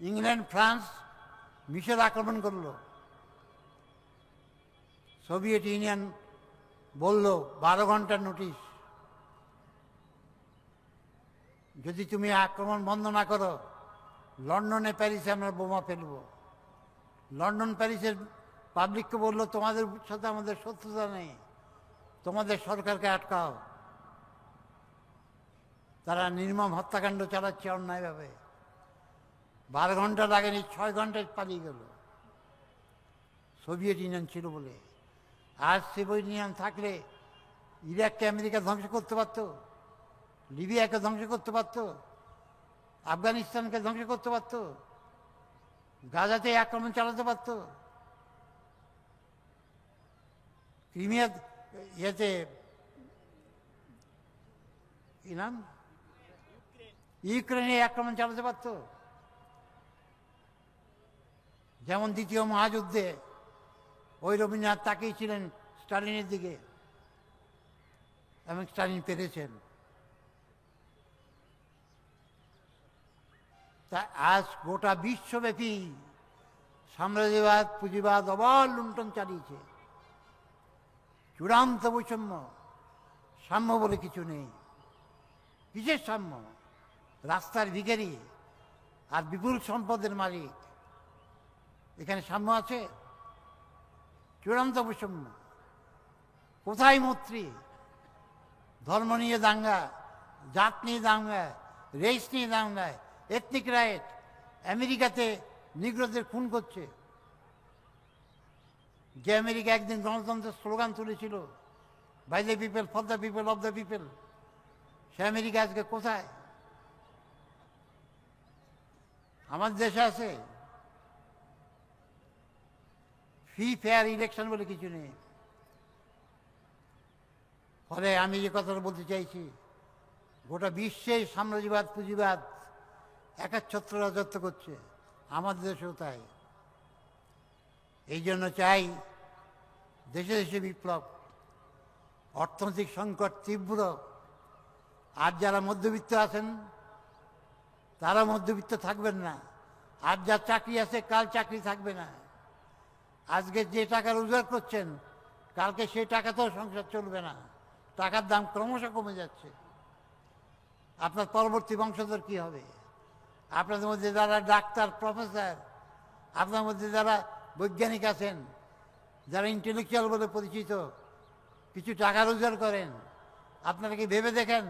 ইংল্যান্ড, ফ্রান্স মিশর আক্রমণ করল। সোভিয়েত ইউনিয়ন বলল 12 ঘন্টার নোটিশ, যদি তুমি আক্রমণ বন্ধ না করো লন্ডনে, প্যারিসে আমরা বোমা ফেলব। লন্ডন, প্যারিসের পাবলিককে বলল, তোমাদের সাথে আমাদের শত্রুতা নেই, তোমাদের সরকারকে আটকাও। তারা নির্মম হত্যাকাণ্ড চালাচ্ছে অন্যায়ভাবে। 12 ঘন্টা লাগেনি, 6 ঘন্টায় পালিয়ে গেল। সোভিয়েত ইউনিয়ন ছিল বলে। আজ সোভিয়েত ইউনিয়ন থাকলে ইরাককে আমেরিকা ধ্বংস করতে পারত, লিবিয়াকে ধ্বংস করতে পারত, আফগানিস্তানকে ধ্বংস করতে পারত, গাজাতে আক্রমণ চালাতে পারত, ক্রিমিয়া ইয়েতে কি নাম, ইউক্রেনে আক্রমণ চালাতে পারত। যেমন দ্বিতীয় মহাযুদ্ধে ওই রবীন্দ্রনাথ তাকেই ছিলেন স্টালিনের দিকে, এবং স্টালিন পেরেছেন। তা আজ গোটা বিশ্বব্যাপী সাম্রাজ্যবাদ, পুঁজিবাদ অবল লুণ্ঠন চালিয়েছে। চূড়ান্ত বৈষম্য, সাম্য বলে কিছু নেই। কিসের সাম্য? রাস্তার ভিখারি আর বিপুল সম্পদের মালিক, এখানে সাম্য আছে? চূড়ান্ত বৈষম্য। কোথায় মৈত্রী? ধর্ম নিয়ে দাঙ্গা, জাত নিয়ে দাঙ্গা, রেস নিয়ে দাঙ্গা, এথনিক রাইট। আমেরিকাতে নিগ্রোদের খুন করছে। যে আমেরিকা একদিন গণতন্ত্রের স্লোগান তুলেছিল, by the people, for the people, of the people, সে আমেরিকা আজকে কোথায়? আমার দেশে আছে ফ্রি ফেয়ার ইলেকশন বলে কিছু নেই। ফলে আমি যে কথাটা বলতে চাইছি, গোটা বিশ্বেই সাম্রাজ্যবাদ পুঁজিবাদ একাচ্ছত্র রাজত্ব করছে, আমাদের দেশেও তাই। এই জন্য চাই দেশে দেশে বিপ্লব। অর্থনৈতিক সংকট তীব্র, আর যারা মধ্যবিত্ত আছেন তারা মধ্যবিত্ত থাকবেন না, আর যার চাকরি আছে কাল চাকরি থাকবে না। আজকে যে টাকা রোজগার করছেন কালকে সেই টাকাতেও সংসার চলবে না, টাকার দাম ক্রমশ কমে যাচ্ছে। আপনার পরবর্তী বংশধর কি হবে? আপনাদের মধ্যে যারা ডাক্তার, প্রফেসর, আপনার মধ্যে যারা বৈজ্ঞানিক আছেন, যারা ইন্টেলেকচুয়াল বলে পরিচিত, কিছু টাকা রোজগার করেন, আপনারা কি ভেবে দেখেন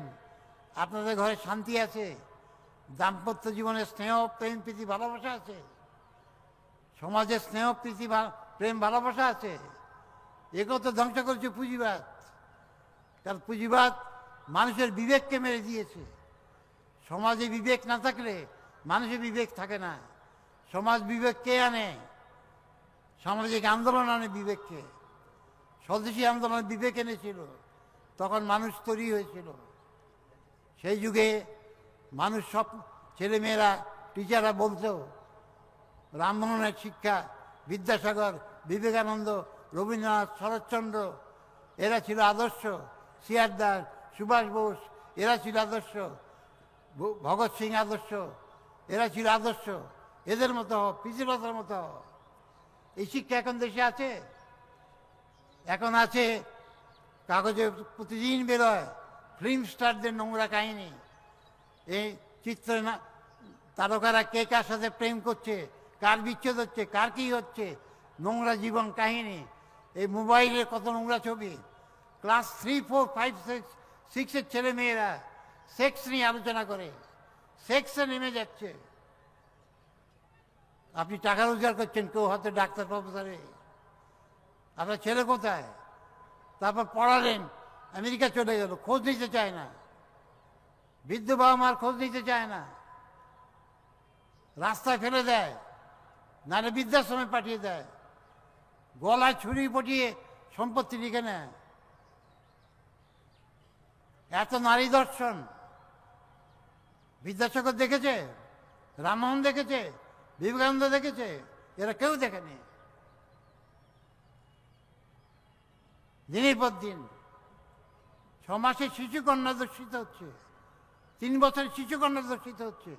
আপনাদের ঘরে শান্তি আছে? দাম্পত্য জীবনে স্নেহ, প্রেম, প্রীতি, ভালোবাসা আছে? সমাজে স্নেহ, প্রীতি, প্রেম, ভালোবাসা আছে? এগুলো তো ধ্বংস করছে পুঁজিবাদ। কারণ পুঁজিবাদ মানুষের বিবেককে মেরে দিয়েছে। সমাজে বিবেক না থাকলে মানুষের বিবেক থাকে না। সমাজ বিবেক কে আনে? সামাজিক আন্দোলন আনে বিবেককে। স্বদেশী আন্দোলন বিবেক এনেছিল, তখন মানুষ তৈরি হয়েছিল। সেই যুগে মানুষ সব ছেলেমেয়েরা, টিচাররা বলতো রামমোহনের শিক্ষা, বিদ্যাসাগর, বিবেকানন্দ, রবীন্দ্রনাথ, শরৎচন্দ্র এরা ছিল আদর্শ, সিআর দাস, সুভাষ বোস এরা ছিল আদর্শ, ভগৎ সিং আদর্শ, এরা ছিল আদর্শ। এদের মতো হও, পিতৃমাতার মতো হও। এই শিক্ষা এখন দেশে আছে? এখন আছে কাগজে প্রতিদিন বেরোয় ফিল্ম স্টারদের নোংরা কাহিনী। এই চিত্র তারকারা কে কার সাথে প্রেম করছে, কার বিচ্ছেদ হচ্ছে, কার কী হচ্ছে, নোংরা জীবন কাহিনী। এই মোবাইলে কত নোংরা ছবি। ক্লাস 3, 4, 5, 6 ছেলে মেয়েরা সেক্স নিয়ে আলোচনা করে, সেক্সে নেমে যাচ্ছে। আপনি টাকা রোজগার করছেন, কেউ হয়তো ডাক্তার, প্রফেসরে, আপনার ছেলে কোথায়? তারপর পড়ালেন, আমেরিকা চলে গেল, খোঁজ নিতে চায় না। বৃদ্ধ বাবা মার খোঁজ নিতে চায় না, রাস্তায় ফেলে দেয়, নাহলে বৃদ্ধাশ্রমে পাঠিয়ে দেয়, গলায় ছুরি পটিয়ে সম্পত্তি লিখে নেয়। এত নারী দর্শন বিদ্যাসাগর দেখেছে, রামমোহন দেখেছে, বিবেকানন্দ দেখেছে? এরা কেউ দেখেনি। দিনের পর দিন 6 মাসের শিশুকন্যা দর্শিত হচ্ছে, 3 বছরের শিশুকন্যা দর্শিত হচ্ছে,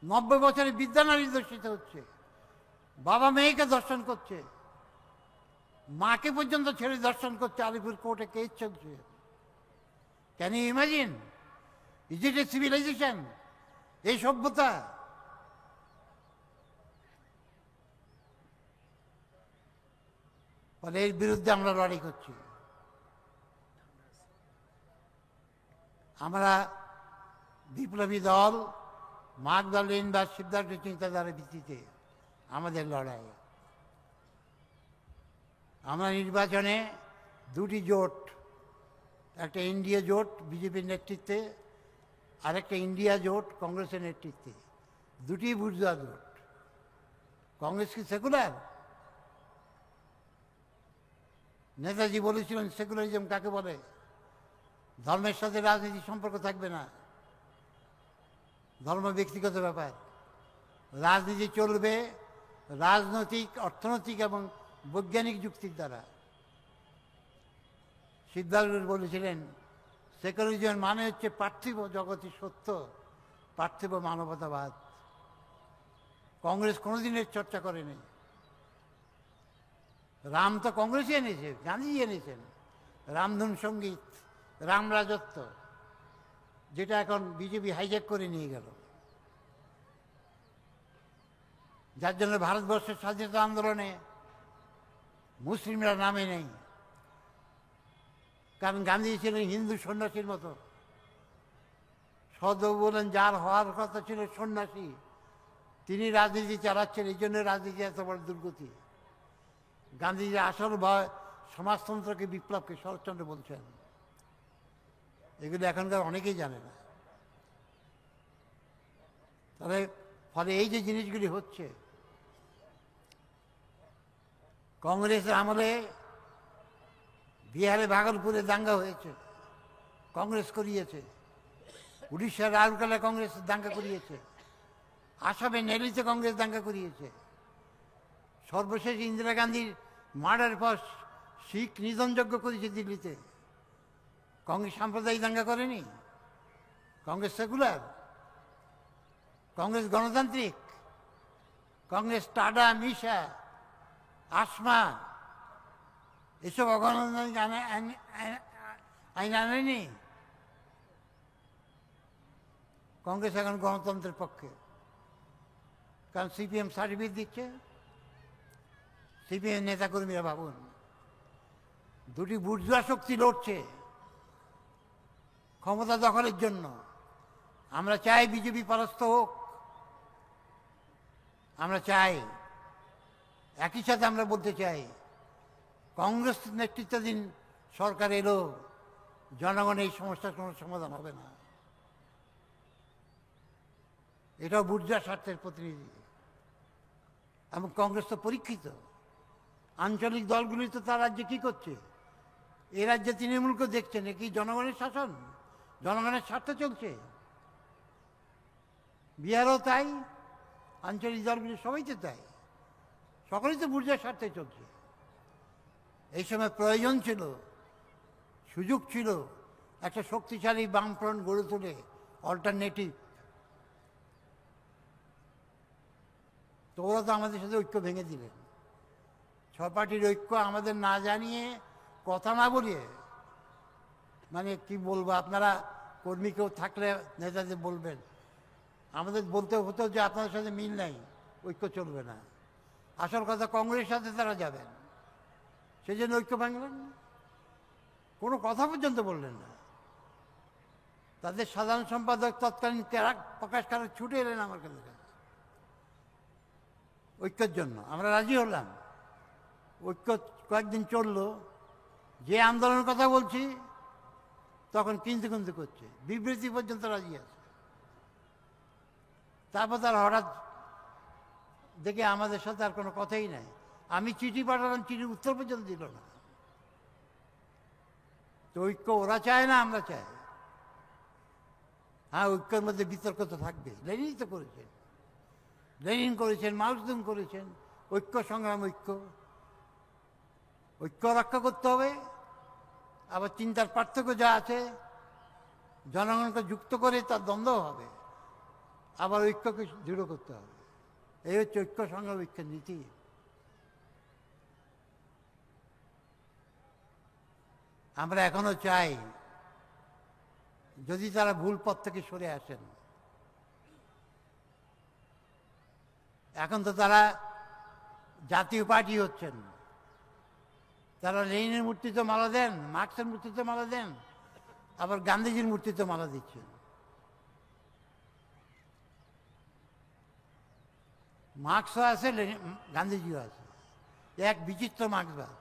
90 বছরের বিদ্যানারী দর্শিত হচ্ছে, বাবা মেয়েকে দর্শন করছে, মাকে পর্যন্ত ছেড়ে দর্শন করছে। আলিপুর কোর্টে কেস চলছে। Can you imagine? Is it a civilization? এই সভ্যতা? ফলে এর বিরুদ্ধে আমরা লড়াই করছি। আমরা বিপ্লবী দল, মার্কস বা সিদ্ধার্থ চিন্তাধারার ভিত্তিতে আমাদের লড়াই। আমরা নির্বাচনে 2টি জোট, একটা ইন্ডিয়া জোট বিজেপির নেতৃত্বে, আরেকটা ইন্ডিয়া জোট কংগ্রেসের নেতৃত্বে, 2টি বুর্জোয়া জোট। কংগ্রেস কি সেকুলার? নেতাজি বলেছিলেন সেকুলারিজম কাকে বলে? ধর্মের সাথে রাজনীতির সম্পর্ক থাকবে না, ধর্ম ব্যক্তিগত ব্যাপার। রাজনীতি চলবে রাজনৈতিক, অর্থনৈতিক এবং বৈজ্ঞানিক যুক্তির দ্বারা। সিদ্ধার্থ বলেছিলেন সেকুলারিজম মানে হচ্ছে পার্থিব জগতের সত্য, পার্থিব মানবতাবাদ। কংগ্রেস কোনোদিনের চর্চা করেনি। রাম তো কংগ্রেসই এনেছে, গান্ধীজি এনেছেন। রামধুন সঙ্গীত, রাম রাজত্ব, যেটা এখন বিজেপি হাইজ্যাক করে নিয়ে গেল, যার জন্য ভারতবর্ষের স্বাধীনতা আন্দোলনে মুসলিমরা নামে নেই। কারণ গান্ধীজি ছিলেন হিন্দু সন্ন্যাসীর মতো। সদবাবু বলেন যার হওয়ার কথা ছিল সন্ন্যাসী, তিনি রাজনীতি চালাচ্ছেন, এই জন্য রাজনীতি এত বড় দুর্গতি। গান্ধীজির আসল ভয় সমাজতন্ত্রকে, বিপ্লবকে শরৎচন্দ্র বলছেন। এগুলো এখনকার অনেকেই জানে না। তাহলে ফলে এই যে জিনিসগুলি হচ্ছে, কংগ্রেসের আমলে বিহারে ভাগলপুরে দাঙ্গা হয়েছে, কংগ্রেস করিয়েছে। উড়িষ্যার রাউরকেলায় কংগ্রেস দাঙ্গা করিয়েছে। আসামে নেলিতে কংগ্রেস দাঙ্গা করিয়েছে। সর্বশেষ ইন্দিরা গান্ধীর মার্ডারের পর শিখ নিধনযজ্ঞ করেছে দিল্লিতে। কংগ্রেস সাম্প্রদায়িক দাঙ্গা করেনি। কংগ্রেস সেকুলার, কংগ্রেস গণতান্ত্রিক, কংগ্রেস টাডা, মিশা, আসমা এসব অগণতান্ত্রিক আইন আনেনি। কংগ্রেস এখন গণতন্ত্রের পক্ষে, কারণ সিপিএম সার্টিফিকেট দিচ্ছে। সিপিএম নেতাকর্মীরা ভাবুন, দুটি বুর্জুয়া শক্তি লড়ছে ক্ষমতা দখলের জন্য। আমরা চাই বিজেপি পরাস্ত হোক, আমরা চাই, একই সাথে আমরা বলতে চাই কংগ্রেস নেতৃত্বাধীন সরকার এলো, জনগণ এই সমস্যার কোনো সমাধান হবে না। এটাও বুর্জুয়া স্বার্থের প্রতিনিধি, এবং কংগ্রেস তো পরীক্ষিত। আঞ্চলিক দলগুলি তো তার রাজ্যে কী করছে? এ রাজ্যে তৃণমূলকে দেখছেন, এ কি জনগণের শাসন? জনগণের স্বার্থে চলছে। বিহারও তাই, আঞ্চলিক দলগুলি সবাই তো তাই, সকলেই তো বুর্জুয়া স্বার্থে চলছে। এই সময় প্রয়োজন ছিল, সুযোগ ছিল একটা শক্তিশালী বামফ্রন্ট গড়ে তোলে, অল্টারনেটিভ। তো ওরা তো আমাদের সাথে ঐক্য ভেঙে দিলেন। 6 পার্টির ঐক্য আমাদের না জানিয়ে, কথা না বলিয়ে, মানে কি বলবো, আপনারা কর্মী কেউ থাকলে নেতাদের বলবেন, আমাদের বলতে হতো যে আপনাদের সাথে মিল নাই, ঐক্য চলবে না। আসল কথা, কংগ্রেসের সাথে তারা যাবেন, সেই জন্য ঐক্য ভাঙলেন। কোনো কথা পর্যন্ত বললেন না। তাদের সাধারণ সম্পাদক তৎকালীন প্রকাশ কারাক ছুটে এলেন আমার কাছে ঐক্যের জন্য। আমরা রাজি হলাম। ঐক্য কয়েকদিন চললো। যে আন্দোলনের কথা বলছি তখন কিন্তু কিন্তু করছে, বিবৃতি পর্যন্ত রাজি আছে। তারপর তার হঠাৎ দেখে আমাদের সাথে আর কোনো কথাই নাই। আমি চিঠি পাঠালাম, চিঠির উত্তর পর্যন্ত দিল না। তো ঐক্য ওরা চায় না, আমরা চাই। হ্যাঁ, ঐক্যের মধ্যে বিতর্ক তো থাকবে। লেনিন তো করেছেন, লেনিন করেছেন, মার্কসিজম করেছেন। ঐক্য সংগ্রাম, ঐক্য ঐক্য রক্ষা করতে হবে। আবার চিন্তার পার্থক্য যা আছে, জনগণকে যুক্ত করে তার দ্বন্দ্ব হবে। আবার ঐক্যকে দৃঢ় করতে হবে। এই হচ্ছে ঐক্য সংগ্রাম, ঐক্যের নীতি। আমরা এখনো চাই, যদি তারা ভুল পথ থেকে সরে আসেন। এখন তো তারা জাতীয় পার্টি হচ্ছেন, তারা লেনিনের মূর্তিতে মালা দেন, মার্কসের মূর্তিতে মালা দেন, আবার গান্ধীজির মূর্তিতে মালা দিচ্ছেন। মার্কসও আছে, গান্ধীজিও আছে, এক বিচিত্র মার্ক্সবাদ।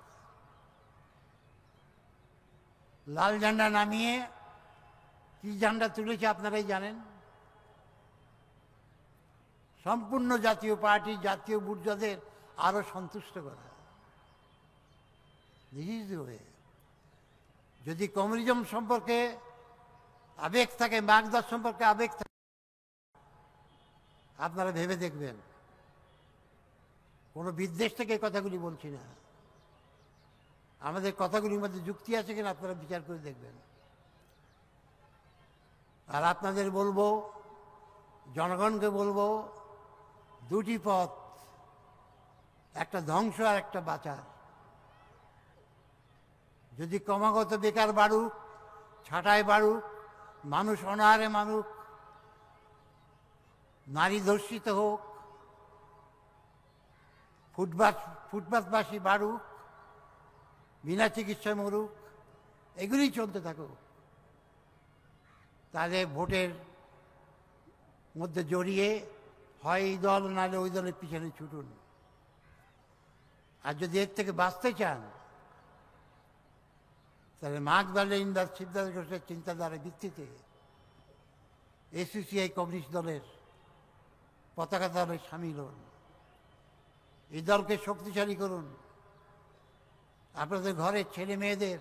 লাল ঝান্ডা নামিয়ে কি ঝান্ডা তুলেছে আপনারাই জানেন। সম্পূর্ণ জাতীয় পার্টি, জাতীয় বুর্জুয়াদের আরো সন্তুষ্ট করা। যদি কমিউনিজম সম্পর্কে আবেগ থাকে, মার্ক্সবাদ সম্পর্কে আবেগ থাকে, আপনারা ভেবে দেখবেন। কোনো বিদ্বেষ থেকে কথাগুলি বলছি না, আমাদের কথাগুলির মধ্যে যুক্তি আছে কিনা আপনারা বিচার করে দেখবেন। আর আপনাদের বলবো, জনগণকে বলবো, দুটি পথ, একটা ধ্বংস আর একটা বাঁচার। যদি ক্রমাগত বেকার বাড়ুক, ছাঁটাই বাড়ুক, মানুষ অনাহারে মানুক, নারী ধর্ষিত হোক, ফুটপাথবাসী বাড়ুক, বিনা চিকিৎসায় মরুক, এগুলি চলতে থাকুক, তাহলে ভোটের মধ্যে জড়িয়ে হয় এই দল, নাহলে ওই দলের পিছনে ছুটুন। আর যদি এর থেকে বাঁচতে চান, তাহলে মার্ক্সবাদ লেনিনবাদ সিদ্ধান্ত ঘোষের চিন্তাধারার ভিত্তিতে এসইউসিআই কমিউনিস্ট দলের পতাকা দলে সামিল হন, এই দলকে শক্তিশালী করুন। আপনাদের ঘরের ছেলে মেয়েদের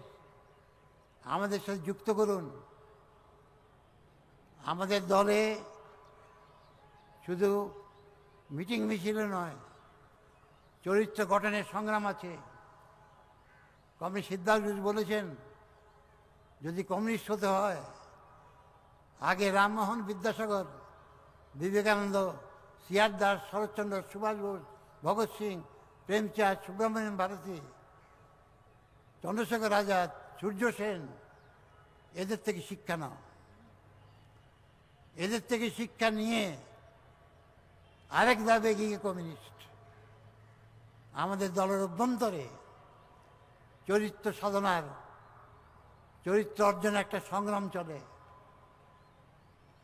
আমাদের সাথে যুক্ত করুন। আমাদের দলে শুধু মিটিং মিছিলে নয়, চরিত্র গঠনের সংগ্রাম আছে। কমরেড সিদ্ধার্থ বলেছেন, যদি কমিউনিস্ট হতে হয় আগে রামমোহন বিদ্যাসাগর, বিবেকানন্দ, সিআর দাস, শরৎচন্দ্র, সুভাষ বোস, ভগৎ সিং, প্রেমচাঁদ, সুব্রমণ্যম ভারতী, চন্দ্রশেখর আজাদ, সূর্য সেন, এদের থেকে শিক্ষা নাও। এদের থেকে শিক্ষা নিয়ে আরেক ধাপ এগিয়ে কমিউনিস্ট। আমাদের দলের অভ্যন্তরে চরিত্র সাধনার, চরিত্র অর্জনের একটা সংগ্রাম চলে।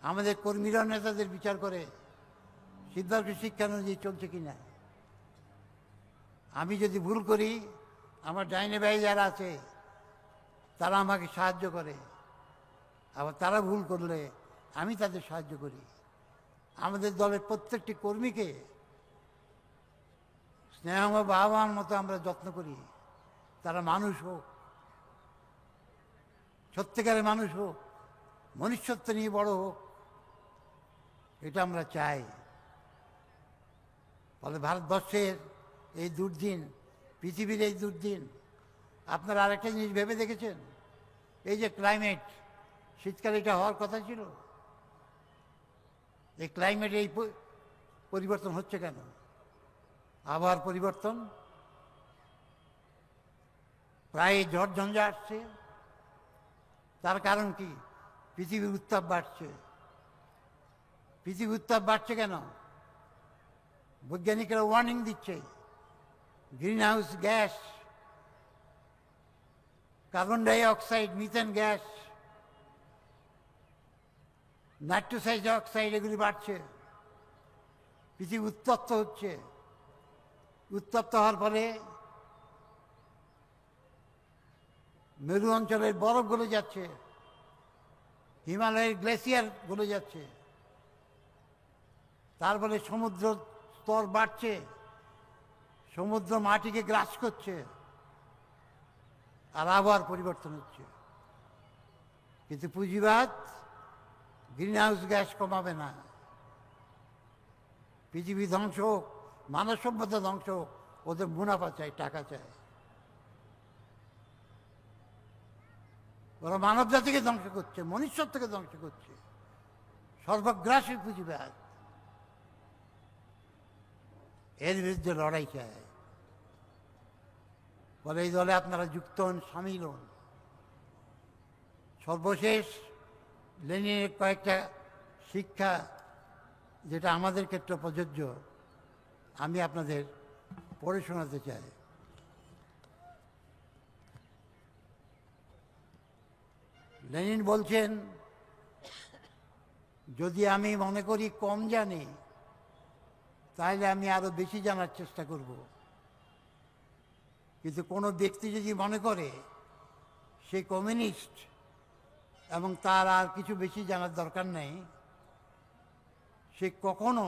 আমাদের কর্মীরা নেতাদের বিচার করে সিদ্ধার্থ শিক্ষা অনুযায়ী চলছে কিনা। আমি যদি ভুল করি, আমার ডাইনে বাইরে যারা আছে তারা আমাকে সাহায্য করে, আবার তারা ভুল করলে আমি তাদের সাহায্য করি। আমাদের দলের প্রত্যেকটি কর্মীকে স্নেহ বাহবার মতো আমরা যত্ন করি। তারা মানুষ হোক, সত্যিকারের মানুষ হোক, মনুষ্যত্ব নিয়ে বড় হোক, এটা আমরা চাই। ফলে ভারতবর্ষের এই দুর্দিন, পৃথিবীর এই দুর্দিন, আপনারা আরেকটা জিনিস ভেবে দেখেছেন? এই যে ক্লাইমেট, শীতকালে এটা হওয়ার কথা ছিল, এই ক্লাইমেট এই পরিবর্তন হচ্ছে কেন? আবহাওয়ার পরিবর্তন, প্রায় ঝড় ঝঞ্ঝা আসছে। তার কারণ কি? পৃথিবীর উত্তাপ বাড়ছে। পৃথিবীর উত্তাপ বাড়ছে কেন? বৈজ্ঞানিকরা ওয়ার্নিং দিচ্ছে, green house gas, carbon die oxide, methane gas, নাইট্রোসাইজ oxide, এগুলি বাড়ছে। পৃথিবী উত্তপ্ত হচ্ছে। উত্তপ্ত হওয়ার ফলে মেরু অঞ্চলের বরফ গলে যাচ্ছে, হিমালয়ের গ্লেসিয়ার গলে যাচ্ছে। তার ফলে সমুদ্র স্তর বাড়ছে, সমুদ্র মাটিকে গ্রাস করছে, আর আবহাওয়ার পরিবর্তন হচ্ছে। কিন্তু পুঁজিবাদ গ্রিন হাউস গ্যাস কমাবে না। পৃথিবী ধ্বংস হোক, মানব সভ্যতা ধ্বংস হোক, ওদের মুনাফা চাই, টাকা চাই। ওরা মানব জাতিকে ধ্বংস করছে, মনুষ্যত্বকে ধ্বংস করছে, সর্বগ্রাসী পুঁজিবাদ। এর বিরুদ্ধে লড়াই চায়। ফলে এই দলে আপনারা যুক্ত হন, সামিল হন। সর্বশেষ লেনিনের কয়েকটা শিক্ষা, যেটা আমাদের ক্ষেত্রে প্রযোজ্য, আমি আপনাদের পড়ে শোনাতে চাই। লেনিন বলছেন, যদি আমি মনে করি কম জানি, তাহলে আমি আরো বেশি জানার চেষ্টা করব। কিন্তু কোনো ব্যক্তি যদি মনে করে সে কমিউনিস্ট এবং তার আর কিছু বেশি জানার দরকার নেই, সে কখনো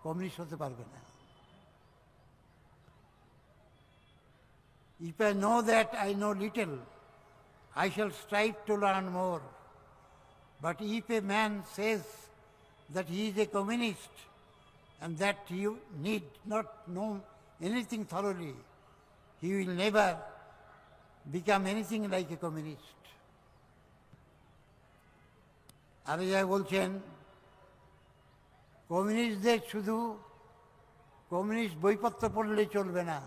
কমিউনিস্ট হতে পারবে না। If I know that I know little, I shall strive to learn more. But if a man says that he is a communist and that he need not know anything thoroughly, he will never become anything like a communist. আরো যা বলছেন, কমিউনিস্টদের শুধু communist বইপত্র পড়লে চলবে না।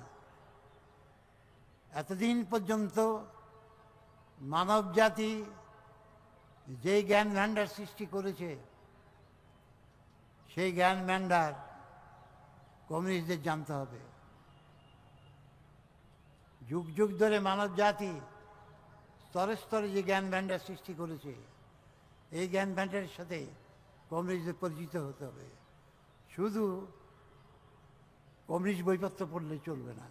এতদিন পর্যন্ত মানব জাতি যে জ্ঞান ভাণ্ডার সৃষ্টি করেছে, সেই জ্ঞান ভাণ্ডার কমিউনিস্টদের জানতে হবে। যুগ যুগ ধরে মানব জাতি স্তরে স্তরে যে জ্ঞান ভাণ্ডার সৃষ্টি করেছে, এই জ্ঞান ভাণ্ডারের সাথে কমিউনিস্টদের পরিচিত হতে হবে। শুধু কমিউনিস্ট বইপত্র পড়লে চলবে না।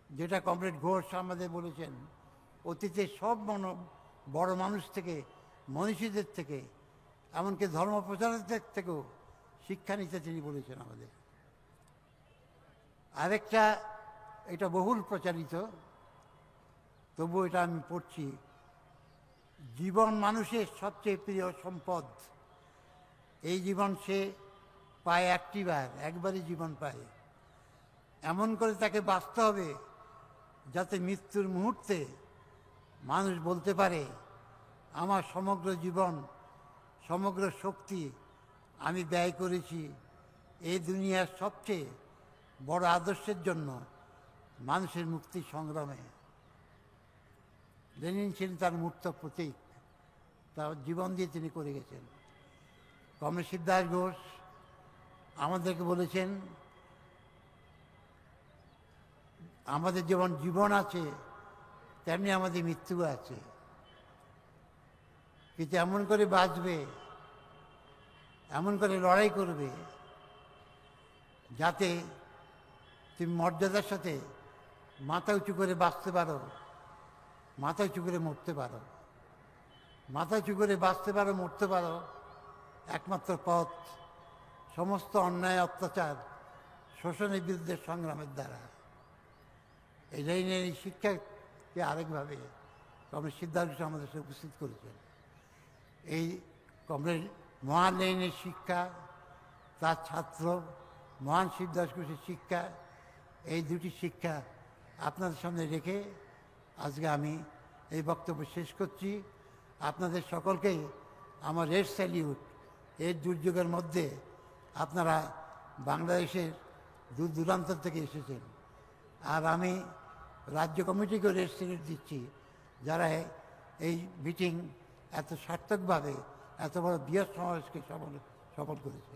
যেটা কমরেড ঘোষ আমাদের বলেছেন, অতীতের সব বড় মানুষ থেকে মনীষীদের থেকে, এমনকি ধর্ম প্রচারকদের থেকেও শিক্ষা নিতে তিনি বলেছেন আমাদের। আরেকটা, এটা বহুল প্রচারিত, তবু এটা আমি পড়ছি, জীবন মানুষের সবচেয়ে প্রিয় সম্পদ। এই জীবন সে পায় একবারই জীবন পায়। এমন করে তাকে বাঁচতে হবে যাতে মৃত্যুর মুহূর্তে মানুষ বলতে পারে, আমার সমগ্র জীবন, সমগ্র শক্তি আমি ব্যয় করেছি এই দুনিয়ার সবচেয়ে বড় আদর্শের জন্য, মানুষের মুক্তি সংগ্রামে। লেনিন ছিলেন তার মূর্ত প্রতীক, তার জীবন দিয়ে তিনি করে গেছেন। কমরেড শিবদাস ঘোষ আমাদেরকে বলেছেন, আমাদের যেমন জীবন আছে তেমনি আমাদের মৃত্যু আছে, কিন্তু এমন করে বাঁচবে, এমন করে লড়াই করবে যাতে তুমি মর্যাদার সাথে মাথা উঁচু করে বাঁচতে পারো, মাথা উঁচু করে মরতে পারো। মাথা উঁচু করে বাঁচতে পারো, মরতে পারো একমাত্র পথ সমস্ত অন্যায়, অত্যাচার, শোষণের বিরুদ্ধে সংগ্রামের দ্বারা। এই লাইনের এই শিক্ষাকে আরেকভাবে কমরেড সিদ্ধার্থ ঘোষ আমাদের সাথে উপস্থিত করেছেন। এই কমরেড মহান লেনিনের শিক্ষা, তার ছাত্র মহান শিবদাস ঘোষের শিক্ষা, এই দুটি শিক্ষা আপনাদের সামনে রেখে আজকে আমি এই বক্তব্য শেষ করছি। আপনাদের সকলকেই আমার রেড স্যালিউট। এই দুর্যোগের মধ্যে আপনারা বাংলাদেশের দূর দূরান্ত থেকে এসেছেন, আর আমি রাজ্য কমিটিকেও রেড স্যালিউট দিচ্ছি, যারা এই মিটিং এত সার্থকভাবে, এত বড় বৃহৎ সমাবেশকে সফল করেছে।